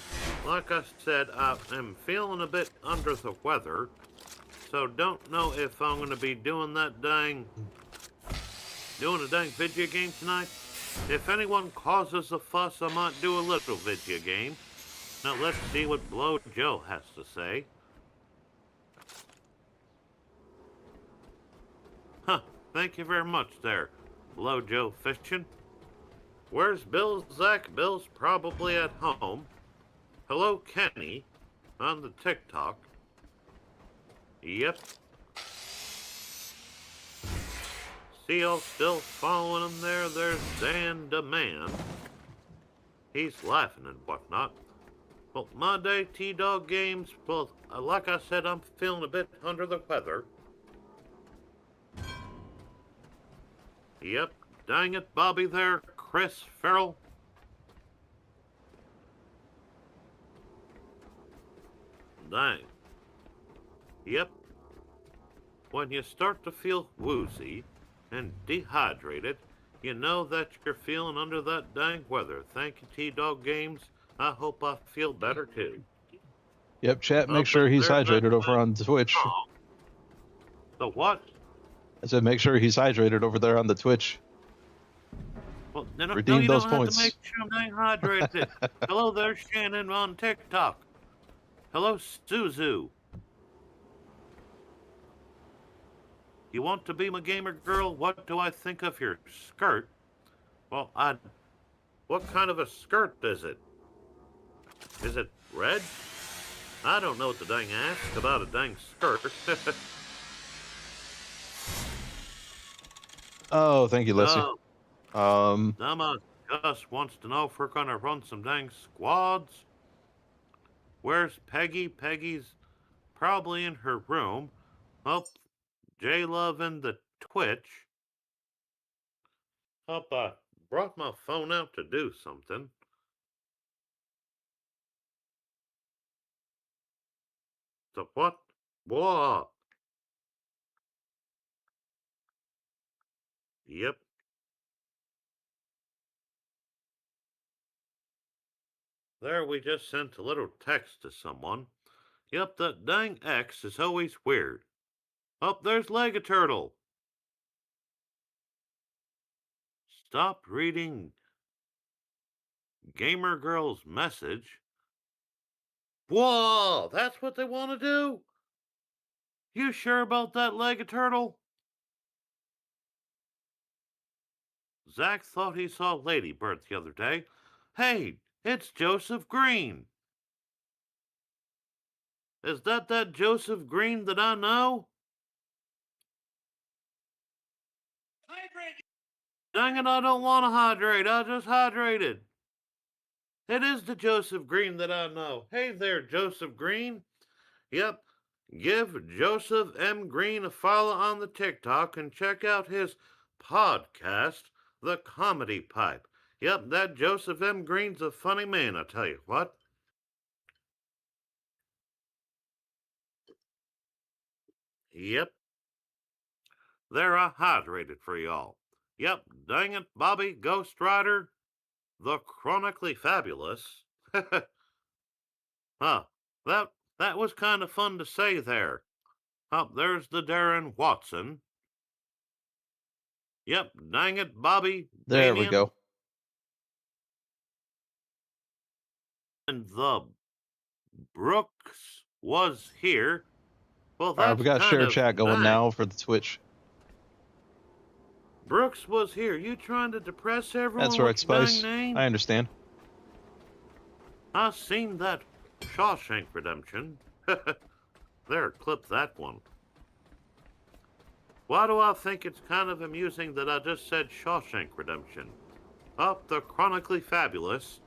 Like I said, I am feeling a bit under the weather, so don't know if I'm gonna be doing a dang video game tonight. If anyone causes a fuss, I might do a little video game. Now let's see what Blow Joe has to say. Huh, thank you very much there, Blow Joe Fishing. Where's Bill? Zach? Bill's probably at home. Hello, Kenny, on the TikTok. Yep. See y'all still following him there? There's Dan DeMan. He's laughing and whatnot. Well, my day T-Dog games, well, like I said, I'm feeling a bit under the weather. Yep, dang it, Bobby there, Chris Farrell. Dang. Yep. When you start to feel woozy and dehydrated, you know that you're feeling under that dang weather. Thank you, T-Dog Games. I hope I feel better too. Yep, chat, make sure he's there's hydrated that over on Twitch. song. The what? I said make sure he's hydrated over there on the Twitch. Well, no, Redeem you those don't points. have to make sure I'm dang hydrated. Hello there, Shannon on TikTok. Hello, Suzu. You want to be my gamer girl? What do I think of your skirt? Well, what kind of a skirt is it? Is it red? I don't know what the dang ask about a dang skirt. Oh, thank you, Lissy. Llama just wants to know if we're gonna run some dang squads. Where's Peggy? Peggy's probably in her room. Oh, J-Love in the Twitch. Up, brought my phone out to do something. The what? What? Yep. There, we just sent a little text to someone. Yep, that dang X is always weird. Up, there's Leg a Turtle. Stop reading Gamer Girl's message. Whoa, that's what they want to do? You sure about that, Leg a Turtle? Zach thought he saw Lady Bird the other day. Hey, it's Joseph Green. Is that Joseph Green that I know? Hydrate! Dang it, I don't want to hydrate. I just hydrated. It is the Joseph Green that I know. Hey there, Joseph Green. Yep, give Joseph M. Green a follow on the TikTok and check out his podcast, The Comedy Pipe. Yep, that Joseph M. Green's a funny man, I tell you what. Yep. There, I hydrated for y'all. Yep, dang it, Bobby, Ghost Rider, the chronically fabulous. Huh, that was kind of fun to say there. There's the Darren Watson. Yep, dang it, Bobby. There we Damien, go. And the Brooks was here. Well, All right, that's we got kind share of chat going nice. now for the Twitch. Brooks was here. You trying to depress everyone? That's right, with your dang Spice. name? I understand. I seen that Shawshank Redemption. There, clip that one. Why do I think it's kind of amusing that I just said Shawshank Redemption? The chronically fabulous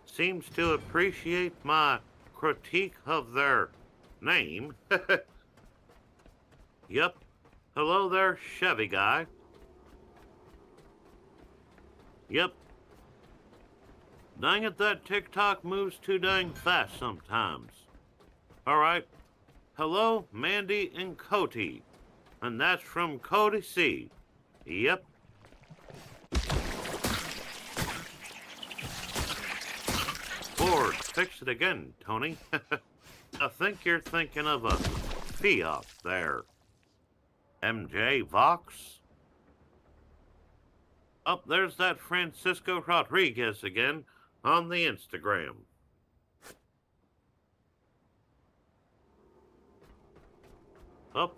seems to appreciate my critique of their name. Yep. Hello there, Chevy guy. Yep. Dang it, that TikTok moves too dang fast sometimes. Alright. Hello, Mandy and Cody. And that's from Cody C. Yep. Ford, fix it again, Tony. I think you're thinking of a Fiat there. MJ Vox. There's that Francisco Rodriguez again on the Instagram.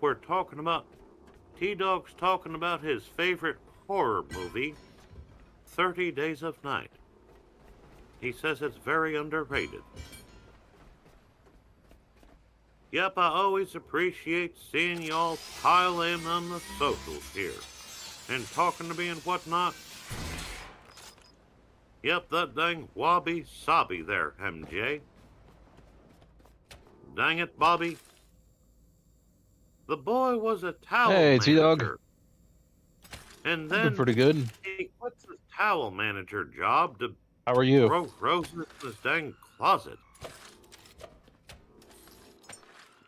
We're talking about T-Dog's talking about his favorite horror movie, 30 Days of Night. He says it's very underrated. Yep, I always appreciate seeing y'all pile in on the socials here and talking to me and whatnot. Yep, that dang Wabi Sabi there, MJ. Dang it, Bobby. The boy was a towel manager. T-Dog. And Doing then pretty good. he quits his towel manager job to How are you? grow roses in his dang closet.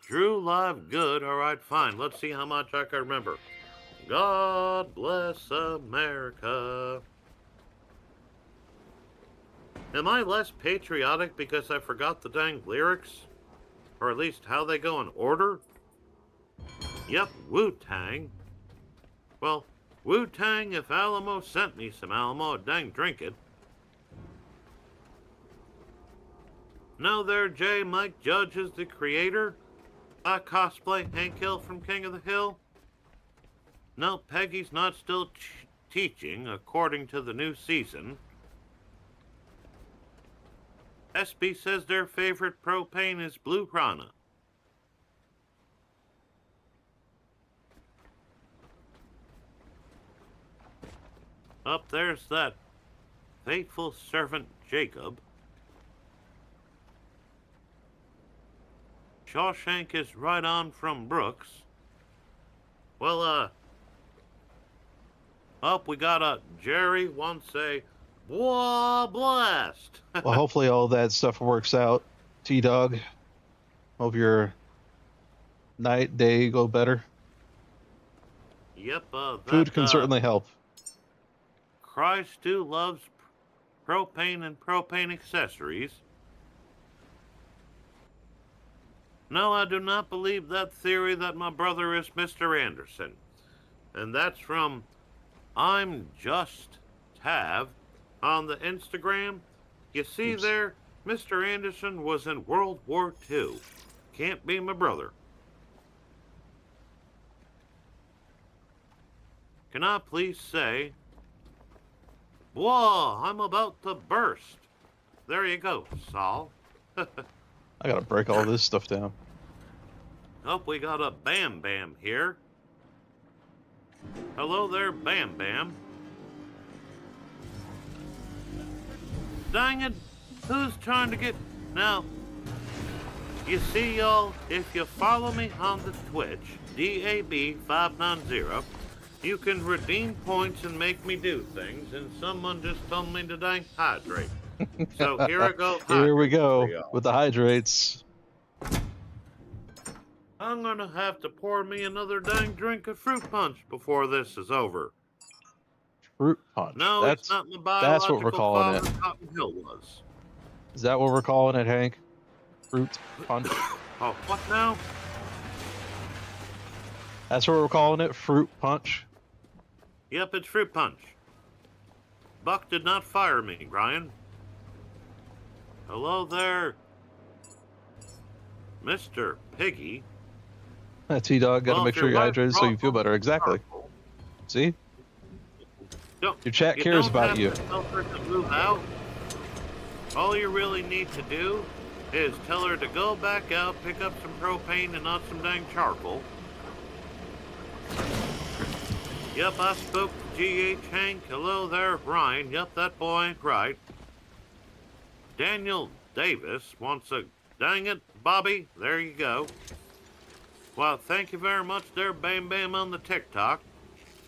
Drew Live good. All right, fine. Let's see how much I can remember. God bless America. Am I less patriotic because I forgot the dang lyrics? Or at least how they go in order? Yep, Wu-Tang. Well, Wu-Tang, if Alamo sent me some Alamo, I'd dang drink it. No, there, Jay. Mike Judge is the creator. I cosplay Hank Hill from King of the Hill. No, Peggy's not still teaching, according to the new season. SB says their favorite propane is Blue Rana. Up there's that faithful servant Jacob. Shawshank is right on from Brooks. Well, we got a Jerry wants a Wah blast. Well, hopefully all that stuff works out, T-Dog. Hope your night, day go better. Yep, Food can certainly help. Christ too loves propane and propane accessories. No, I do not believe that theory that my brother is Mr. Anderson. And that's from I'm Just Tav on the Instagram. You see there, Mr. Anderson was in World War II. Can't be my brother. Can I please say, whoa, I'm about to burst. There you go, Saul. I gotta break all this stuff down. Oh, we got a Bam Bam here. Hello there, Bam Bam. Dang it, who's trying to get... Now, you see, y'all, if you follow me on the Twitch, DAB590, you can redeem points and make me do things, and someone just told me to dang hydrate. So here I go. Here we go with the hydrates. I'm gonna have to pour me another dang drink of fruit punch before this is over. Fruit punch. No, that's, it's not my that's what we're biological calling it. father, Cotton Hill was. Is that what we're calling it, Hank? Fruit punch? Oh, what now? That's what we're calling it? Fruit punch? Yep, it's fruit punch. Buck did not fire me, Brian. Hello there, Mr. Piggy. T-Dog, gotta Well, make if sure you're your hydrated so you feel better. Exactly. See? Your chat cares about you. Tell her to move out. All you really need to do is tell her to go back out, pick up some propane and not some dang charcoal. Yep, I spoke to G.H. Hank. Hello there, Ryan. Yep, that boy ain't right. Daniel Davis wants a... Dang it, Bobby. There you go. Well, thank you very much there, Bam Bam on the TikTok.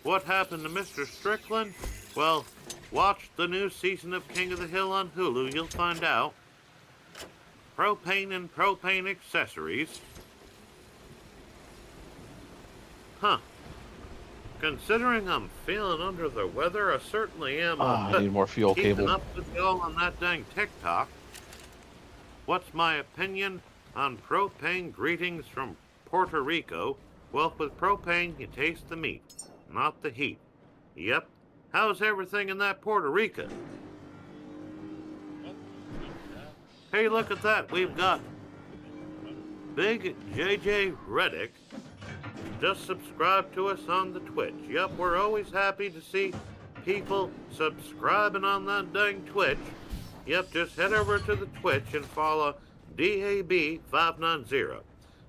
What happened to Mr. Strickland? Well, watch the new season of King of the Hill on Hulu. You'll find out. Propane and propane accessories. Huh. Considering I'm feeling under the weather, I certainly am. I need more fuel keeping cable. up with y'all on that dang TikTok. What's my opinion on propane greetings from Puerto Rico? Well, with propane, you taste the meat, not the heat. Yep. How's everything in that Puerto Rico? Hey, look at that. We've got Big JJ Reddick. Just subscribe to us on the Twitch. Yep, we're always happy to see people subscribing on that dang Twitch. Yep, just head over to the Twitch and follow DAB590.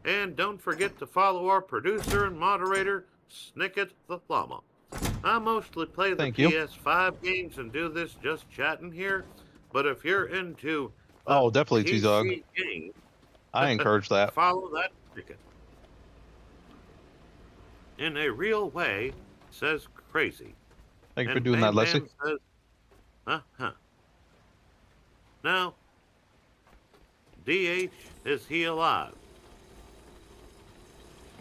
And don't forget to follow our producer and moderator, Snicket the Llama. I mostly play the PS5 games and do this just chatting here, but if you're into definitely T-Dog. games, I encourage that. follow that Snicket. In a real way, says crazy. Thank you for And doing that, Bam Leslie. Bam says, uh-huh. Now, DH, is he alive?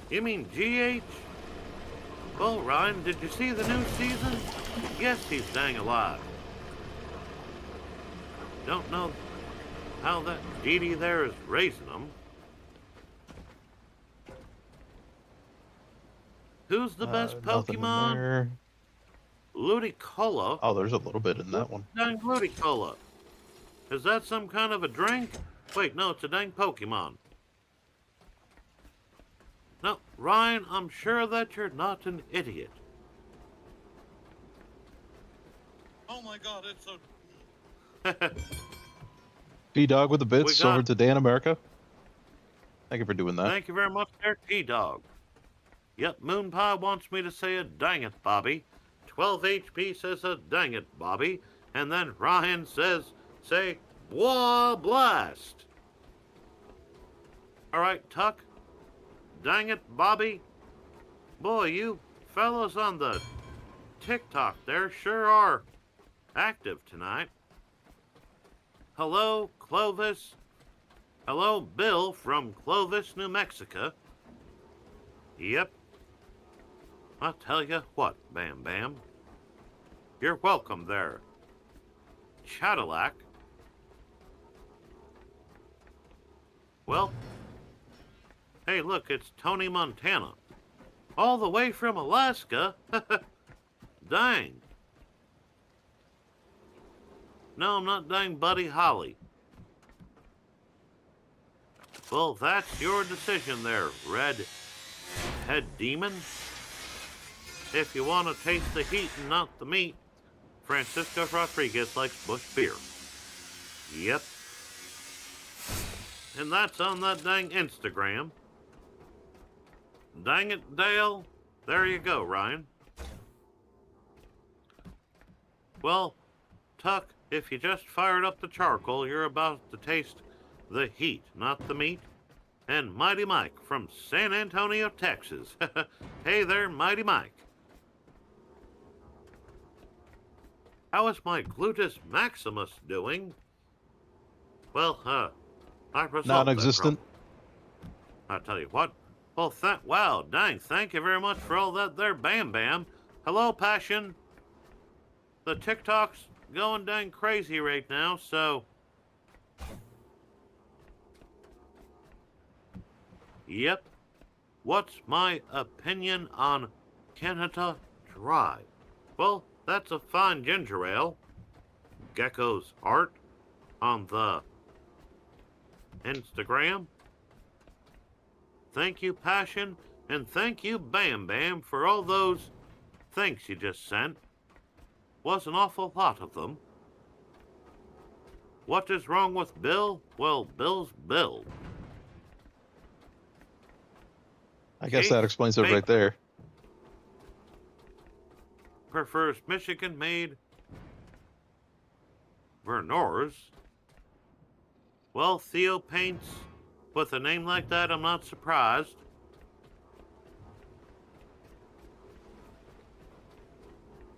You mean GH? Well, Ryan, did you see the new season? Yes, he's dang alive. Don't know how that Dee Dee there is raising him. who's the best Nothing in Pokemon? there. Ludicolo? Oh, there's a little bit in that What's one. dang Ludicolo? Is that some kind of a drink? Wait, no, it's a dang Pokemon. No, Ryan, I'm sure that you're not an idiot. Oh my god, it's a... T-Dog with the We bits got- over to Dan America. Thank you for doing that. Thank you very much, there, T-Dog. Yep, Moon Pie wants me to say a dang it, Bobby. 12 HP says a dang it, Bobby. And then Ryan says, say, blah blast. All right, Tuck. Dang it, Bobby. Boy, you fellows on the TikTok there sure are active tonight. Hello, Clovis. Hello, Bill from Clovis, New Mexico. Yep. I'll tell you what, Bam Bam. You're welcome there. Cadillac. Well, hey, look, it's Tony Montana. All the way from Alaska. Dang. No, I'm not dang Buddy Holly. Well, that's your decision there, Red Head Demon. If you want to taste the heat and not the meat, Francisco Rodriguez likes Bush beer. Yep. And that's on that dang Instagram. Dang it, Dale. There you go, Ryan. Well, Tuck, if you just fired up the charcoal, you're about to taste the heat, not the meat. And Mighty Mike from San Antonio, Texas. Hey there, Mighty Mike. How is my gluteus maximus doing? Well, I resolved Non-existent. I'll tell you what. Well, wow, dang, thank you very much for all that there, Bam Bam. Hello, Passion. The TikTok's going dang crazy right now, so... Yep. What's my opinion on Canada Dry? Well, that's a fine ginger ale. Gecko's art on the Instagram. Thank you, Passion, and thank you, Bam Bam, for all those things you just sent. Was an awful lot of them. What is wrong with Bill? Well, Bill's Bill. I guess that Case explains it Baker right there. prefers Michigan-made Vernors. Well, Theo paints with a name like that, I'm not surprised.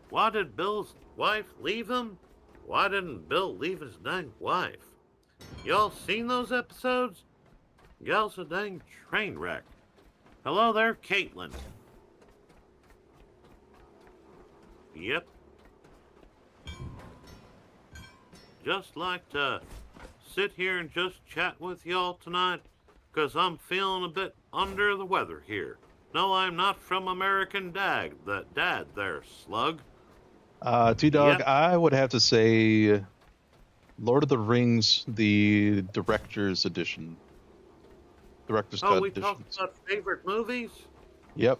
Why did Bill's wife leave him? Why didn't Bill leave his dang wife? Y'all seen those episodes? Gal's a dang train wreck. Hello there, Caitlin. Yep. Just like to sit here and just chat with y'all tonight, 'cause I'm feeling a bit under the weather here. No, I'm not from American Dad there, slug. T-Dog, Yep. I would have to say Lord of the Rings, the Director's Edition. Director's Oh, Cut we talked editions. about favorite movies? Yep.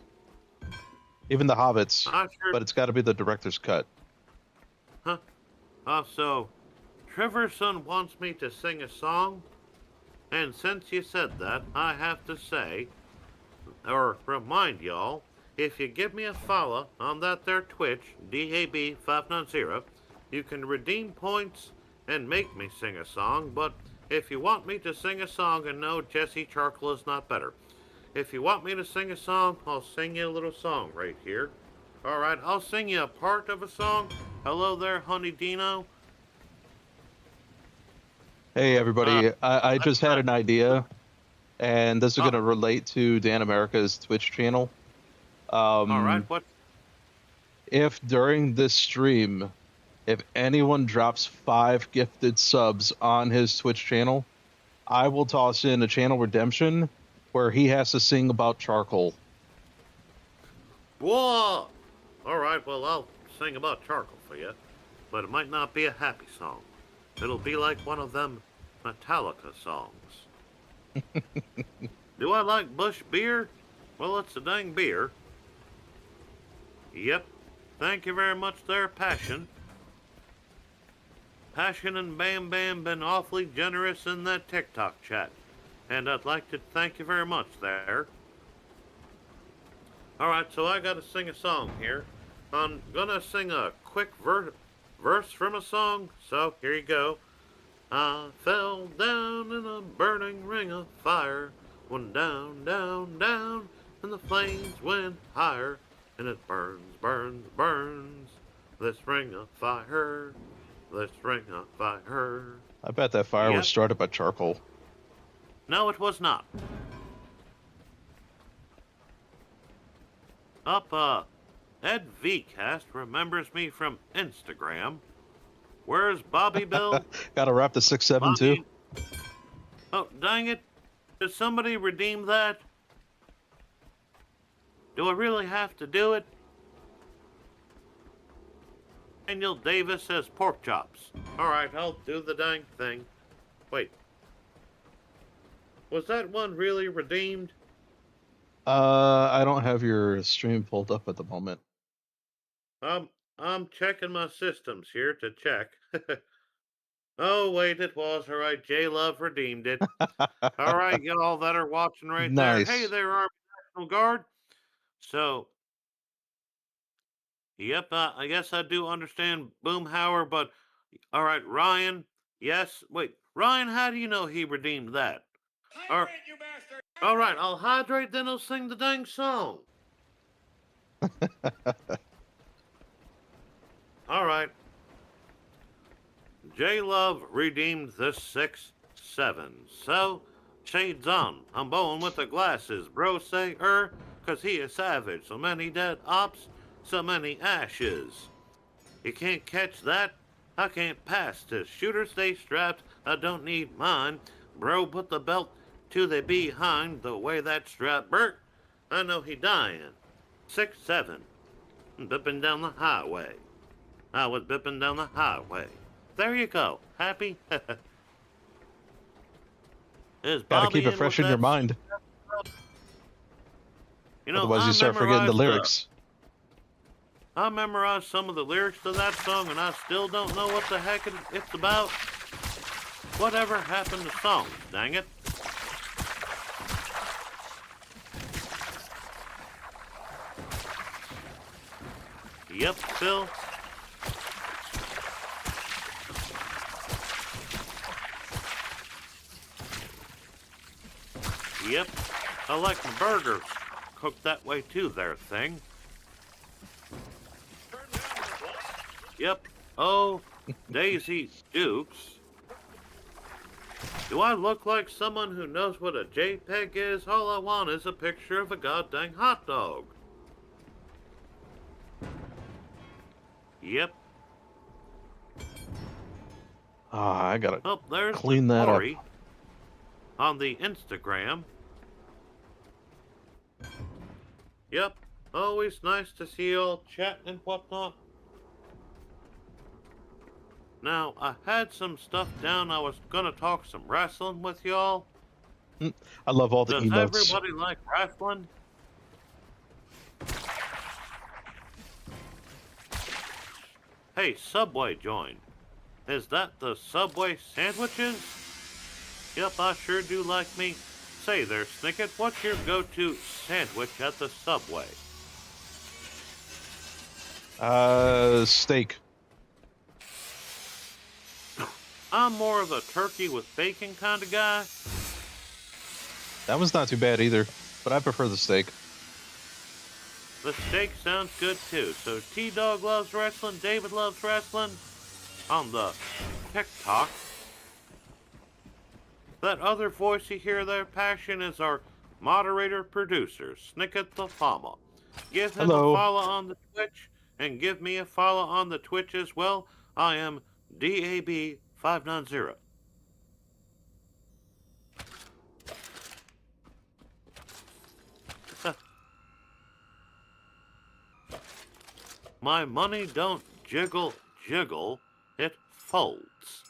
Even the Hobbits, I sure. but it's got to be the Director's Cut. Huh? So, Trevorson wants me to sing a song, and since you said that, I have to say, or remind y'all, if you give me a follow on that there Twitch, DAB590, you can redeem points and make me sing a song, but if you want me to sing a song, and no, Jesse Charcoal is not better. If you want me to sing a song, I'll sing you a little song right here. Alright, I'll sing you a part of a song. Hello there, Honey Dino. Hey, everybody. I just had an idea, and this is going to relate to Dan America's Twitch channel. Alright, what? If during this stream, if anyone drops 5 gifted subs on his Twitch channel, I will toss in a channel redemption where he has to sing about charcoal. Whoa! Alright, well, I'll sing about charcoal for you, but it might not be a happy song. It'll be like one of them Metallica songs. Do I like Bush beer? Well, it's a dang beer. Yep. Thank you very much there, Passion. Passion and Bam Bam been awfully generous in that TikTok chat. And I'd like to thank you very much there. Alright, so I gotta sing a song here. I'm gonna sing a quick verse from a song, so here you go. I fell down in a burning ring of fire, went down, down, down, and the flames went higher, and it burns, burns, burns, this ring of fire, this ring of fire. I bet that fire Yep. was started by charcoal. No, it was not. Ed VCast remembers me from Instagram. Where's Bobby Bill? Gotta wrap the 6-7 too. Oh, dang it. Did somebody redeem that? Do I really have to do it? Daniel Davis says pork chops. Alright, I'll do the dang thing. Wait. Was that one really redeemed? I don't have your stream pulled up at the moment. I'm checking my systems here to check. Oh, wait, it was. Alright, J-Love redeemed it. Alright, y'all that are watching right Nice. there. Hey there, Army National Guard. So, yep, I guess I do understand Boomhauer, but alright, Ryan. Yes, wait, Ryan, how do you know he redeemed that? Hydrate, you bastard! Alright, I'll hydrate, then I'll sing the dang song. Alright. J-Love redeemed the 6-7. So, shades on. I'm bowing with the glasses. Bro say, cause he is savage. So many dead ops, so many ashes. You can't catch that? I can't pass this. Shooter stay strapped, I don't need mine. Bro put the belt to the behind, the way that strap Bert, I know he dying. 6-7. Bipping down the highway. I was bipping down the highway. There you go. Happy? Is Gotta Bobby keep it fresh in your mind. You know, Otherwise, you start forgetting the lyrics. I memorized some of the lyrics to that song, and I still don't know what the heck it's about. Whatever happened to songs, dang it? Yep, Phil. Yep, I like my burgers cooked that way too, there, thing. Yep. Oh, Daisy Dukes. Do I look like someone who knows what a JPEG is? All I want is a picture of a goddamn hot dog. Yep. Ah, I gotta Oh, there's clean that up. Corey on the Instagram. Yep. Always nice to see you all chatting and whatnot. Now, I had some stuff down. I was gonna talk some wrestling with y'all. I love all the Does emotes. everybody like wrestling? Hey, Subway joined. Is that the Subway sandwiches? Yep, I sure do like me. Say there, Snicket, what's your go-to sandwich at the Subway? Steak. I'm more of a turkey with bacon kind of guy. That was not too bad either, but I prefer the steak. The steak sounds good too. So T-Dog loves wrestling, David loves wrestling. On the TikTok. That other voice you hear there, Passion, is our moderator producer, Snicket the Llama. Give him Hello. a follow on the Twitch, and give me a follow on the Twitch as well. I am DAB590. my money don't jiggle, it folds.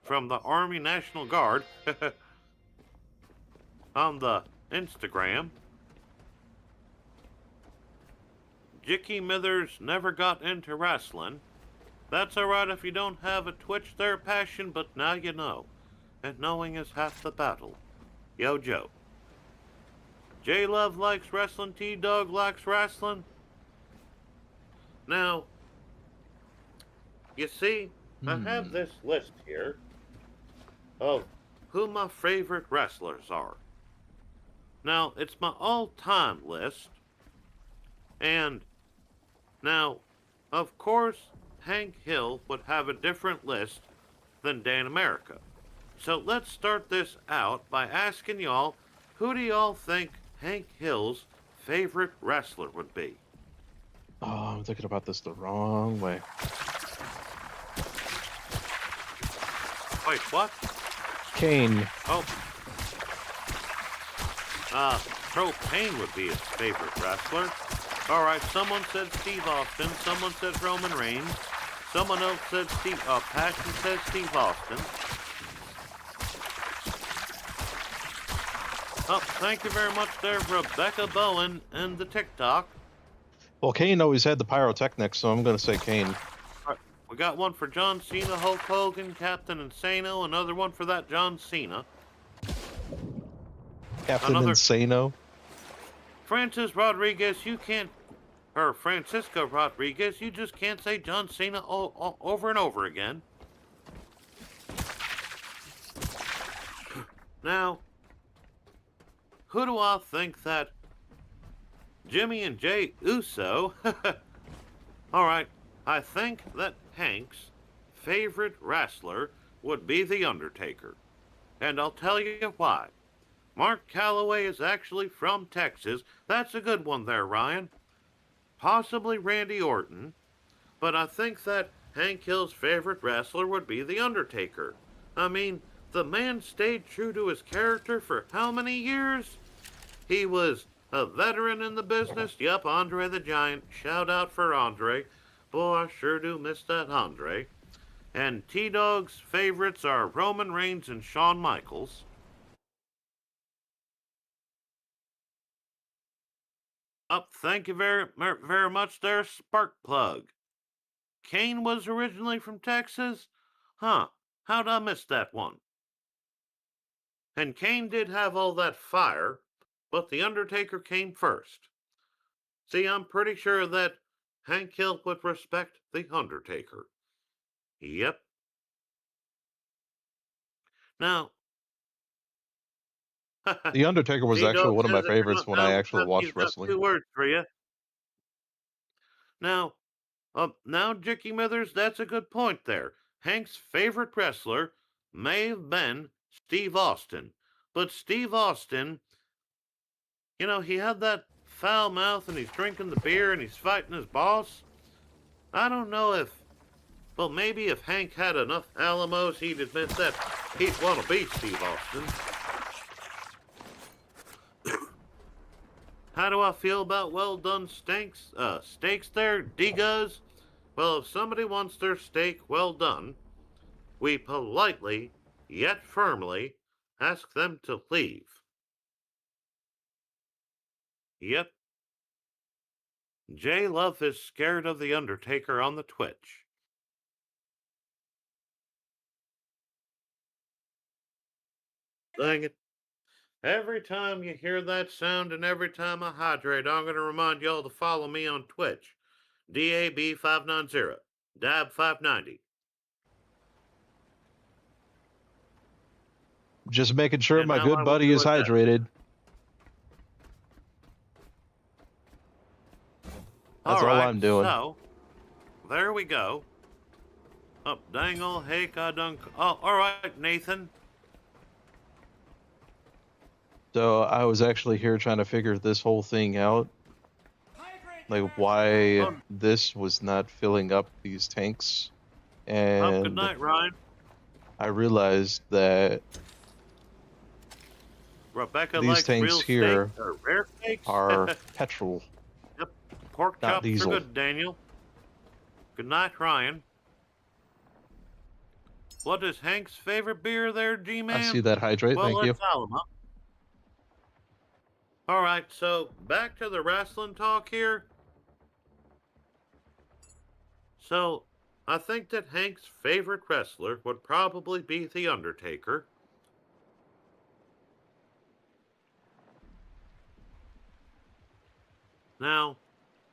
From the Army National Guard on the Instagram. Jicky Mithers never got into wrestling. That's alright if you don't have a Twitch their passion, but now you know. And knowing is half the battle. Yo, Joe. J Love likes wrestling, T Dog likes wrestling. Now, you see, I have this list here of who my favorite wrestlers are. Now, it's my all-time list. And now, of course, Hank Hill would have a different list than Dan America. So let's start this out by asking y'all, who do y'all think Hank Hill's favorite wrestler would be? Oh, I'm thinking about this the wrong way. Wait, what? Kane. Oh. Propane would be his favorite wrestler. Alright, someone said Steve Austin, someone said Roman Reigns, someone else said Passion says Steve Austin. Oh, thank you very much there, Rebecca Bowen and the TikTok. Well, Kane always had the pyrotechnics, so I'm going to say Kane. Alright, we got one for John Cena, Hulk Hogan, Captain Insano, another one for that John Cena. Captain Another- Insano. Francisco Rodriguez, you just can't say John Cena over and over again. Now, who do I think that Jimmy and Jay Uso? Alright, I think that Hank's favorite wrestler would be The Undertaker. And I'll tell you why. Mark Calloway is actually from Texas. That's a good one there, Ryan. Possibly Randy Orton. But I think that Hank Hill's favorite wrestler would be The Undertaker. I mean, the man stayed true to his character for how many years? He was a veteran in the business. Yup, Andre the Giant. Shout out for Andre. Boy, I sure do miss that Andre. And T-Dog's favorites are Roman Reigns and Shawn Michaels. Thank you very much there, Sparkplug. Kane was originally from Texas? Huh, how'd I miss that one? And Kane did have all that fire, but The Undertaker came first. See, I'm pretty sure that Hank Hill would respect The Undertaker. Yep. Now, The Undertaker was T-Dog actually one of my says if you're favorites not when down I with actually stuff, watched he's got wrestling. 2 words for you. Now, Jicky Mithers, that's a good point there. Hank's favorite wrestler may have been Steve Austin. But Steve Austin, you know, he had that foul mouth and he's drinking the beer and he's fighting his boss. I don't know if, well, maybe if Hank had enough Alamos, he'd admit that he'd want to beat Steve Austin. How do I feel about well done steaks there, D-Guz? Well, if somebody wants their steak well done, we politely, yet firmly, ask them to leave. Yep. J Love is scared of The Undertaker on the Twitch. Dang it. Every time you hear that sound and every time I hydrate, I'm going to remind y'all to follow me on Twitch. DAB590. DAB590. Just making sure And my now I good will buddy do is it that. hydrated. That's all I'm doing. So, there we go. Oh, dangle, hake, I done. Oh, all right, Nathan. So I was actually here trying to figure this whole thing out. Like why this was not filling up these tanks. Good And night, Ryan. I realized that Rebecca these likes tanks real here steak or rare steaks. are petrol. Pork Not chops Diesel. are good, Daniel. Good night, Ryan. What is Hank's favorite beer there, G-Man? I see that hydrate. Well, Thank you. let's Alamo. All right, so back to the wrestling talk here. So, I think that Hank's favorite wrestler would probably be The Undertaker. Now,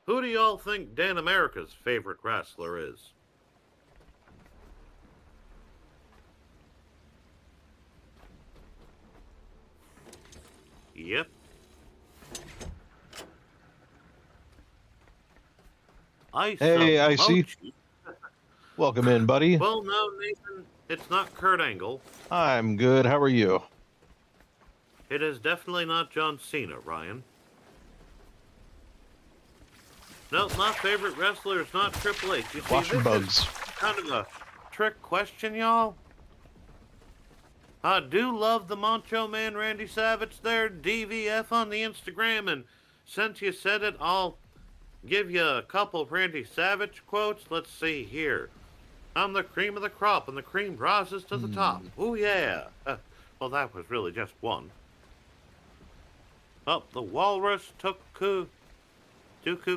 who do y'all think Dan America's favorite wrestler is? Yep. Hey, I see. Mochi. Welcome in, buddy. Well, no, Nathan, it's not Kurt Angle. I'm good. How are you? It is definitely not John Cena, Ryan. No, my favorite wrestler is not Triple H. You see, Watching this bugs. is kind of a trick question, y'all. I do love the Macho Man Randy Savage there, DVF on the Instagram, and since you said it, I'll give you a couple of Randy Savage quotes. Let's see here. I'm the cream of the crop, and the cream rises to the top. Oh, yeah. Well, that was really just one. Oh, the walrus took Dooku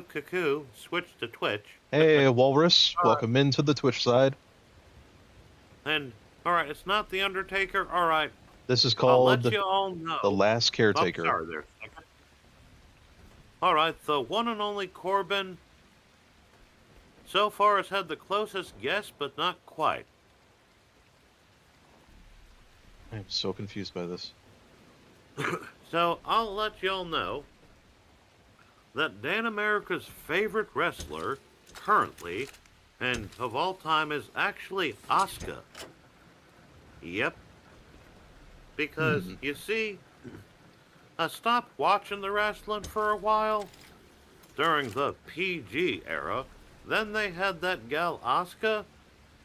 Cuckoo switched to Twitch. Hey, Walrus. Welcome into the Twitch side. And, alright, it's not The Undertaker. Alright, This is I'll called let you all know. The Last Oh, Caretaker. sorry there. Alright, the one and only Corbin so far has had the closest guess, but not quite. I'm so confused by this. So, I'll let y'all know that Dan America's favorite wrestler, currently, and of all time, is actually Asuka. Yep. Because, you see, I stopped watching the wrestling for a while during the PG era. Then they had that gal Asuka,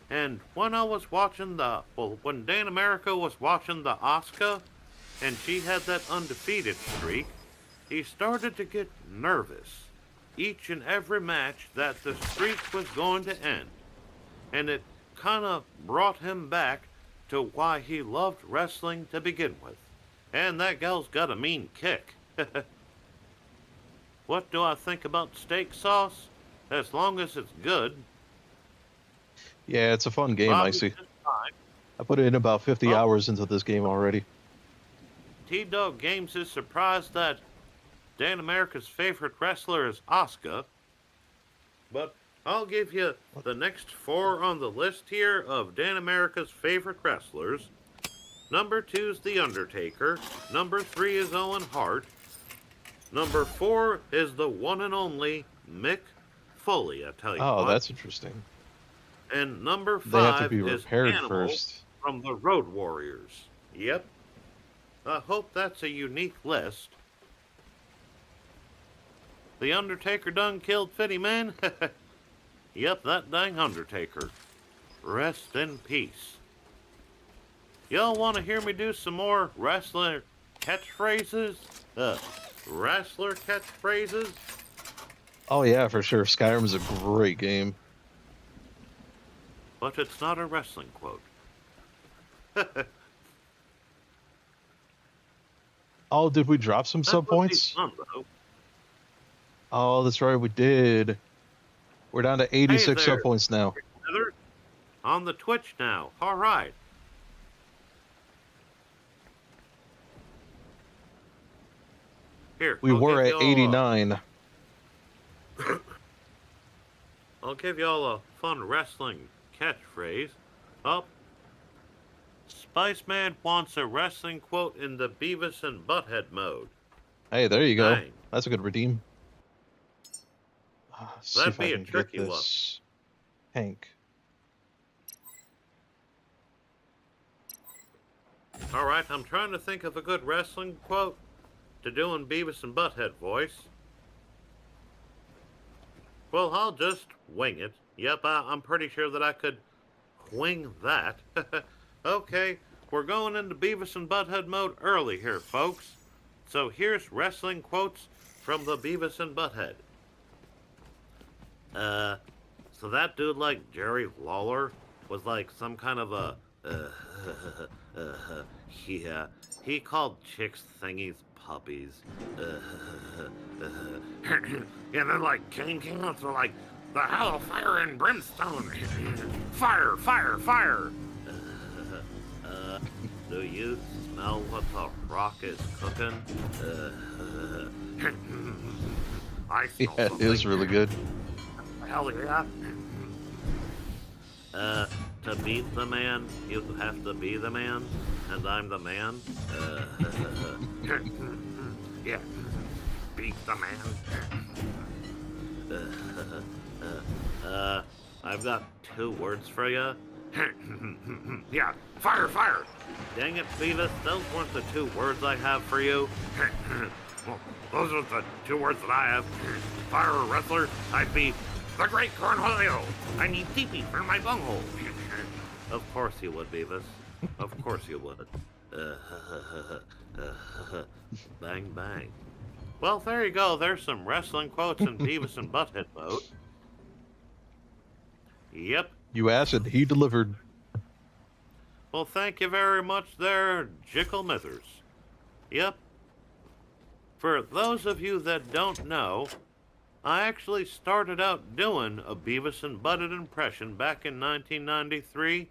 and when I was watching when Dan America was watching the Asuka, and she had that undefeated streak, he started to get nervous each and every match that the streak was going to end. And it kind of brought him back to why he loved wrestling to begin with. And that gal's got a mean kick. What do I think about steak sauce? As long as it's good. Yeah, it's a fun game, Bobby Icy. is fine. I put in about 50 hours into this game already. T-Dog Games is surprised that Dan America's favorite wrestler is Asuka. But I'll give you the next 4 on the list here of Dan America's favorite wrestlers. Number 2 is The Undertaker. Number 3 is Owen Hart. Number 4 is the one and only Mick Foley, I tell you Oh, what. that's interesting. And number 5 They have to be is repaired Animal first. from the Road Warriors. Yep. I hope that's a unique list. The Undertaker done killed 50 men? Yep, that dang Undertaker. Rest in peace. Y'all want to hear me do some more wrestler catchphrases? Wrestler catchphrases? Oh, yeah, for sure. Skyrim's a great game. But it's not a wrestling quote. Oh, did we drop some sub That would be points? fun, though. Oh, that's right, we did. We're down to 86 there. sub points now. Heather, on the Twitch now. All right. Here, We I'll were give at y'all 89. I'll give y'all a fun wrestling catchphrase. Up. Spiceman wants a wrestling quote in the Beavis and Butthead mode. Hey, there you go. Dang. That's a good redeem. See That'd if I be a can get tricky one. this. Hank. All right, I'm trying to think of a good wrestling quote to do in Beavis and Butthead voice. Well, I'll just wing it. Yep, I'm pretty sure that I could wing that. Okay, we're going into Beavis and Butthead mode early here, folks. So here's wrestling quotes from the Beavis and Butthead. So that dude like Jerry Lawler was like some kind of a, yeah, he called chicks thingies puppies. Yeah, they're like King Arthur, so like the hell, fire and brimstone, fire, fire, fire. Do you smell what the rock is cooking? I smell Yeah, it something. is really good. Hell yeah. To beat the man, you have to be the man, and I'm the man. Yeah, beat the man. I've got 2 words for you. Yeah, fire, fire. Dang it, Beavis, those weren't the 2 words I have for you. Well, those are the 2 words that I have. Fire wrestler, I'd be the Great Cornholio. I need teepee for my bunghole. Of course you would, Beavis. Of course you would. Bang, bang. Well, there you go. There's some wrestling quotes in Beavis and Butthead mode. Yep. You asked and he delivered. Well, thank you very much there, Jickle Mithers. Yep. For those of you that don't know, I actually started out doing a Beavis and Butthead impression back in 1993.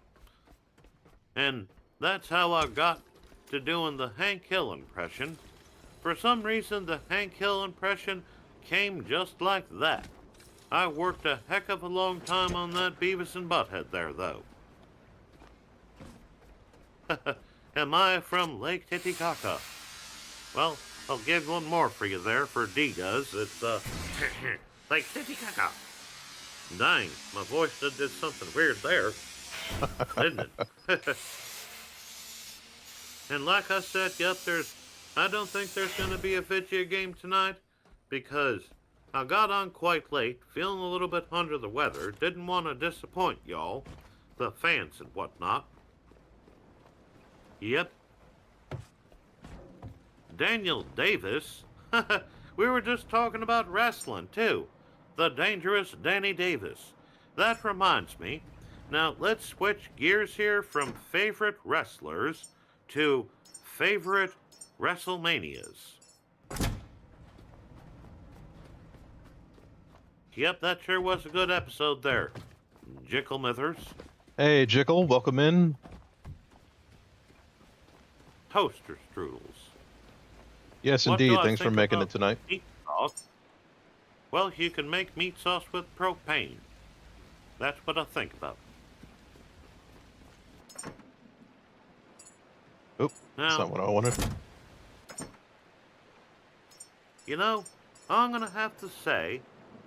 And that's how I got to doing the Hank Hill impression. For some reason, the Hank Hill impression came just like that. I worked a heck of a long time on that Beavis and Butthead there, though. Am I from Lake Titicaca? Well, I'll give one more for you there for D does. It's, Lake Titicaca. Dang, my voice did something weird there, didn't it? And like I said, yep, I don't think there's going to be a video game tonight because I got on quite late, feeling a little bit under the weather, didn't want to disappoint y'all, the fans and whatnot. Yep. Daniel Davis. We were just talking about wrestling, too. The dangerous Danny Davis. That reminds me. Now, let's switch gears here from favorite wrestlers to favorite WrestleManias. Yep, that sure was a good episode there. Jickle Mithers. Hey, Jickle, welcome in. Toaster Strudels. Yes, What do indeed. I Thanks for think making about it tonight. Meat sauce? Well, you can make meat sauce with propane. That's what I think about. Oh, that's Now, not what I wanted. you know, I'm going to have to say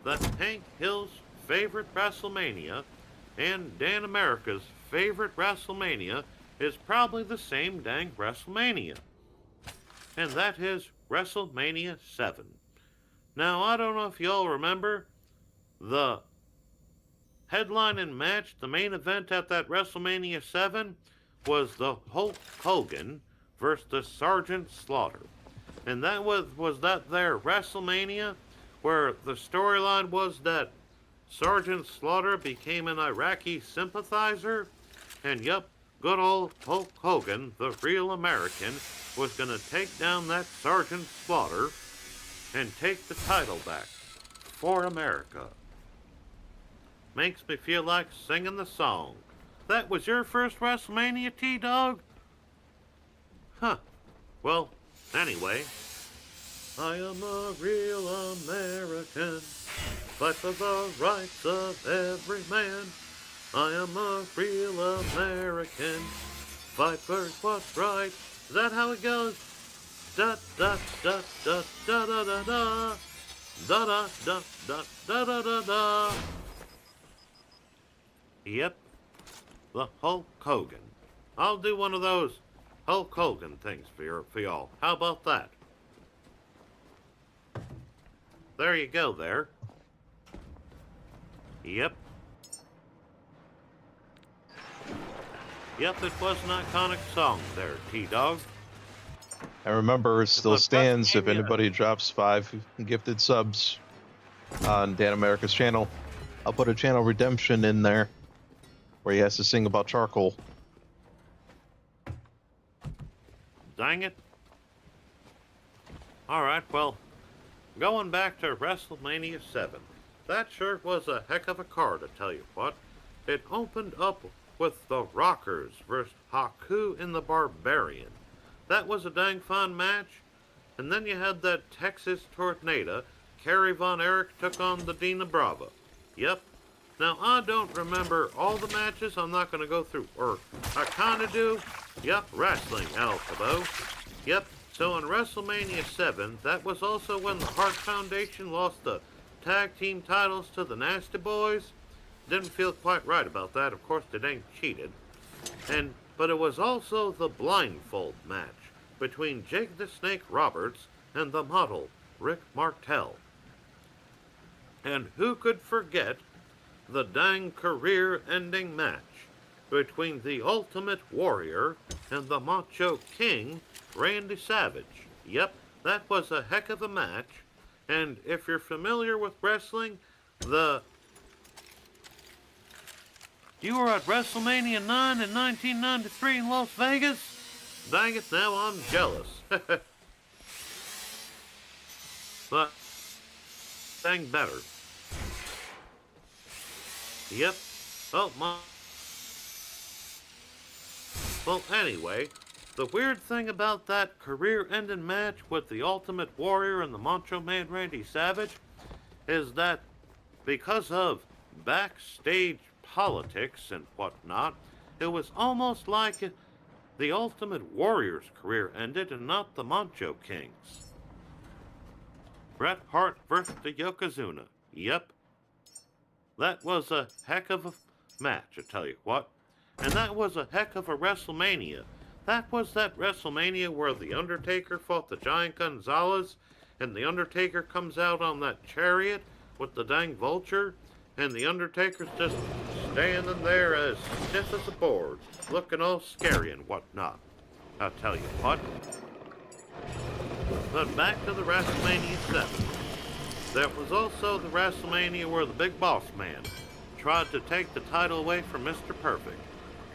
that Hank Hill's favorite WrestleMania and Dan America's favorite WrestleMania is probably the same dang WrestleMania. And that is WrestleMania 7. Now, I don't know if y'all remember the headlining match, the main event at that WrestleMania 7 was the Hulk Hogan versus the Sergeant Slaughter. And that was that there WrestleMania where the storyline was that Sergeant Slaughter became an Iraqi sympathizer. And yep, good old Hulk Hogan, the real American, was going to take down that Sergeant Slaughter and take the title back for America. Makes me feel like singing the song. That was your first WrestleMania, T-Dog? Huh. Well, anyway, I am a real American, fight for the rights of every man. I am a real American, fight for what's right. Is that how it goes? Da da da da da da da da da da da da da da da da. Yep, the Hulk Hogan. I'll do one of those Hulk Hogan things for y'all. How about that? There you go there. Yep. Yep, it was an iconic song there, T-Dog. I remember it still But stands if WrestleMania- anybody drops 5 gifted subs on Dan America's channel. I'll put a channel redemption in there where he has to sing about charcoal. Dang it. Alright, well, going back to WrestleMania 7. That sure was a heck of a card, I tell you what. It opened up with the Rockers versus Haku and the Barbarian. That was a dang fun match. And then you had that Texas Tornado. Kerry Von Erich took on the Dina Brava. Yep. Now, I don't remember all the matches. I'm not going to go through, or I kind of do. Yep, wrestling, alphabet. Yep, so in WrestleMania 7, that was also when the Hart Foundation lost the tag team titles to the Nasty Boys. Didn't feel quite right about that. Of course, they dang cheated. But it was also the blindfold match between Jake the Snake Roberts and the model, Rick Martel. And who could forget the dang career-ending match between the Ultimate Warrior and the Macho King, Randy Savage. Yep, that was a heck of a match. And if you're familiar with wrestling, you were at WrestleMania 9 in 1993 in Las Vegas? Dang it, now I'm jealous. But, dang better. Yep. Well, anyway, the weird thing about that career-ending match with the Ultimate Warrior and the Macho Man Randy Savage is that because of backstage politics and whatnot, it was almost like the Ultimate Warrior's career ended and not the Macho King's. Bret Hart versus the Yokozuna. Yep. That was a heck of a match, I tell you what. And that was a heck of a WrestleMania. That was that WrestleMania where The Undertaker fought the Giant Gonzalez, and The Undertaker comes out on that chariot with the dang vulture, and The Undertaker's just standing there as stiff as a board, looking all scary and whatnot. I'll tell you what. But back to the WrestleMania 7. There was also the WrestleMania where the Big Boss Man tried to take the title away from Mr. Perfect.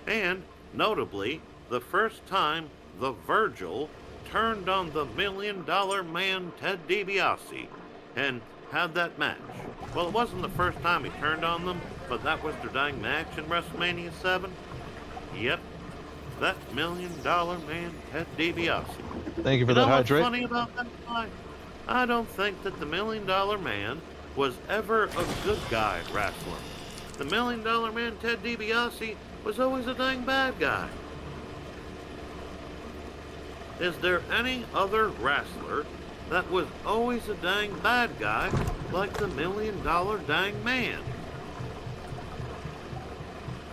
And, notably, the first time the Virgil turned on the $1 Million Man Ted DiBiase and had that match. Well, it wasn't the first time he turned on them, but that was their dang match in WrestleMania 7. Yep, that $1 Million Man Ted DiBiase. Thank you for You know that what's hydrate. funny about that fight? I don't think that the $1 Million Man was ever a good guy at wrestling. The $1 Million Man Ted DiBiase was always a dang bad guy. Is there any other wrestler that was always a dang bad guy like the $1 Million dang man?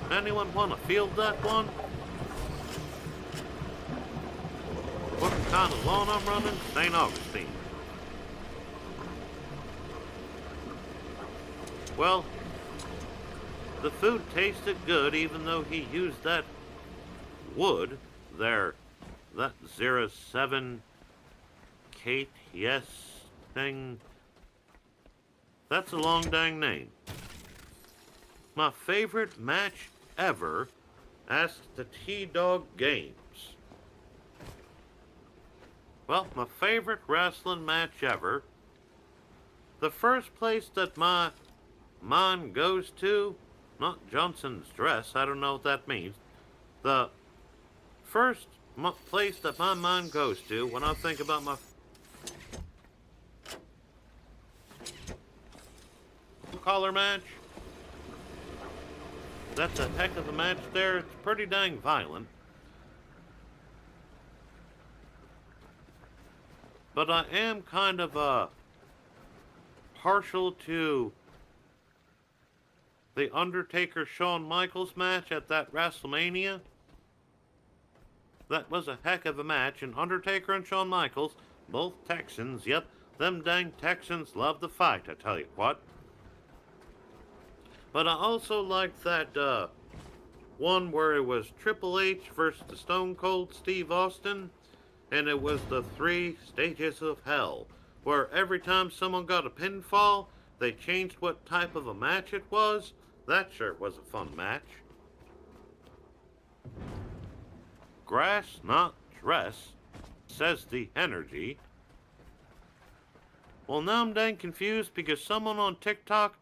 Anyone want to field that one? What kind of lawn I'm running? St. Augustine. Well, the food tasted good even though he used that wood there, that 07 Kate Yes thing. That's a long dang name. My favorite match ever, asked the T-Dog Games. Well, my favorite wrestling match ever, the first place that my mind goes to, not Johnson's dress, I don't know what that means. The first place that my mind goes to when I think about my collar match, that's a heck of a match there. It's pretty dang violent. But I am kind of partial to the Undertaker-Shawn Michaels match at that WrestleMania. That was a heck of a match, and Undertaker and Shawn Michaels, both Texans, yep, them dang Texans love the fight, I tell you what. But I also liked that one where it was Triple H versus the Stone Cold Steve Austin, and it was the 3 stages of hell, where every time someone got a pinfall, they changed what type of a match it was. That sure was a fun match. Grass, not dress, says the energy. Well, now I'm dang confused because someone on TikTok,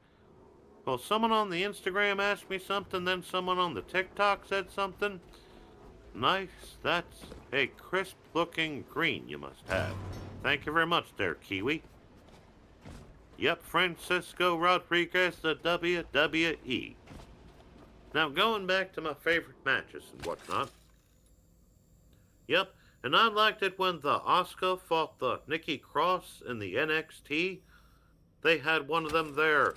well, someone on the Instagram asked me something, then someone on the TikTok said something. Nice, that's a crisp looking green you must have. Thank you very much there, Kiwi. Yep, Francisco Rodriguez, the WWE. Now, going back to my favorite matches and whatnot. Yep, and I liked it when the Asuka fought the Nikki Cross in the NXT. They had one of them there,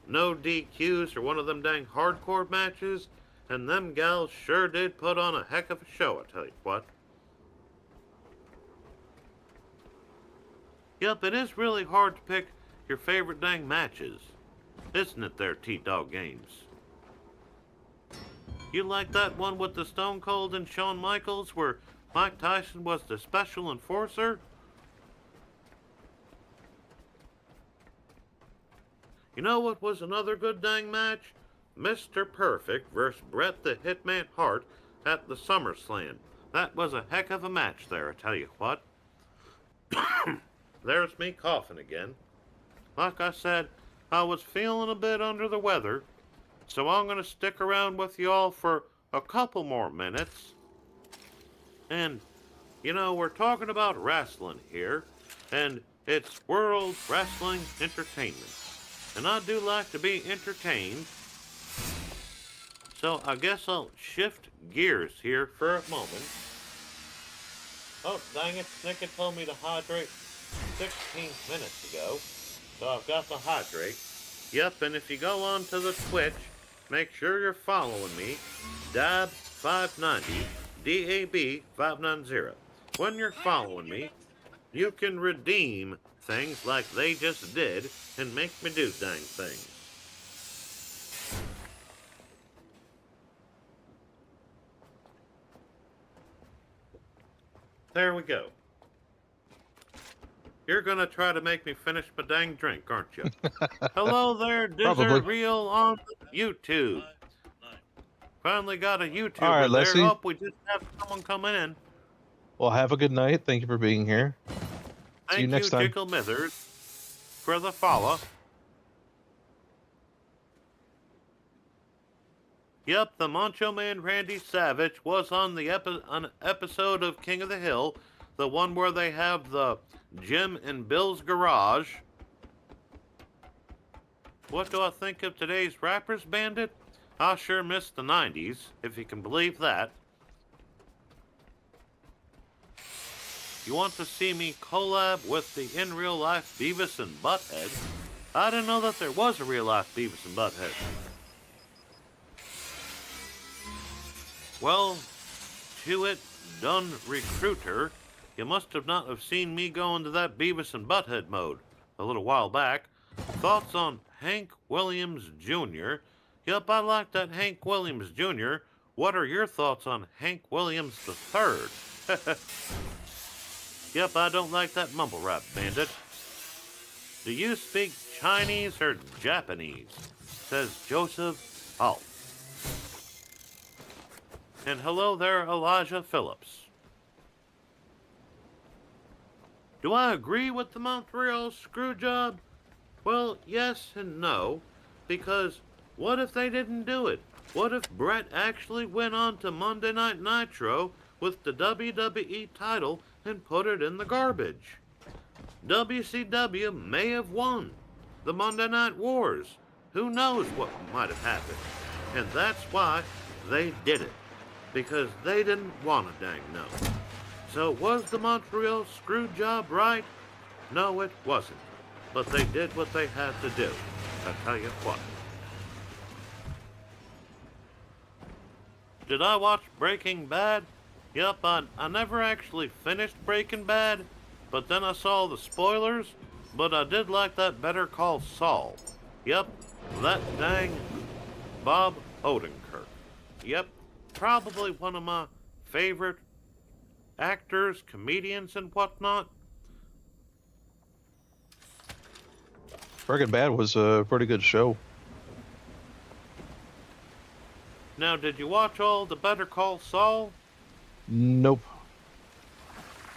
no DQs or one of them dang hardcore matches, and them gals sure did put on a heck of a show, I tell you what. Yep, it is really hard to pick your favorite dang matches, isn't it there, T-Dog Games? You like that one with the Stone Cold and Shawn Michaels where Mike Tyson was the special enforcer? You know what was another good dang match? Mr. Perfect versus Bret the Hitman Hart at the SummerSlam. That was a heck of a match there, I tell you what. There's me coughing again. Like I said, I was feeling a bit under the weather, so I'm going to stick around with y'all for a couple more minutes. And, you know, we're talking about wrestling here, and it's World Wrestling Entertainment. And I do like to be entertained, so I guess I'll shift gears here for a moment. Oh, dang it, Snicket told me to hydrate 16 minutes ago, so I've got to hydrate. Yep, and if you go on to the Twitch, make sure you're following me, Dab590, DAB590. When you're following me, you can redeem things like they just did and make me do dang things. There we go. You're gonna try to make me finish my dang drink, aren't you? Hello there, Dizzard Real on YouTube. Finally got a YouTuber All right, there. Leslie. Oh, we just have someone coming in. Well, have a good night. Thank you for being here. See you next time. Thank you, Jickle Mithers, for the follow. Yep, the Macho Man Randy Savage was on the an episode of King of the Hill, the one where they have the Jim and Bill's garage. What do I think of today's Rappers Bandit? I sure miss the 90s, if you can believe that. You want to see me collab with the in real life Beavis and Butthead? I didn't know that there was a real life Beavis and Butthead. Well, to it, done recruiter, you must have not have seen me go into that Beavis and Butthead mode a little while back. Thoughts on Hank Williams Jr.? Yep, I like that Hank Williams Jr. What are your thoughts on Hank Williams III? Yep, I don't like that mumble rap, Bandit. Do you speak Chinese or Japanese? Says Joseph Alt. And hello there, Elijah Phillips. Do I agree with the Montreal Screwjob? Well, yes and no, because what if they didn't do it? What if Bret actually went on to Monday Night Nitro with the WWE title and put it in the garbage? WCW may have won the Monday Night Wars. Who knows what might have happened? And that's why they did it. Because they didn't want to dang know. So was the Montreal Screwjob right? No, it wasn't. But they did what they had to do. I tell you what. Did I watch Breaking Bad? Yep, I never actually finished Breaking Bad, but then I saw the spoilers, but I did like that Better Call Saul. Yep, that dang Bob Odenkirk. Yep, probably one of my favorite actors, comedians, and whatnot. Breaking Bad was a pretty good show. Now, did you watch all the Better Call Saul? Nope.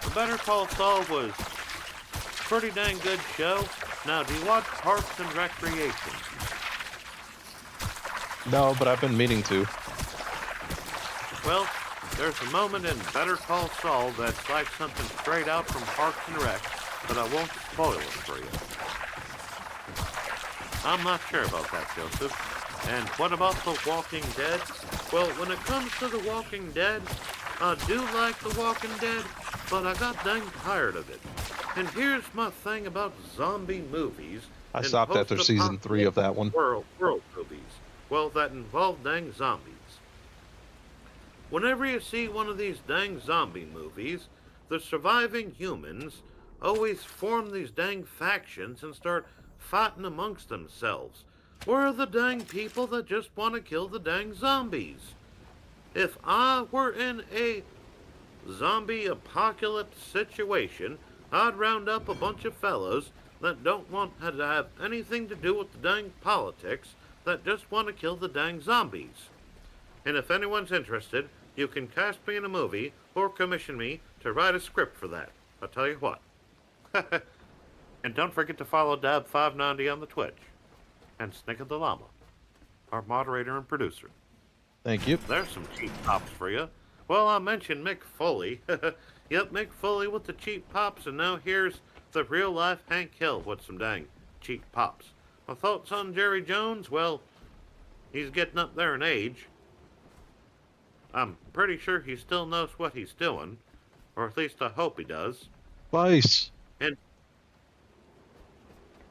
The Better Call Saul was pretty dang good show. Now, do you watch Parks and Recreation? No, but I've been meaning to. Well, there's a moment in Better Call Saul that's like something straight out from Parks and Rec, but I won't spoil it for you. I'm not sure about that, Joseph. And what about The Walking Dead? Well, when it comes to The Walking Dead, I do like The Walking Dead, but I got dang tired of it. And here's my thing about zombie movies. I and stopped after season 3 of that one. World movies. Well, that involve dang zombies. Whenever you see one of these dang zombie movies, the surviving humans always form these dang factions and start fighting amongst themselves. Where are the dang people that just want to kill the dang zombies? If I were in a zombie apocalypse situation, I'd round up a bunch of fellows that don't want to have anything to do with the dang politics, that just want to kill the dang zombies. And if anyone's interested, you can cast me in a movie or commission me to write a script for that. I'll tell you what. And don't forget to follow Dab590 on the Twitch. And Snicket the Llama, our moderator and producer. Thank you. There's some cheap pops for you. Well, I mentioned Mick Foley. Yep, Mick Foley with the cheap pops, and now here's the real-life Hank Hill with some dang cheap pops. My thoughts on Jerry Jones? Well, he's getting up there in age. I'm pretty sure he still knows what he's doing, or at least I hope he does. Spice. And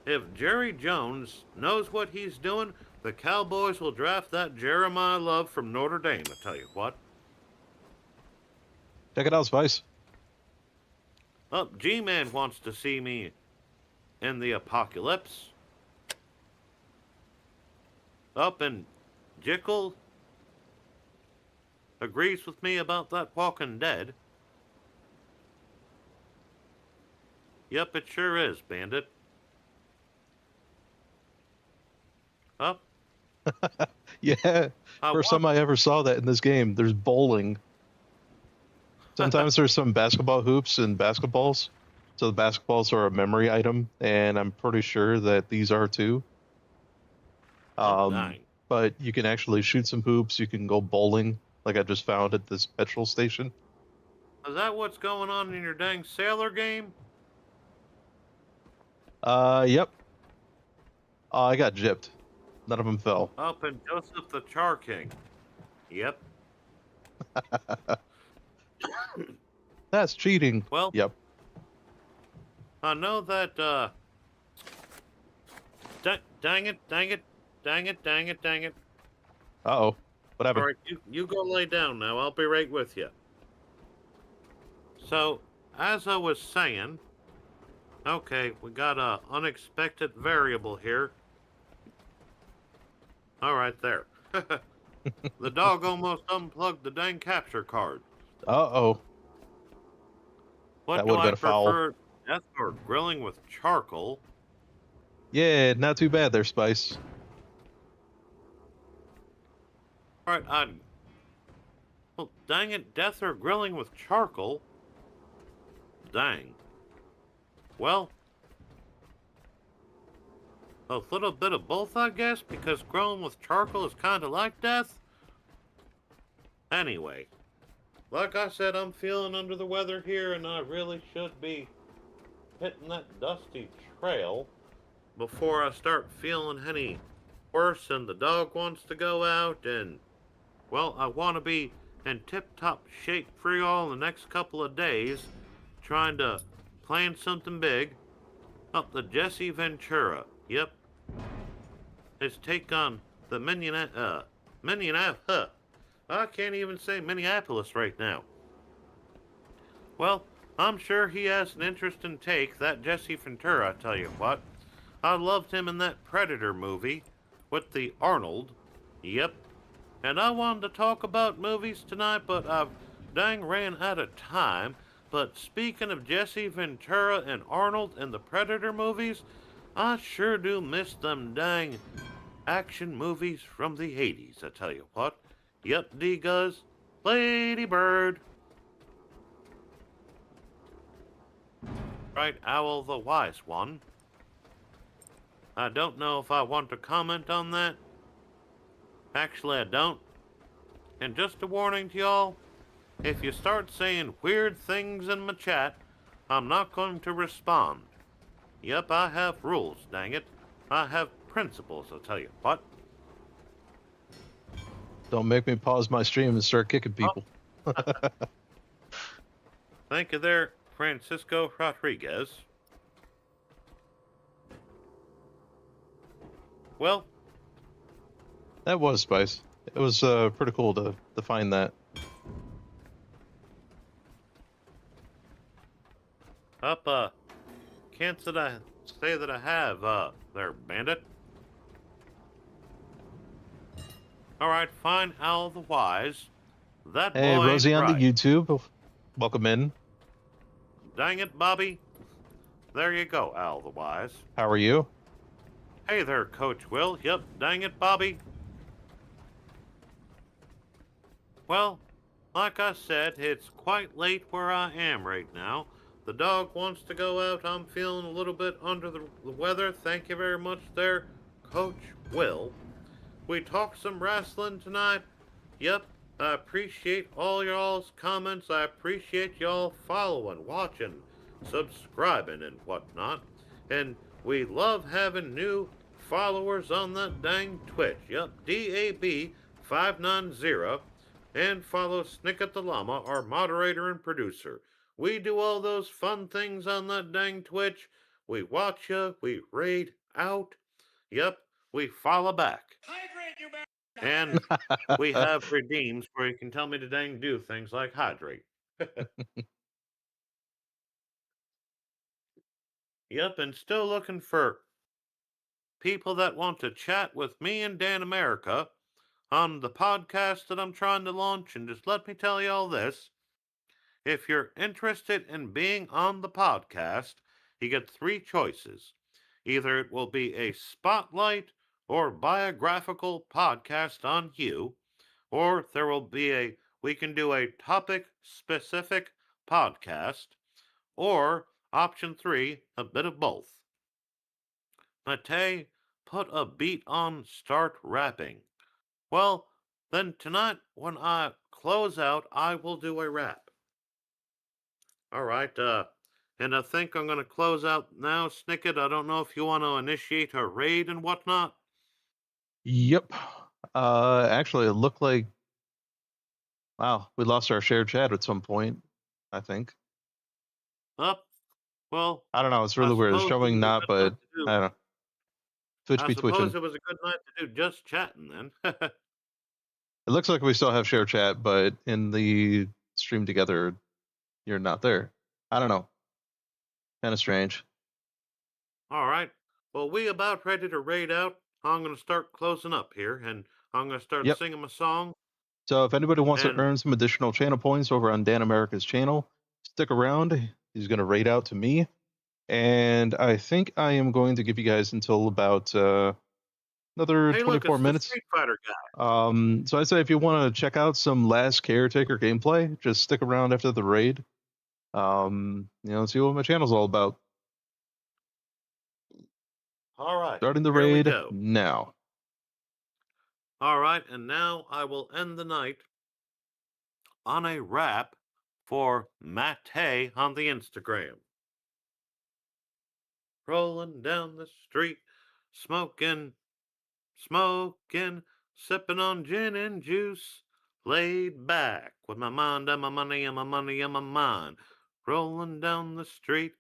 if Jerry Jones knows what he's doing, the Cowboys will draft that Jeremiah Love from Notre Dame, I tell you what. Check it out, Spice. G-Man wants to see me in the apocalypse. And Jickle agrees with me about that Walking Dead. Yep, it sure is, Bandit. Up. Yeah. First time I ever saw that in this game. There's bowling. Sometimes there's some basketball hoops and basketballs. So the basketballs are a memory item, and I'm pretty sure that these are too. But you can actually shoot some hoops. You can go bowling, like I just found at this petrol station. Is that what's going on in your dang sailor game? Yep. I got gypped. None of them fell. Up in Joseph the Char King. Yep. That's cheating. Well, yep. I know that, dang it. Uh-oh. What happened? All right, you go lay down now. I'll be right with you. So, as I was saying, okay, we got a unexpected variable here. All right, there. The dog almost unplugged the dang capture card. Uh-oh. What That do would've I been a foul. prefer, death or grilling with charcoal? Yeah, not too bad there, Spice. All right, well, dang it, death or grilling with charcoal? Dang. Well, a little bit of both, I guess, because grilling with charcoal is kind of like death. Anyway, like I said, I'm feeling under the weather here, and I really should be hitting that dusty trail before I start feeling any worse and the dog wants to go out. And, well, I want to be in tip-top shape for y'all in the next couple of days, trying to plan something big. The Jesse Ventura. Yep. His take on the I can't even say Minneapolis right now. Well, I'm sure he has an interesting take, that Jesse Ventura, I tell you what. I loved him in that Predator movie with the Arnold. Yep. And I wanted to talk about movies tonight, but I've dang ran out of time. But speaking of Jesse Ventura and Arnold and the Predator movies, I sure do miss them dang action movies from the 80s, I tell you what. Yep, D-Guz, Lady Bird. Right, Owl the Wise One. I don't know if I want to comment on that. Actually, I don't. And just a warning to y'all, if you start saying weird things in my chat, I'm not going to respond. Yep, I have rules, dang it. I have principles, I'll tell you what. Don't make me pause my stream and start kicking people. Thank you there, Francisco Rodriguez. Well, That was Spice. It was pretty cool to find that. Can't say that I have, there, bandit. Alright, fine, Owl the Wise. That Hey, boy Rosie ain't on right. the YouTube. Welcome in. Dang it, Bobby. There you go, Owl the Wise. How are you? Hey there, Coach Will. Yep, dang it, Bobby. Well, like I said, it's quite late where I am right now. The dog wants to go out. I'm feeling a little bit under the weather. Thank you very much there, Coach Will. We talked some wrestling tonight. Yep, I appreciate all y'all's comments. I appreciate y'all following, watching, subscribing, and whatnot. And we love having new followers on that dang Twitch. Yep, DAB590. And follow Snicket the Llama, our moderator and producer. We do all those fun things on that dang Twitch. We watch ya, we raid out. Yep, we follow back. Hydrate, you bastard! And we have redeems where you can tell me to dang do things like hydrate. Yep, and still looking for people that want to chat with me and Dan America on the podcast that I'm trying to launch. And just let me tell you all this. If you're interested in being on the podcast, you get three choices. Either it will be a spotlight or biographical podcast on you, or there will be we can do a topic specific podcast, or option three, a bit of both. Mate, put a beat on, start rapping. Well, then tonight when I close out, I will do a rap. All right, and I think I'm going to close out now, Snicket. I don't know if you want to initiate a raid and whatnot. Yep. Actually, it looked like, wow, we lost our shared chat at some point, I think. Up. Well, I don't know. It's really weird. It's showing not, but I don't know. Twitch I be suppose twitching. it was a good night to do just chatting then. It looks like we still have share chat, but in the stream together, you're not there. I don't know. Kind of strange. All right. Well, we about ready to raid out. I'm going to start closing up here, and I'm going to start Yep. singing my song. So if anybody wants to And- earn some additional channel points over on Dan America's channel, stick around. He's going to raid out to me. And I think I am going to give you guys until about another Hey, 24 look, it's minutes. the Street Fighter guy. So I say if you want to check out some Last Caretaker gameplay, just stick around after the raid. See what my channel's all about. All right. Starting the here we raid go. now. All right, and now I will end the night on a rap for Mate on the Instagram. Rolling down the street, smoking, sipping on gin and juice, laid back with my mind and my money and my money and my mind. Rolling down the street,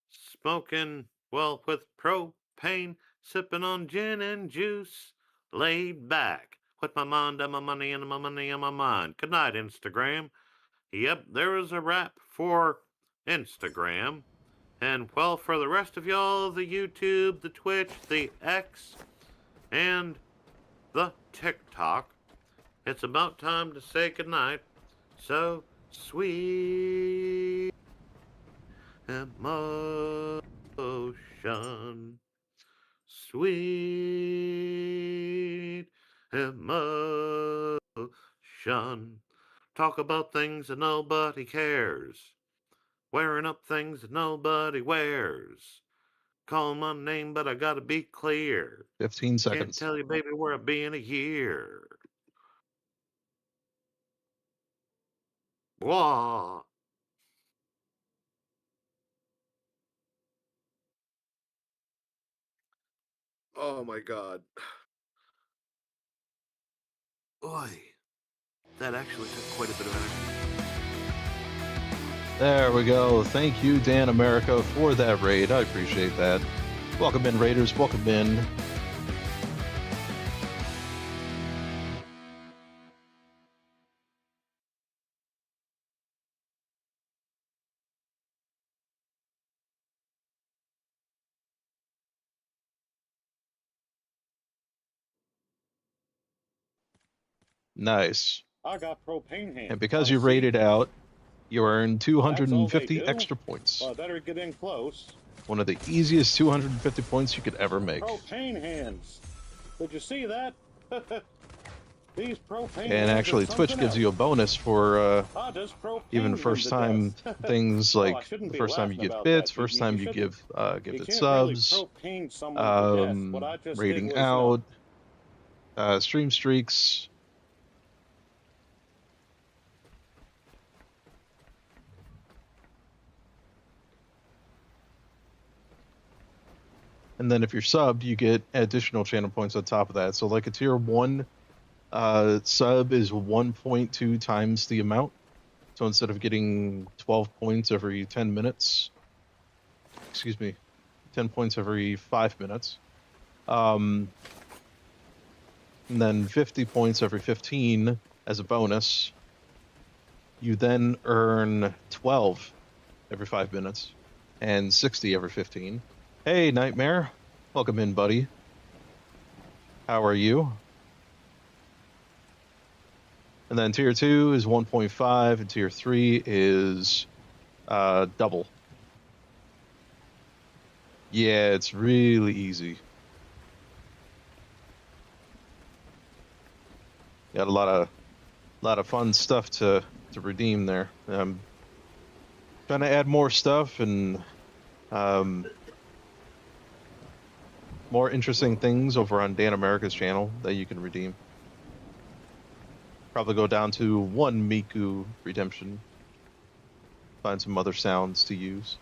smoking, well, with propane, sipping on gin and juice, laid back with my mind and my money and my money and my mind. Good night, Instagram. Yep, there is a wrap for Instagram. And, well, for the rest of y'all, the YouTube, the Twitch, the X, and the TikTok, it's about time to say goodnight. So, sweet emotion. emotion. Sweet emotion. Talk about things that nobody cares. Wearing up things that nobody wears. Call my name, but I gotta be clear. 15 Can't seconds. tell you, baby, where I'll be in a year. Blah. Oh my god. Oy. That actually took quite a bit of energy. There we go. Thank you, Dan America, for that raid. I appreciate that. Welcome in, Raiders. Welcome in. Nice. I got propane hands. And because Wanna you see? raided out, you earn That's all they 250 do. extra points. Well, I better get in close. One of the easiest 250 points you could ever make. Propane hands. Did you see that? These propane hands And are actually, Twitch something gives else. you a bonus for I just propane even first time things Well, I like shouldn't the be first time you laughing get about bits, that. first time you shouldn't. give You gifted can't subs, really propane someone to death. What I just rating did out, was, stream streaks. And then if you're subbed, you get additional channel points on top of that. So like a tier 1 sub is 1.2 times the amount. So instead of getting 12 points every 10 minutes, excuse me, 10 points every 5 minutes, and then 50 points every 15 as a bonus, you then earn 12 every 5 minutes and 60 every 15. Hey, Nightmare. Welcome in, buddy. How are you? And then tier 2 is 1.5, and tier 3 is double. Yeah, it's really easy. Got a lot of fun stuff to redeem there. Trying to add more stuff and more interesting things over on Dan America's channel that you can redeem. Probably go down to 1 Miku redemption. Find some other sounds to use.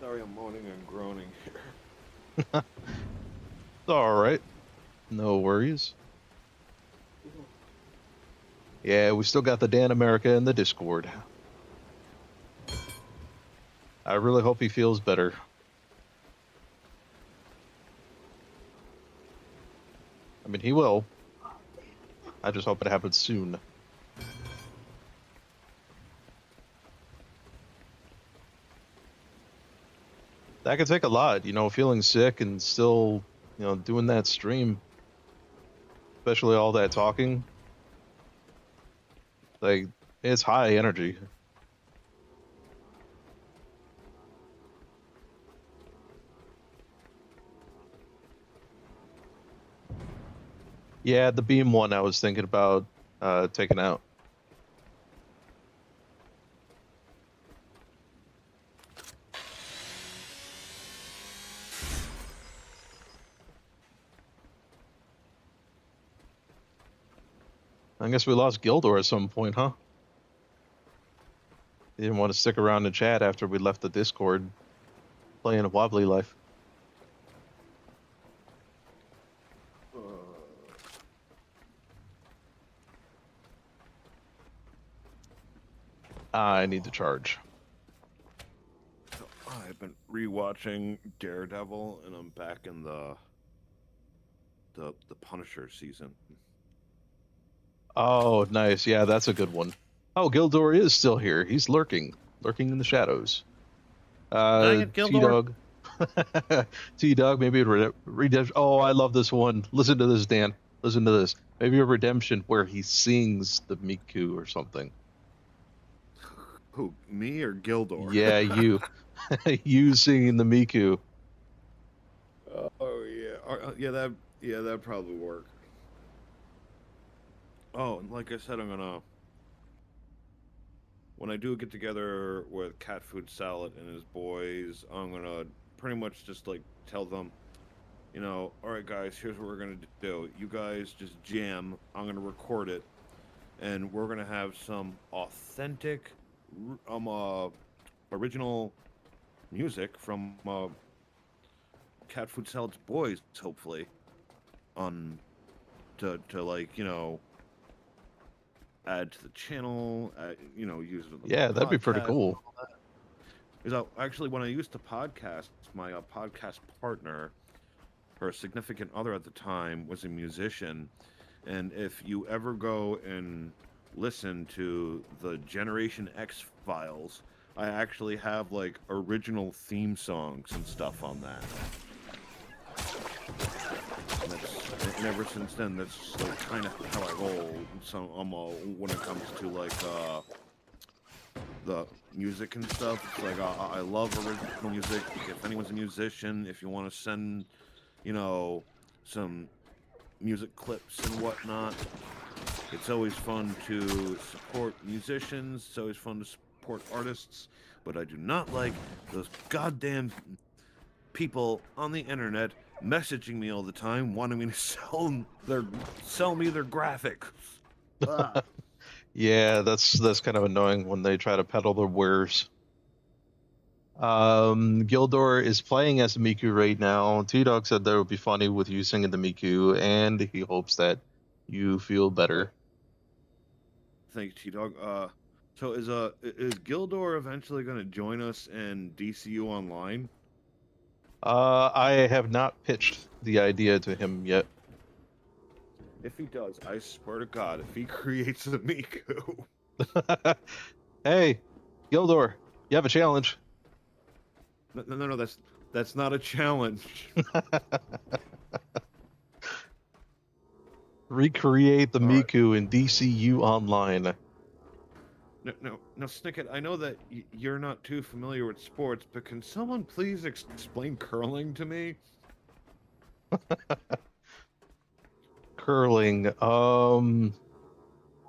Sorry, I'm moaning and groaning here. It's alright. No worries. Yeah, we still got the Dan America in the Discord. I really hope he feels better. I mean, he will. I just hope it happens soon. That could take a lot, you know, feeling sick and still, you know, doing that stream. Especially all that talking. Like, it's high energy. Yeah, the beam one I was thinking about taking out. I guess we lost Gildor at some point, huh? He didn't want to stick around and chat after we left the Discord playing a wobbly life. I need to charge. I've been rewatching Daredevil, and I'm back in the Punisher season. Oh, nice. Yeah, that's a good one. Oh, Gildor is still here. He's lurking in the shadows. Dang it, Gildor. T-Dog. T-Dog, maybe redemption. Oh, I love this one. Listen to this, Dan. Listen to this. Maybe a redemption where he sings the Miku or something. Who, me or Gildor? Yeah, you. You singing the Miku. Oh yeah, that'd probably work. Oh, and like I said, I'm gonna when I do get together with Cat Food Salad and his boys, I'm gonna pretty much just like tell them, all right, guys, here's what we're gonna do. You guys just jam. I'm gonna record it, and we're gonna have some authentic, original music from Cat Food Salad's boys, hopefully, on to like add to the channel, use it. Yeah, that'd be pretty cool. Because actually, when I used to podcast, my podcast partner, her significant other at the time, was a musician, and if you ever go and listen to the Generation X files, I actually have like original theme songs and stuff on that. And ever since then, that's like kind of how I roll. So when it comes to like the music and stuff, it's like I love original music. If anyone's a musician, if you want to send, some music clips and whatnot, it's always fun to support musicians. It's always fun to support artists. But I do not like those goddamn people on the internet messaging me all the time, wanting me to sell me their graphics. Yeah, that's kind of annoying when they try to peddle their wares. Gildor is playing as Miku right now. T-Dog said that would be funny with you singing the Miku, and he hopes that you feel better. Thank you, T-Dog. So is Gildor eventually going to join us in DCU Online? I have not pitched the idea to him yet. If he does, I swear to God, if he creates a Miku. Hey, Gildor, you have a challenge. No, that's not a challenge. Recreate the Miku in DCU Online. No, Snicket, I know that you're not too familiar with sports, but can someone please explain curling to me? Curling,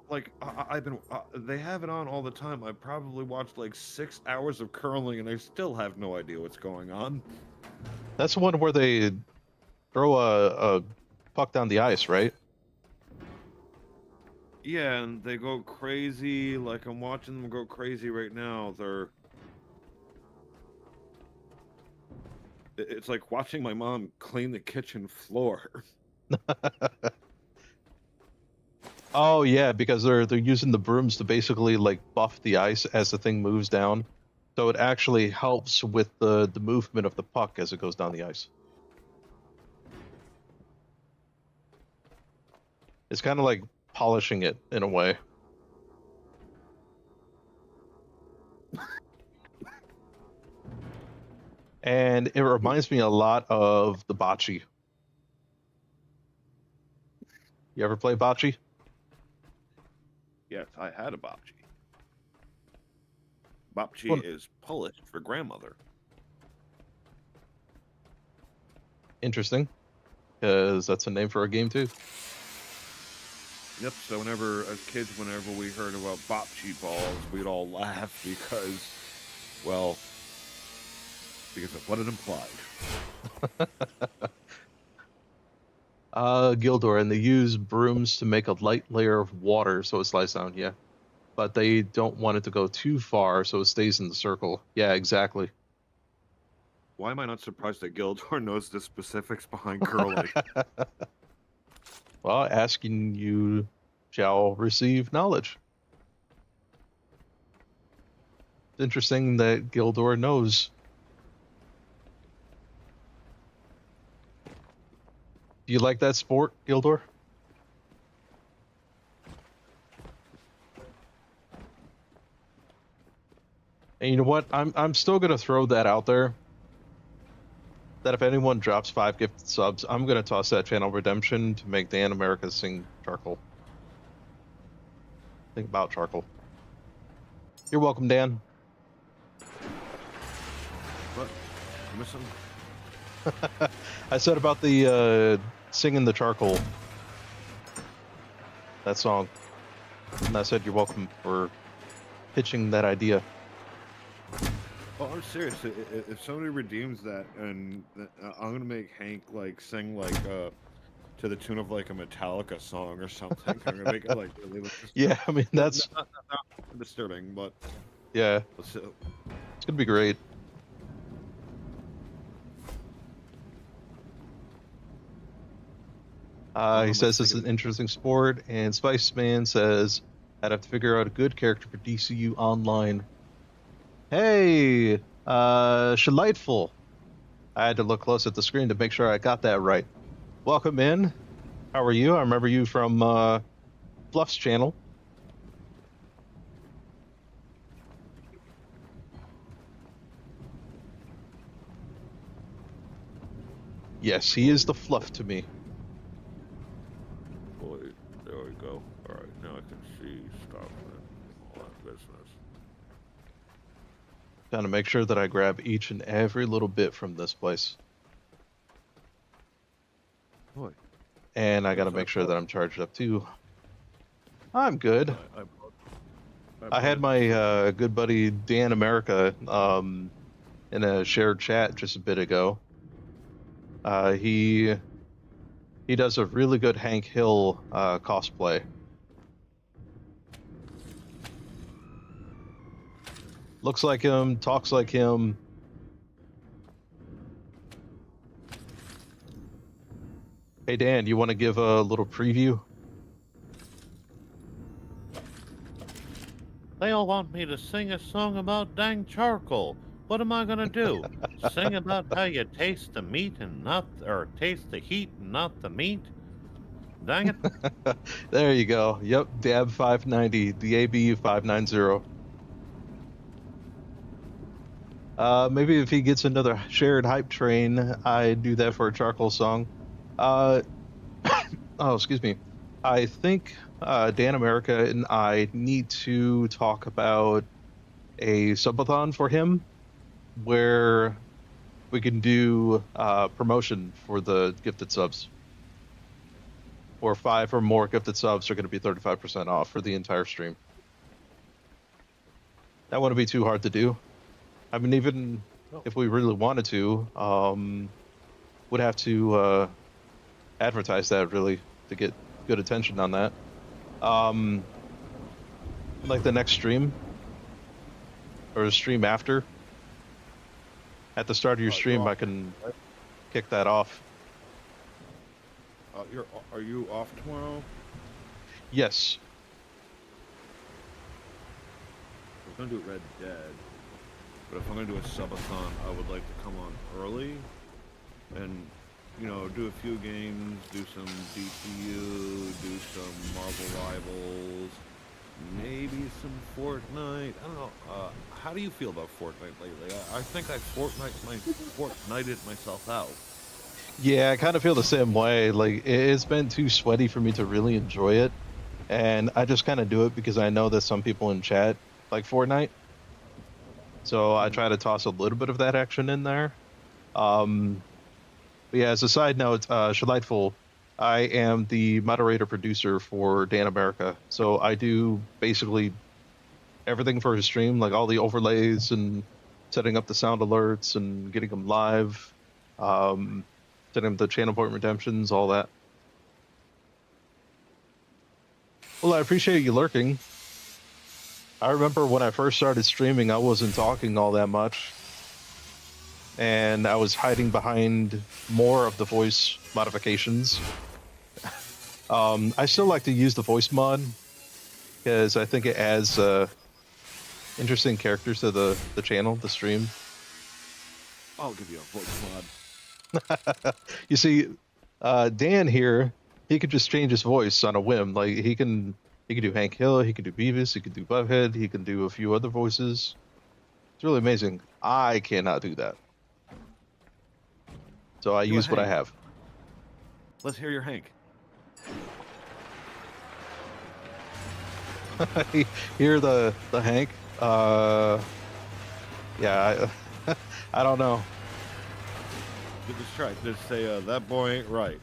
Like, I've been, they have it on all the time. I probably watched like 6 hours of curling, and I still have no idea what's going on. That's the one where they throw a puck down the ice, right? Yeah, and they go crazy. Like, I'm watching them go crazy right now. It's like watching my mom clean the kitchen floor. Oh yeah, because they're using the brooms to basically like buff the ice as the thing moves down. So it actually helps with the movement of the puck as it goes down the ice. It's kind of like polishing it in a way. And it reminds me a lot of the bocce. You ever play bocce? Yes, I had a bocce. Bocce is Polish for grandmother. Interesting, because that's a name for a game too. Yep, so whenever we heard about bocce balls, we'd all laugh because of what it implied. Gildor, and they use brooms to make a light layer of water so it slides down, yeah. But they don't want it to go too far so it stays in the circle. Yeah, exactly. Why am I not surprised that Gildor knows the specifics behind curling? Well, asking you shall receive knowledge. It's interesting that Gildor knows. Do you like that sport, Gildor? And you know what? I'm still gonna throw that out there. that if anyone drops 5 gifted subs, I'm gonna toss that channel redemption to make Dan America sing Charcoal. Think about Charcoal. You're welcome, Dan. What? You missing? I said about the singing the Charcoal. That song. And I said you're welcome for pitching that idea. Oh, I'm serious. If somebody redeems that, and I'm gonna make Hank like sing like to the tune of like a Metallica song or something. I'm gonna make it like really Yeah, I mean that's not disturbing, but yeah, so, it's gonna be great. He says this is an interesting sport, and Spice Man says I'd have to figure out a good character for DCU Online. Hey, Shalightful. I had to look close at the screen to make sure I got that right. Welcome in. How are you? I remember you from Fluff's channel. Yes, he is the Fluff to me. boy, there we go. All right, now I can see stuff and all that business. Trying to make sure that I grab each and every little bit from this place. Boy, And I got to make sure that I'm charged up too. I'm good. I had my good buddy Dan America in a shared chat just a bit ago. He does a really good Hank Hill cosplay. Looks like him, talks like him. Hey Dan, you want to give a little preview? They all want me to sing a song about dang charcoal. What am I gonna do? Sing about how you taste the meat and not, or taste the heat and not the meat? Dang it. There you go. Yep, Dab 590, the ABU 590. Maybe if he gets another shared hype train, I do that for a charcoal song. Oh, excuse me. I think Dan America and I need to talk about a subathon for him where we can do promotion for the gifted subs. Or 5 or more gifted subs are going to be 35% off for the entire stream. That wouldn't be too hard to do. I mean, even if we really wanted to, would have to advertise that really to get good attention on that. Like the next stream or the stream after. At the start of your stream, I can kick that off. Are you off tomorrow? Yes. We're gonna do Red Dead, but if I'm gonna do a subathon, I would like to come on early and, you know, do a few games, do some DPU, do some Marvel Rivals, maybe some Fortnite. I don't know. How do you feel about Fortnite lately? I think I Fortnited myself out. Yeah, I kind of feel the same way. Like, it's been too sweaty for me to really enjoy it. And I just kind of do it because I know that some people in chat like Fortnite. So I try to toss a little bit of that action in there. But yeah, as a side note, Shalightful, I am the moderator producer for Dan America. So I do basically everything for his stream, like all the overlays and setting up the sound alerts and getting them live, setting up the channel point redemptions, all that. Well, I appreciate you lurking. I remember when I first started streaming, I wasn't talking all that much. And I was hiding behind more of the voice modifications. I still like to use the voice mod because I think it adds interesting characters to the channel, the stream. I'll give you a voice mod. You see, Dan here, he could just change his voice on a whim. Like he can do Hank Hill, he can do Beavis, he can do Butthead, he can do a few other voices. It's really amazing. I cannot do that. So I Do a use what I Hank. have. Let's hear your Hank. Hear the Hank? Yeah, I don't know. Just try. Just say, that boy ain't right.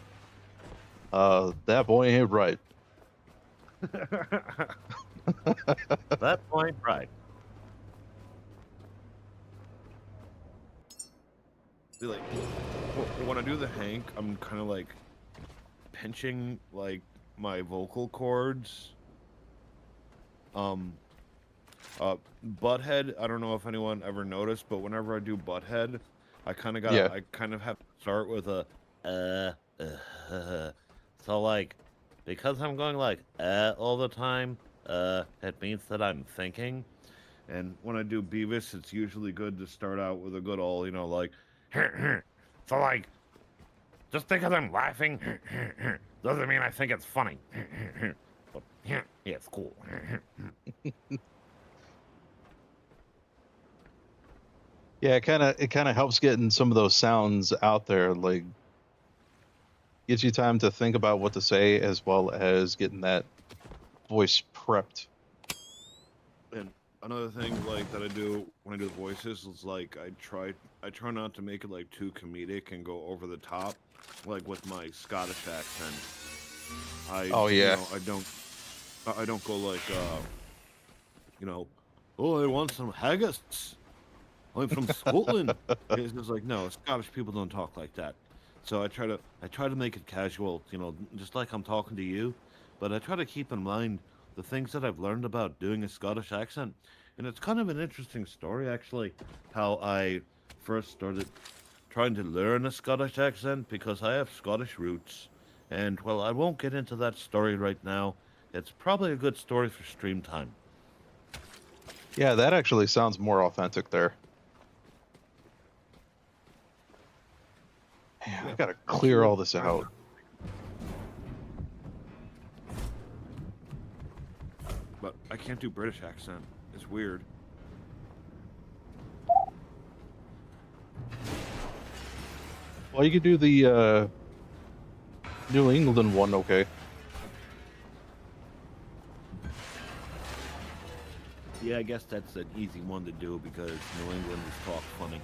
That boy ain't right. That boy ain't right. See, like, when I do the Hank, I'm kind of like pinching like my vocal cords. Butthead. I don't know if anyone ever noticed, but whenever I do Butthead, I kind of Yeah. I kind of have to start with a So like, because I'm going like all the time, it means that I'm thinking. And when I do Beavis, it's usually good to start out with a good old, you know, like, so like, just because I'm laughing doesn't mean I think it's funny. But yeah, it's cool. Yeah, it kind of helps getting some of those sounds out there, like gives you time to think about what to say as well as getting that voice prepped. And another thing like that I do when I do the voices is like I try not to make it like too comedic and go over the top, like with my Scottish accent. Oh, yeah. You know, I don't go like you know, oh, I want some haggis. I'm from Scotland. It's just like, no, Scottish people don't talk like that. So I try to make it casual, you know, just like I'm talking to you, but I try to keep in mind the things that I've learned about doing a Scottish accent. And it's kind of an interesting story actually, how I first started trying to learn a Scottish accent because I have Scottish roots. And well, I won't get into that story right now. It's probably a good story for stream time. Yeah, that actually sounds more authentic there. Man, I gotta clear all this out. But I can't do British accent. It's weird. Well, you could do the New England one, okay? Yeah, I guess that's an easy one to do because New England is talk funny.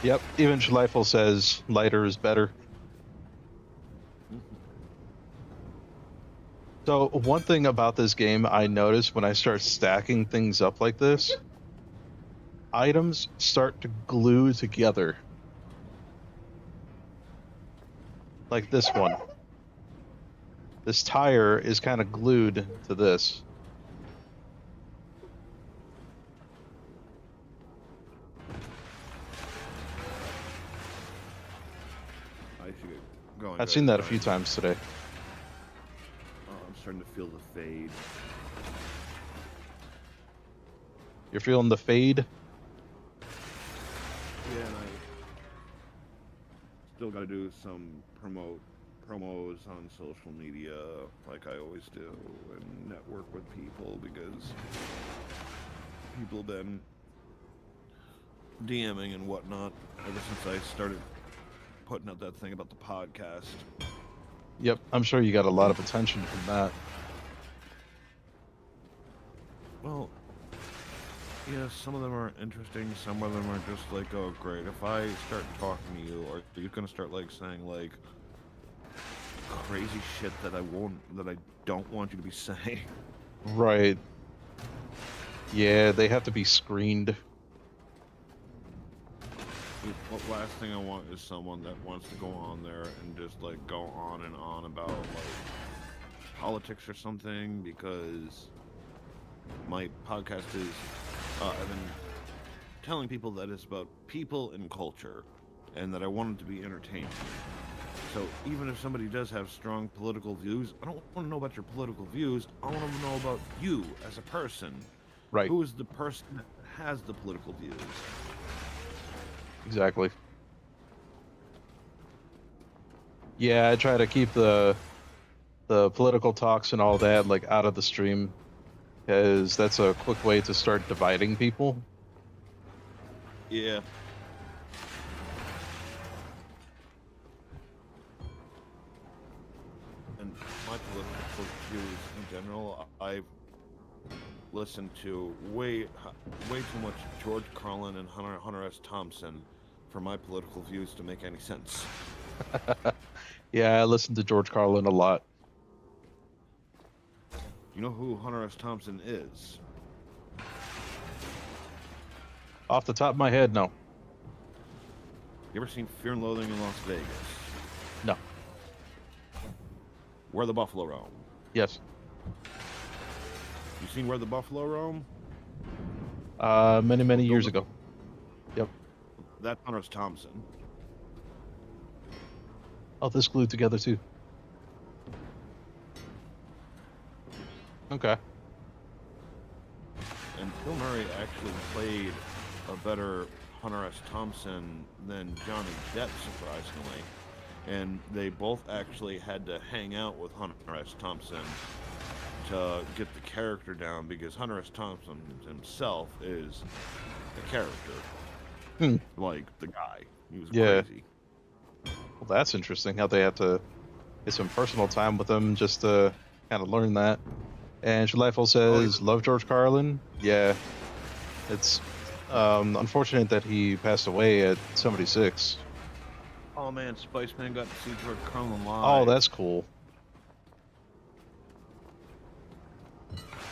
Yep, even Schleifel says lighter is better. So one thing about this game I noticed when I start stacking things up like this, items start to glue together. Like this one. This tire is kind of glued to this. I should get going. I've seen that a few times today. Oh, I'm starting to feel the fade. You're feeling the fade? Yeah, and I still got to do some promos on social media like I always do and network with people because people have been DMing and whatnot ever since I started putting out that thing about the podcast. Yep, I'm sure you got a lot of attention from that. Well, yeah, some of them are interesting, some of them are just like, oh great, if I start talking to you, are you gonna start like saying like crazy shit that I don't want you to be saying? Right. Yeah, they have to be screened. The last thing I want is someone that wants to go on there and just like go on and on about like politics or something, because my podcast is I've been telling people that it's about people and culture and that I want it to be entertaining. So even if somebody does have strong political views, I don't want to know about your political views. I want to know about you as a person. Right. Who is the person that has the political views? Exactly. Yeah, I try to keep the political talks and all that like out of the stream, because that's a quick way to start dividing people. Yeah. And my political views in general, I've listened to way too much George Carlin and Hunter S. Thompson for my political views to make any sense. Yeah, I listen to George Carlin a lot. You know who Hunter S. Thompson is? Off the top of my head, no. You ever seen Fear and Loathing in Las Vegas? No. Where the Buffalo Roam? Yes. You seen Where the Buffalo Roam? Many years ago. Yep. That's Hunter S. Thompson. Oh, this glued together too. Okay. And Bill Murray actually played a better Hunter S. Thompson than Johnny Depp, surprisingly. And they both actually had to hang out with Hunter S. Thompson to get the character down, because Hunter S. Thompson himself is the character. Like, the guy. He was crazy. Well, that's interesting how they have to get some personal time with him just to kind of learn that. And Shalifel says, love George Carlin. Yeah. It's unfortunate that he passed away at 76. Oh man, Spice-Man got to see George Carlin live. Oh, that's cool.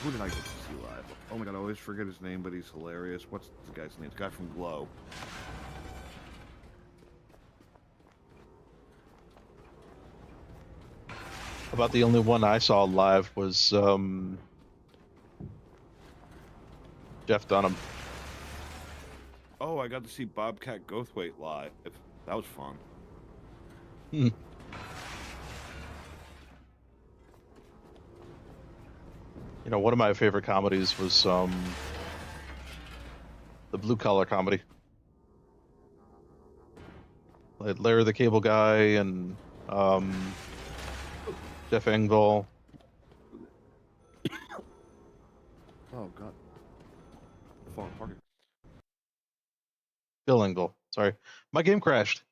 Who did I get to see live? Oh my god, I always forget his name, but he's hilarious. What's the guy's name? The guy from Glow. About the only one I saw live was Jeff Dunham. Oh, I got to see Bobcat Goldthwait live. That was fun. You know, one of my favorite comedies was the Blue Collar Comedy. Like Larry the Cable Guy and Jeff Engvall. Oh god. Falling apart. Bill Engvall. Sorry. My game crashed.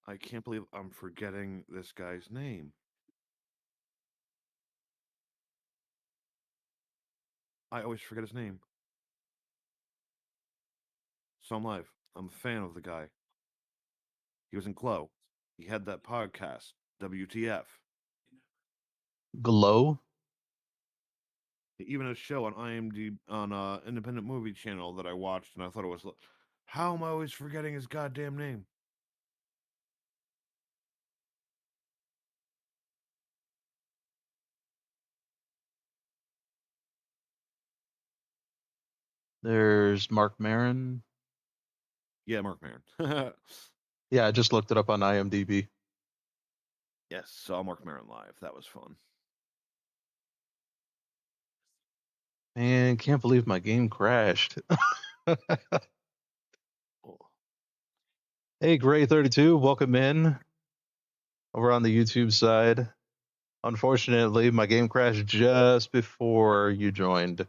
I can't believe I'm forgetting this guy's name. I always forget his name. So I'm live. I'm a fan of the guy. He was in Glow. He had that podcast, WTF. Glow? Even a show on IMDb, on Independent Movie Channel that I watched, and I thought it was... How am I always forgetting his goddamn name? There's Mark Maron. Yeah, Mark Maron. Yeah, I just looked it up on IMDb. Yes, saw Mark Maron live. That was fun. Man, can't believe my game crashed. Hey, Gray32, welcome in. Over on the YouTube side. Unfortunately, my game crashed just before you joined.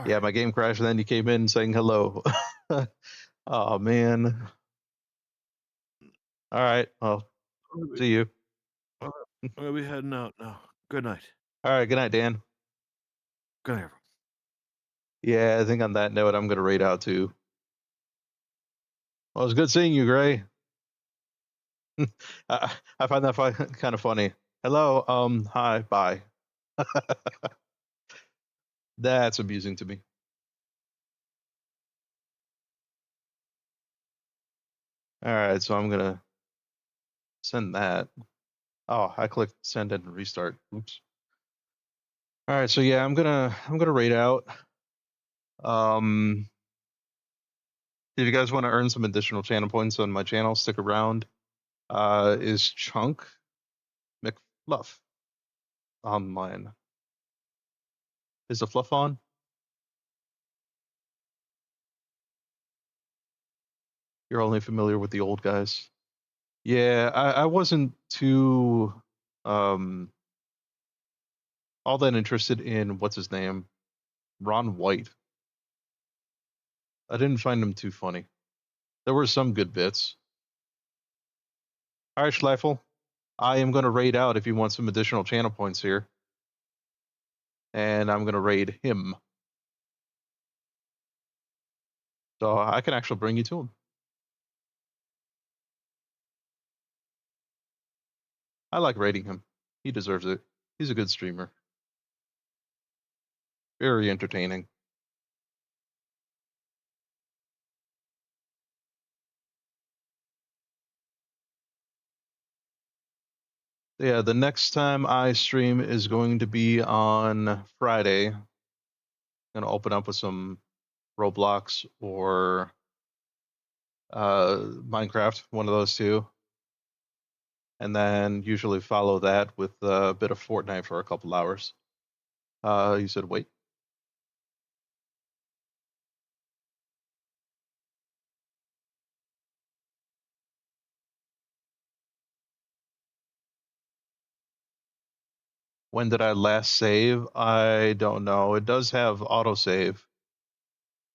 Yeah, my game crashed, and then you came in saying hello. Oh, man. All right, well, see you. We'll be heading out now. Good night. All right, good night, Dan. Good night, everyone. Yeah, I think on that note, I'm going to raid out too. Well, it was good seeing you, Gray. I find that kind of funny. Hello, hi, bye. That's amusing to me. All right, so I'm gonna send that. Oh, I clicked send and restart. Oops. All right, so yeah, I'm gonna raid out. If you guys want to earn some additional channel points on my channel, stick around. Is Chunk McFluff online? Is the fluff on? You're only familiar with the old guys. Yeah, I wasn't too um all that interested in what's his name, Ron White. I didn't find him too funny. There were some good bits. All right, Schleifel, I am going to raid out if you want some additional channel points here, and I'm going to raid him, so I can actually bring you to him. I like raiding him. He deserves it. He's a good streamer. Very entertaining. Yeah, the next time I stream is going to be on Friday. I'm gonna open up with some Roblox or Minecraft, one of those two, and then usually follow that with a bit of Fortnite for a couple hours. You said wait. When did I last save? I don't know. It does have autosave.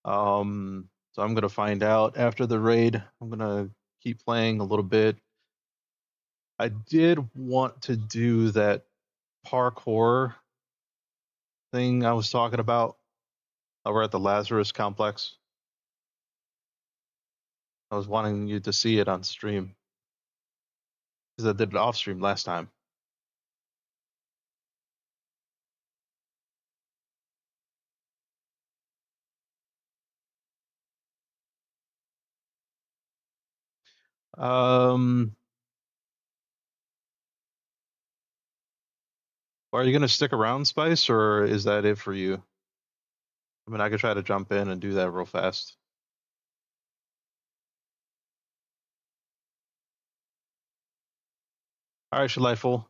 So I'm gonna find out after the raid. I'm gonna keep playing a little bit. I did want to do that parkour thing I was talking about over at the Lazarus complex. I was wanting you to see it on stream because I did it off stream last time. Are you gonna stick around, Spice, or is that it for you? I mean, I could try to jump in and do that real fast. All right, Shaliful.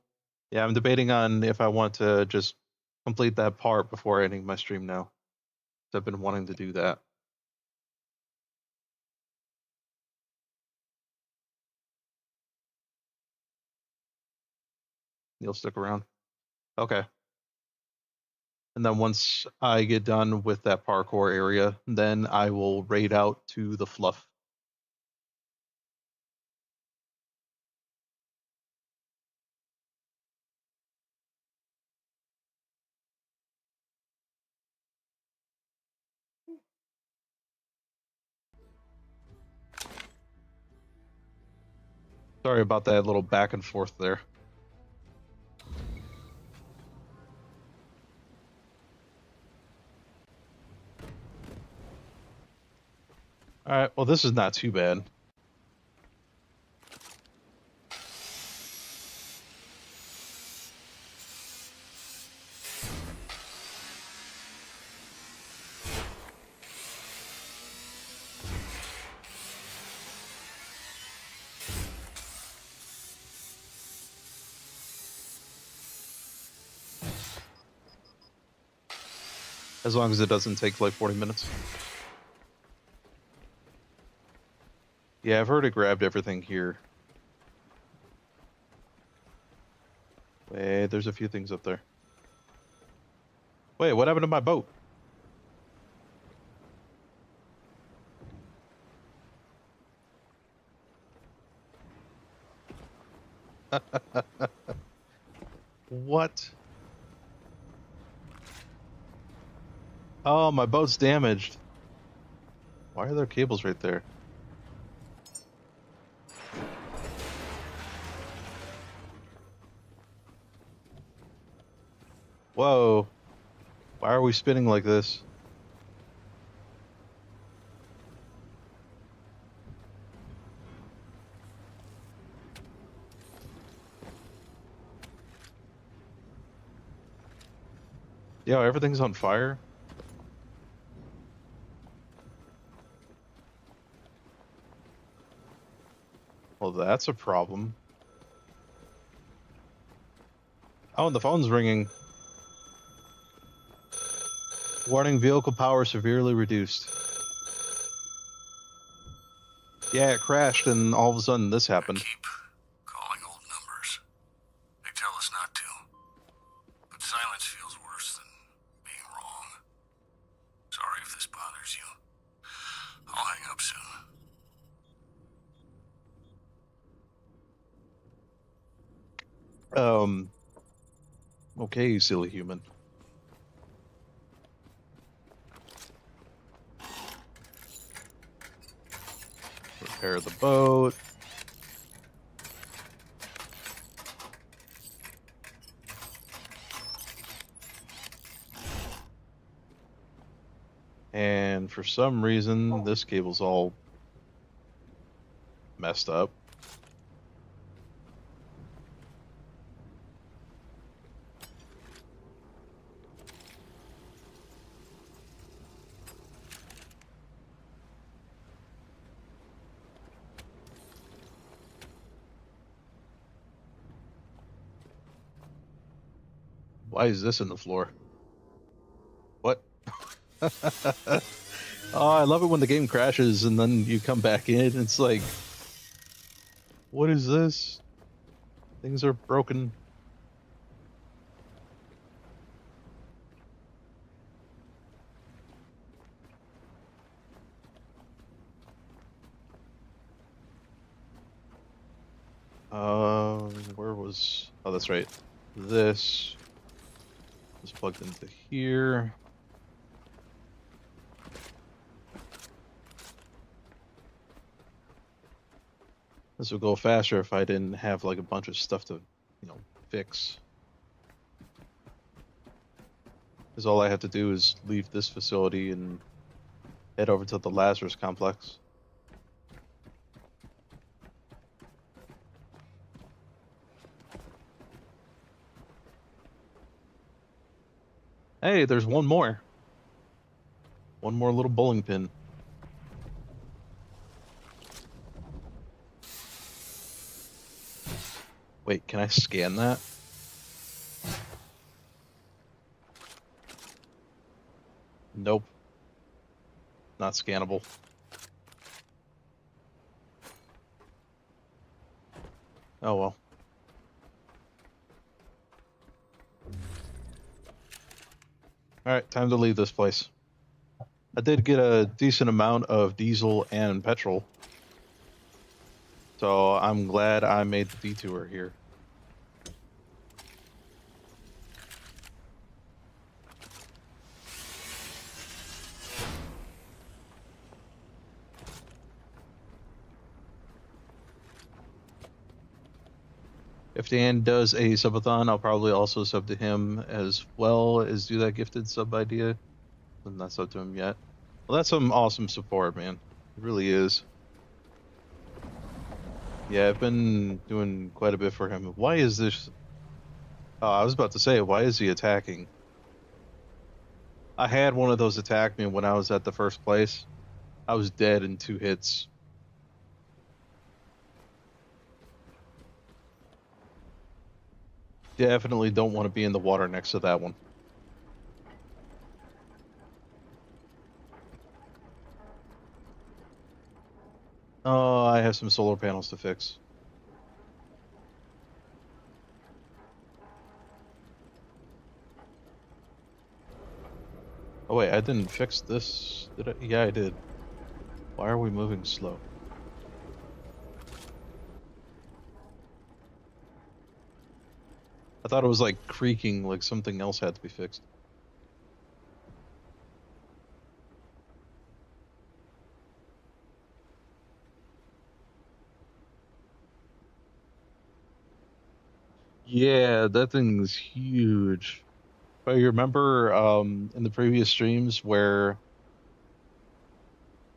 Yeah, I'm debating on if I want to just complete that part before ending my stream now. I've been wanting to do that. You'll stick around? Okay. And then once I get done with that parkour area, then I will raid out to the fluff. Sorry about that little back and forth there. All right, well, this is not too bad. As long as it doesn't take like 40 minutes. Yeah, I've heard it grabbed everything here. Wait, there's a few things up there. Wait, what happened to my boat? What? Oh, my boat's damaged. Why are there cables right there? Whoa. Why are we spinning like this? Yeah, everything's on fire. Well, that's a problem. Oh, and the phone's ringing. Warning, vehicle power severely reduced. Yeah, it crashed, and all of a sudden this happened. Keep calling old numbers. They tell us not to. But silence feels worse than being wrong. Sorry if this bothers you. I'll hang up soon. Okay, silly human. Repair the boat. And for some reason, this cable's all messed up. Why is this in the floor? What? Oh, I love it when the game crashes and then you come back in. It's like, what is this? Things are broken. Where was... Oh, that's right. This is plugged into here. This would go faster if I didn't have like a bunch of stuff to, fix. Because all I have to do is leave this facility and head over to the Lazarus complex. Hey, there's one more. One more little bowling pin. Wait, can I scan that? Nope. Not scannable. Oh well. Alright, time to leave this place. I did get a decent amount of diesel and petrol. So I'm glad I made the detour here. If Dan does a subathon, I'll probably also sub to him as well as do that gifted sub idea. I'm not sub to him yet. Well, that's some awesome support, man. It really is. Yeah, I've been doing quite a bit for him. Why is this... Oh, I was about to say, why is he attacking? I had one of those attack me when I was at the first place. I was dead in 2 hits. Definitely don't want to be in the water next to that one. Oh, I have some solar panels to fix. Oh wait, I didn't fix this. Did I? Yeah, I did. Why are we moving slow? I thought it was like creaking, like something else had to be fixed. Yeah, that thing's huge. But you remember in the previous streams where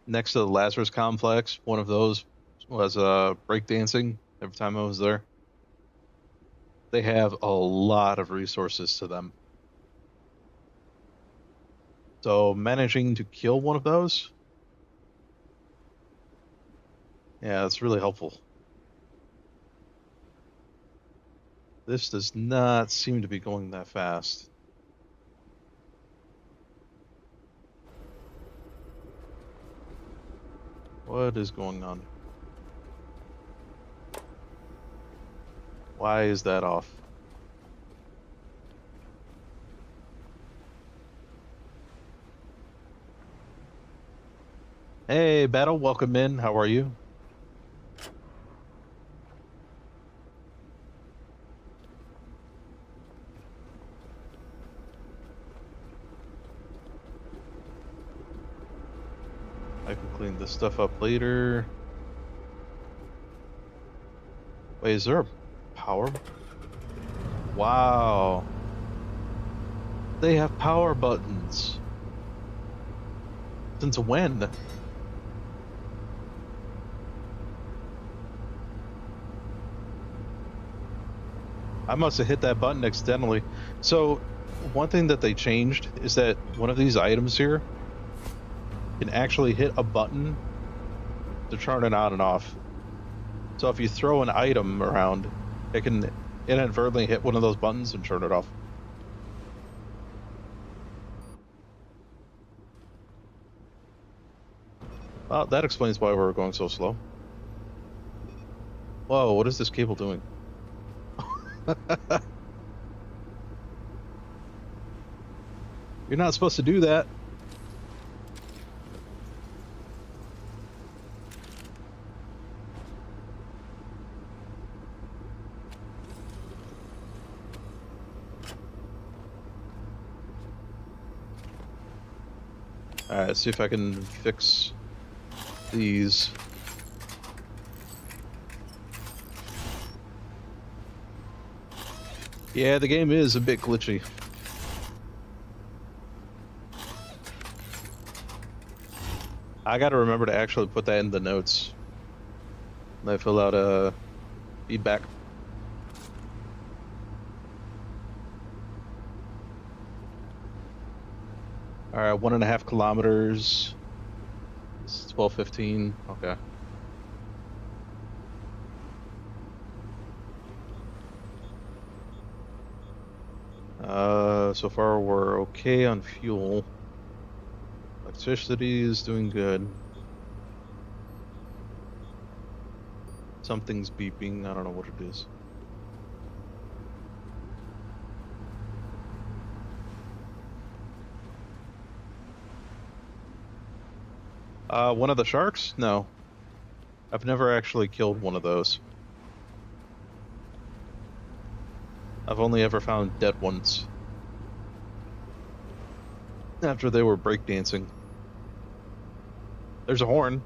next to the Lazarus complex, one of those was breakdancing every time I was there? They have a lot of resources to them. So managing to kill one of those, yeah, that's really helpful. This does not seem to be going that fast. What is going on? Why is that off? Hey, Battle, welcome in. How are you? I can clean this stuff up later. Wait, is there a power? Wow. They have power buttons. Since when? I must have hit that button accidentally. So, one thing that they changed is that one of these items here can actually hit a button to turn it on and off. So if you throw an item around, it can inadvertently hit one of those buttons and turn it off. Well, that explains why we're going so slow. Whoa, what is this cable doing? You're not supposed to do that. Alright, let's see if I can fix these. Yeah, the game is a bit glitchy. I gotta remember to actually put that in the notes when I fill out feedback. Alright, 1.5 kilometers. It's 12:15. Okay. So far we're okay on fuel. Electricity is doing good. Something's beeping. I don't know what it is. One of the sharks? No. I've never actually killed one of those. I've only ever found dead ones. After they were breakdancing. There's a horn.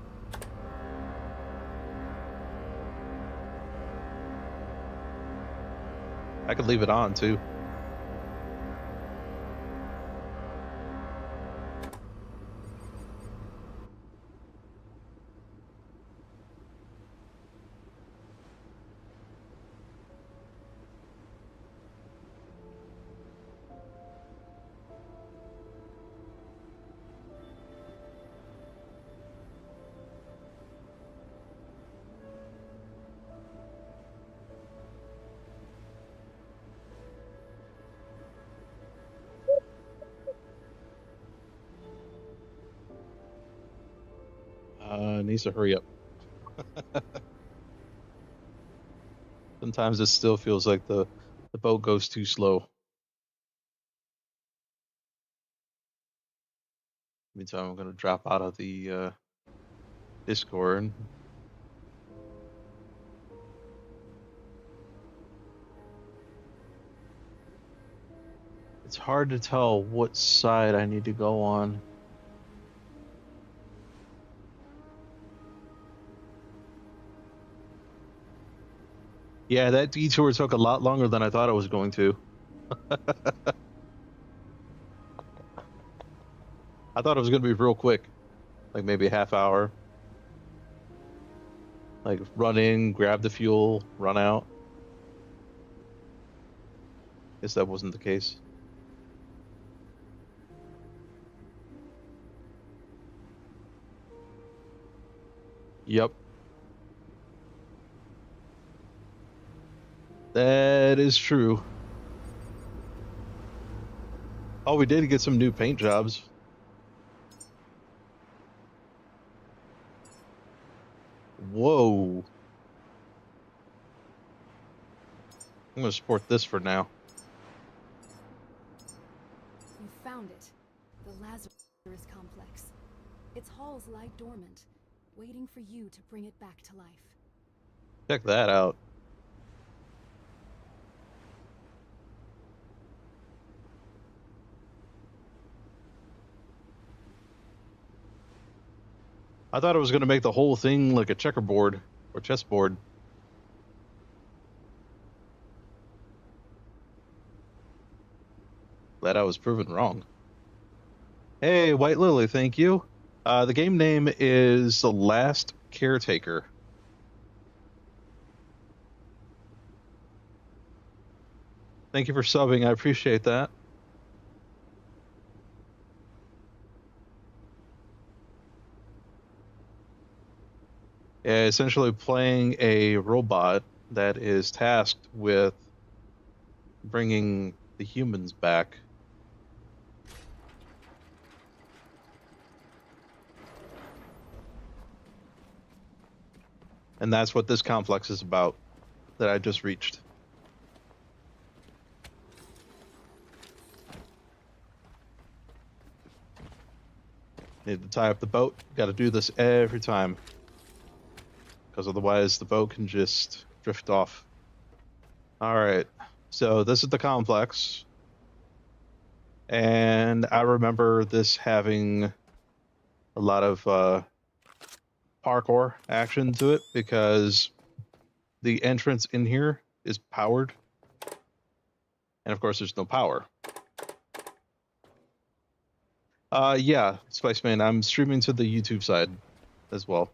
I could leave it on too. Needs to hurry up. Sometimes it still feels like the boat goes too slow. Meantime, I'm gonna drop out of the Discord. It's hard to tell what side I need to go on. Yeah, that detour took a lot longer than I thought it was going to. I thought it was going to be real quick, like maybe a half hour. Like run in, grab the fuel, run out. Guess that wasn't the case. Yep. That is true. Oh, we did get some new paint jobs. Whoa. I'm going to support this for now. You found it. The Lazarus complex. Its halls lie dormant, waiting for you to bring it back to life. Check that out. I thought it was going to make the whole thing like a checkerboard or chessboard. Glad I was proven wrong. Hey, White Lily, thank you. The game name is The Last Caretaker. Thank you for subbing. I appreciate that. Yeah, essentially playing a robot that is tasked with bringing the humans back. And that's what this complex is about that I just reached. Need to tie up the boat. Got to do this every time. Because otherwise the boat can just drift off. Alright, so this is the complex. And I remember this having a lot of parkour action to it because the entrance in here is powered. And of course there's no power. Yeah, Spiceman, I'm streaming to the YouTube side as well.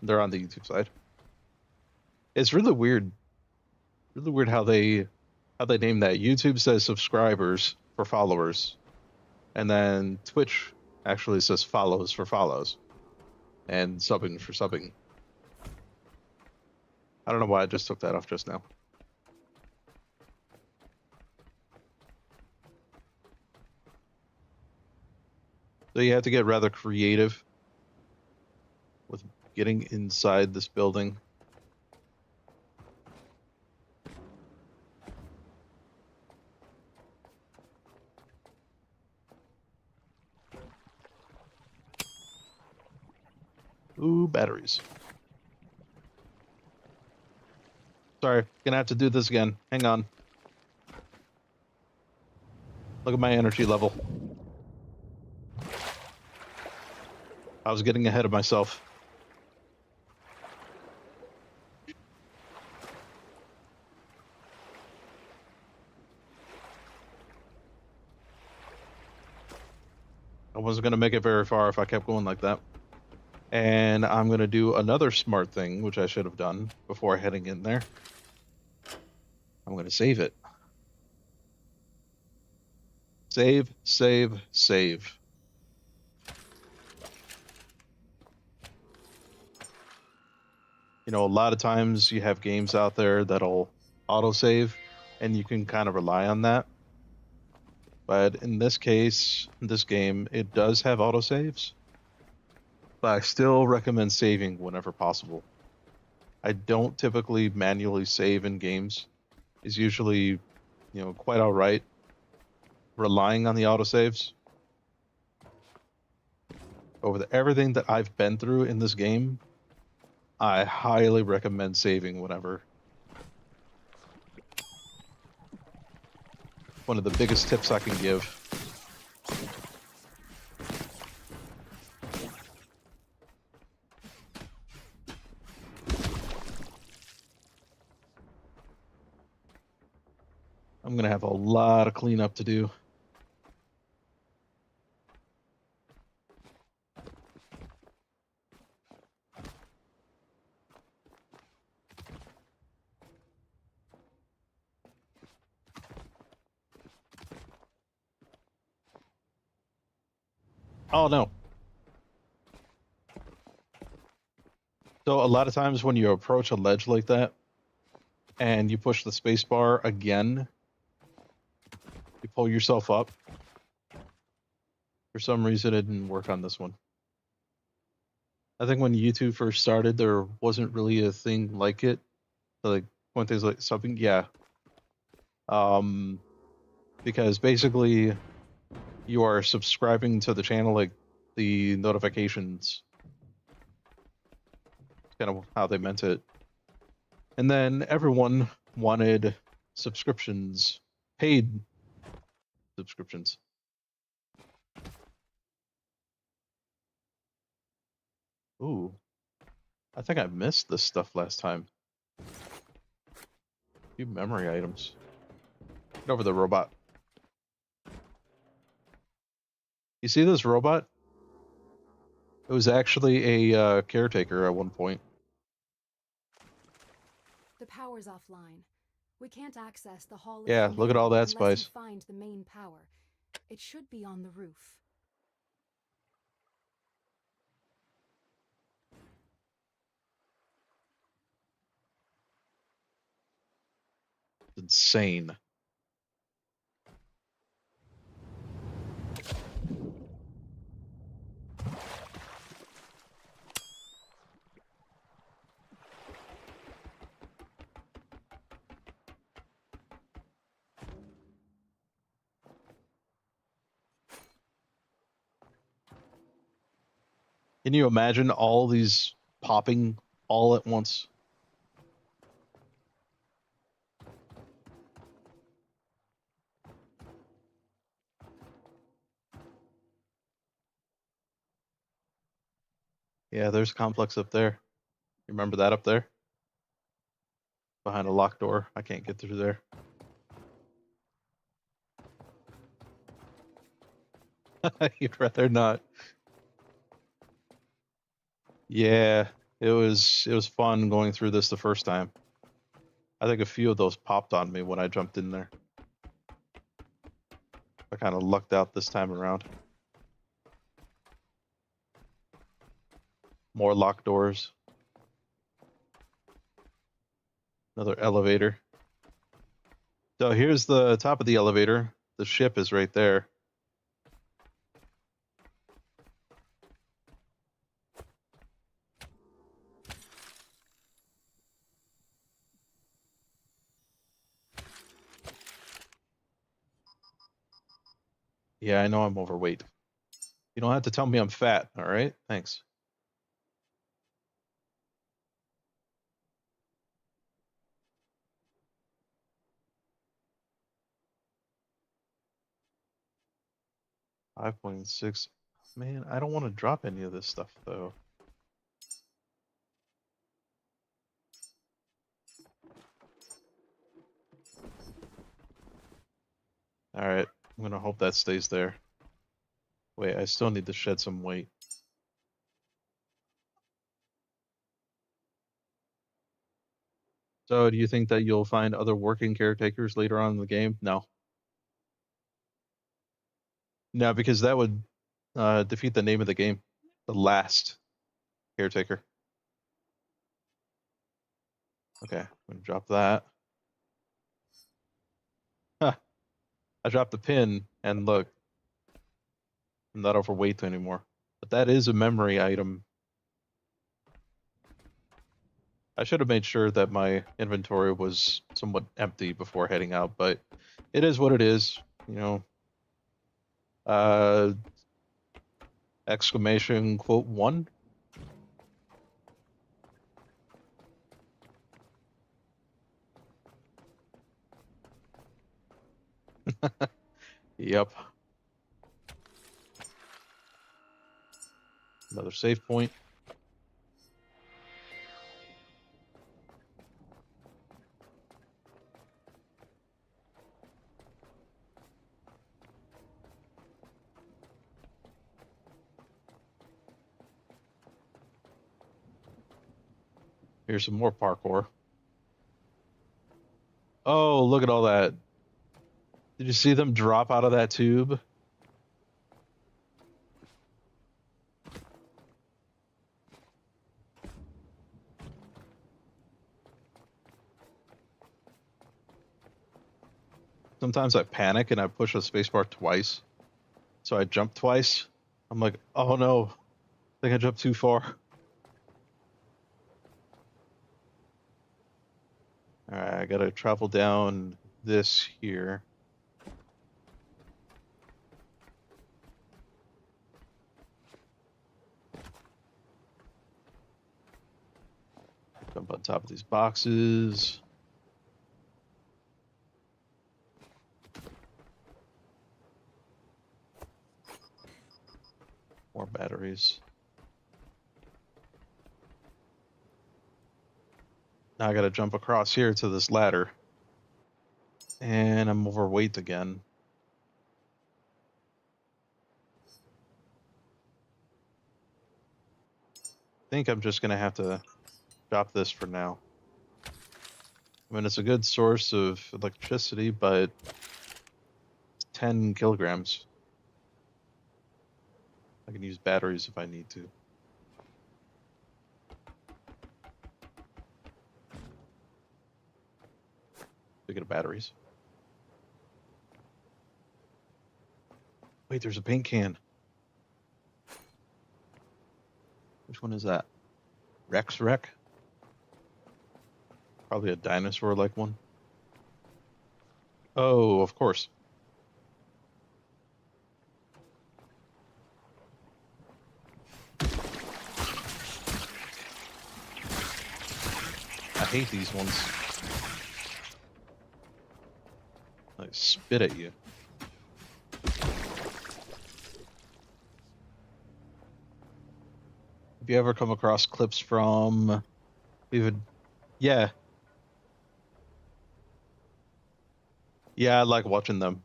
They're on the YouTube side. It's really weird. Really weird how they name that. YouTube says subscribers for followers. And then Twitch actually says follows for follows. And subbing for subbing. I don't know why I just took that off just now. So you have to get rather creative with getting inside this building. Ooh, batteries. Sorry, gonna have to do this again. Hang on. Look at my energy level. I was getting ahead of myself. I wasn't going to make it very far if I kept going like that. And I'm going to do another smart thing, which I should have done before heading in there. I'm going to save it. Save, save, save. You know, a lot of times you have games out there that'll autosave, and you can kind of rely on that. But in this case, in this game, it does have autosaves. But I still recommend saving whenever possible. I don't typically manually save in games. It's usually, you know, quite alright relying on the autosaves. Over everything that I've been through in this game, I highly recommend saving whenever. One of the biggest tips I can give. I'm gonna have a lot of cleanup to do. Oh no. So a lot of times when you approach a ledge like that and you push the space bar again, you pull yourself up. For some reason it didn't work on this one. I think when YouTube first started there wasn't really a thing like it. So like when things like something, yeah. Because basically you are subscribing to the channel, like the notifications. It's kind of how they meant it. And then everyone wanted subscriptions, paid subscriptions. Ooh, I think I missed this stuff last time. Few memory items. Get over the robot. You see this robot? It was actually a caretaker at one point. The power's offline. We can't access the hall of Yeah, look at all that, unless Spice. you find the main power. It should be on the roof. Insane. Can you imagine all these popping all at once? Yeah, there's a complex up there. You remember that up there? Behind a locked door. I can't get through there. You'd rather not. Yeah, it was fun going through this the first time. I think a few of those popped on me when I jumped in there. I kind of lucked out this time around. More locked doors. Another elevator. So here's the top of the elevator. The ship is right there. Yeah, I know I'm overweight. You don't have to tell me I'm fat, all right? Thanks. $5.6. Man, I don't want to drop any of this stuff though. All right, I'm gonna hope that stays there. Wait, I still need to shed some weight. So, do you think that you'll find other working caretakers later on in the game? No. No, because that would defeat the name of the game. The last caretaker. Okay, I'm gonna drop that. Huh, I dropped the pin, and look, I'm not overweight anymore. But that is a memory item. I should have made sure that my inventory was somewhat empty before heading out, but it is what it is, you know. Exclamation quote 1. Yep. Another save point. Here's some more parkour. Oh, look at all that. Did you see them drop out of that tube? Sometimes I panic and I push the spacebar twice. So I jump twice. I'm like, oh no, I think I jumped too far. Alright, I gotta travel down this here. Jump on top of these boxes. More batteries. Now I gotta jump across here to this ladder. And I'm overweight again. I think I'm just gonna have to drop this for now. I mean, it's a good source of electricity, but it's 10 kilograms. I can use batteries if I need to. Speaking of batteries. Wait, there's a paint can. Which one is that? Rex Wreck? Probably a dinosaur-like one. Oh, of course. I hate these ones. They spit at you. Have you ever come across clips from even? Yeah. Yeah, I like watching them.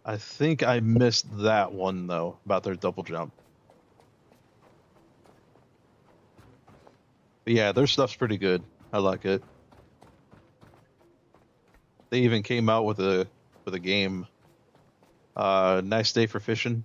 I think I missed that one though, about their double jump. But yeah, their stuff's pretty good. I like it. They even came out with a game. Nice day for fishing.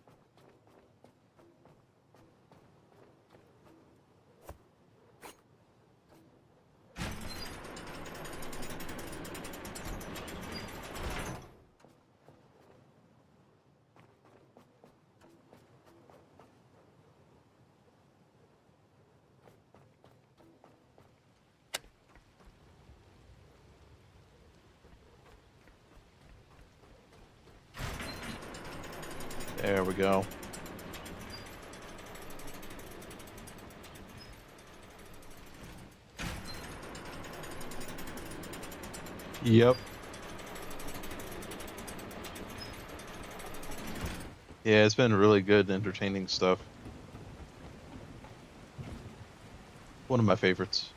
There we go. Yep. Yeah, it's been really good, entertaining stuff. One of my favorites.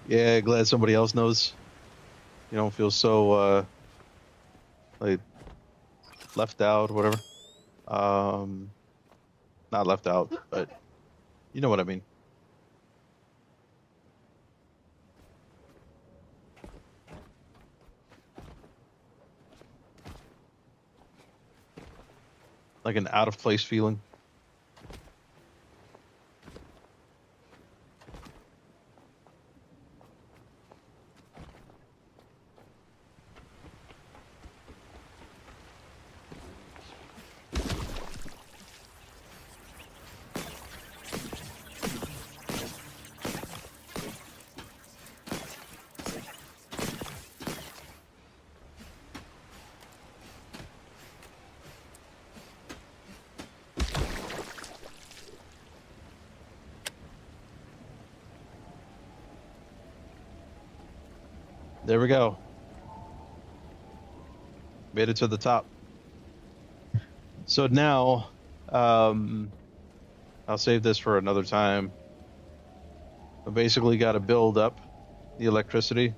Yeah, glad somebody else knows. You don't feel so like left out or whatever. Not left out, but you know what I mean. Like an out of place feeling. There we go. Made it to the top. So now, I'll save this for another time. I basically got to build up the electricity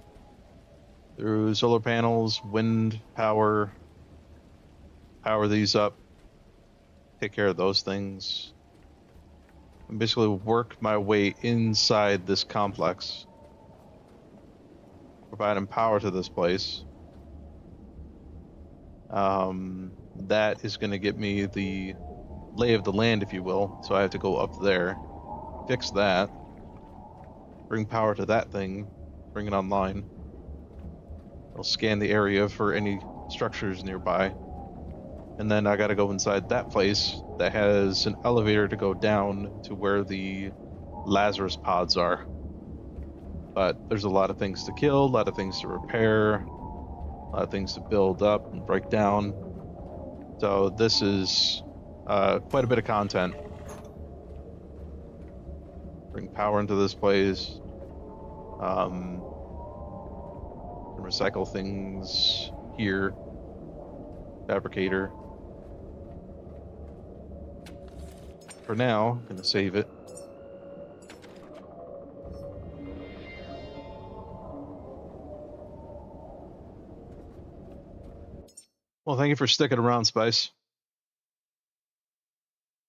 through solar panels, wind power, power these up, take care of those things, and basically work my way inside this complex, providing power to this place. That is going to get me the lay of the land, if you will. So I have to go up there, fix that, bring power to that thing, bring it online. I'll scan the area for any structures nearby. And then I got to go inside that place that has an elevator to go down to where the Lazarus pods are. But there's a lot of things to kill, a lot of things to repair, a lot of things to build up and break down. So this is quite a bit of content. Bring power into this place. Recycle things here. Fabricator. For now, I'm gonna save it. Well, thank you for sticking around, Spice.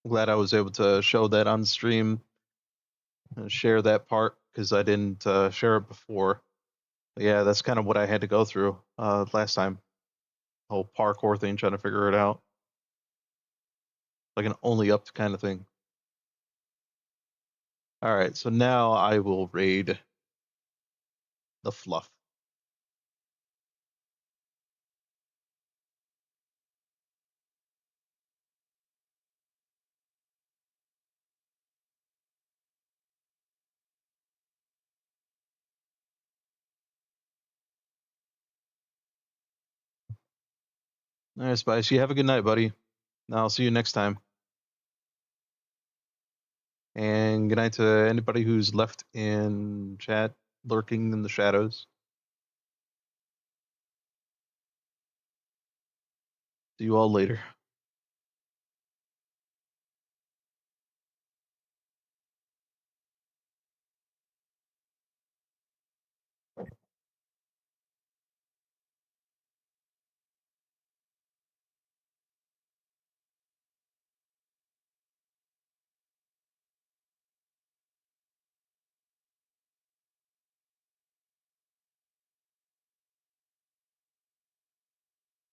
I'm glad I was able to show that on stream and share that part because I didn't share it before. But yeah, that's kind of what I had to go through last time. The whole parkour thing, trying to figure it out. Like an only up kind of thing. All right, so now I will raid the fluff. All right, Spice, you have a good night, buddy. I'll see you next time. And good night to anybody who's left in chat, lurking in the shadows. See you all later.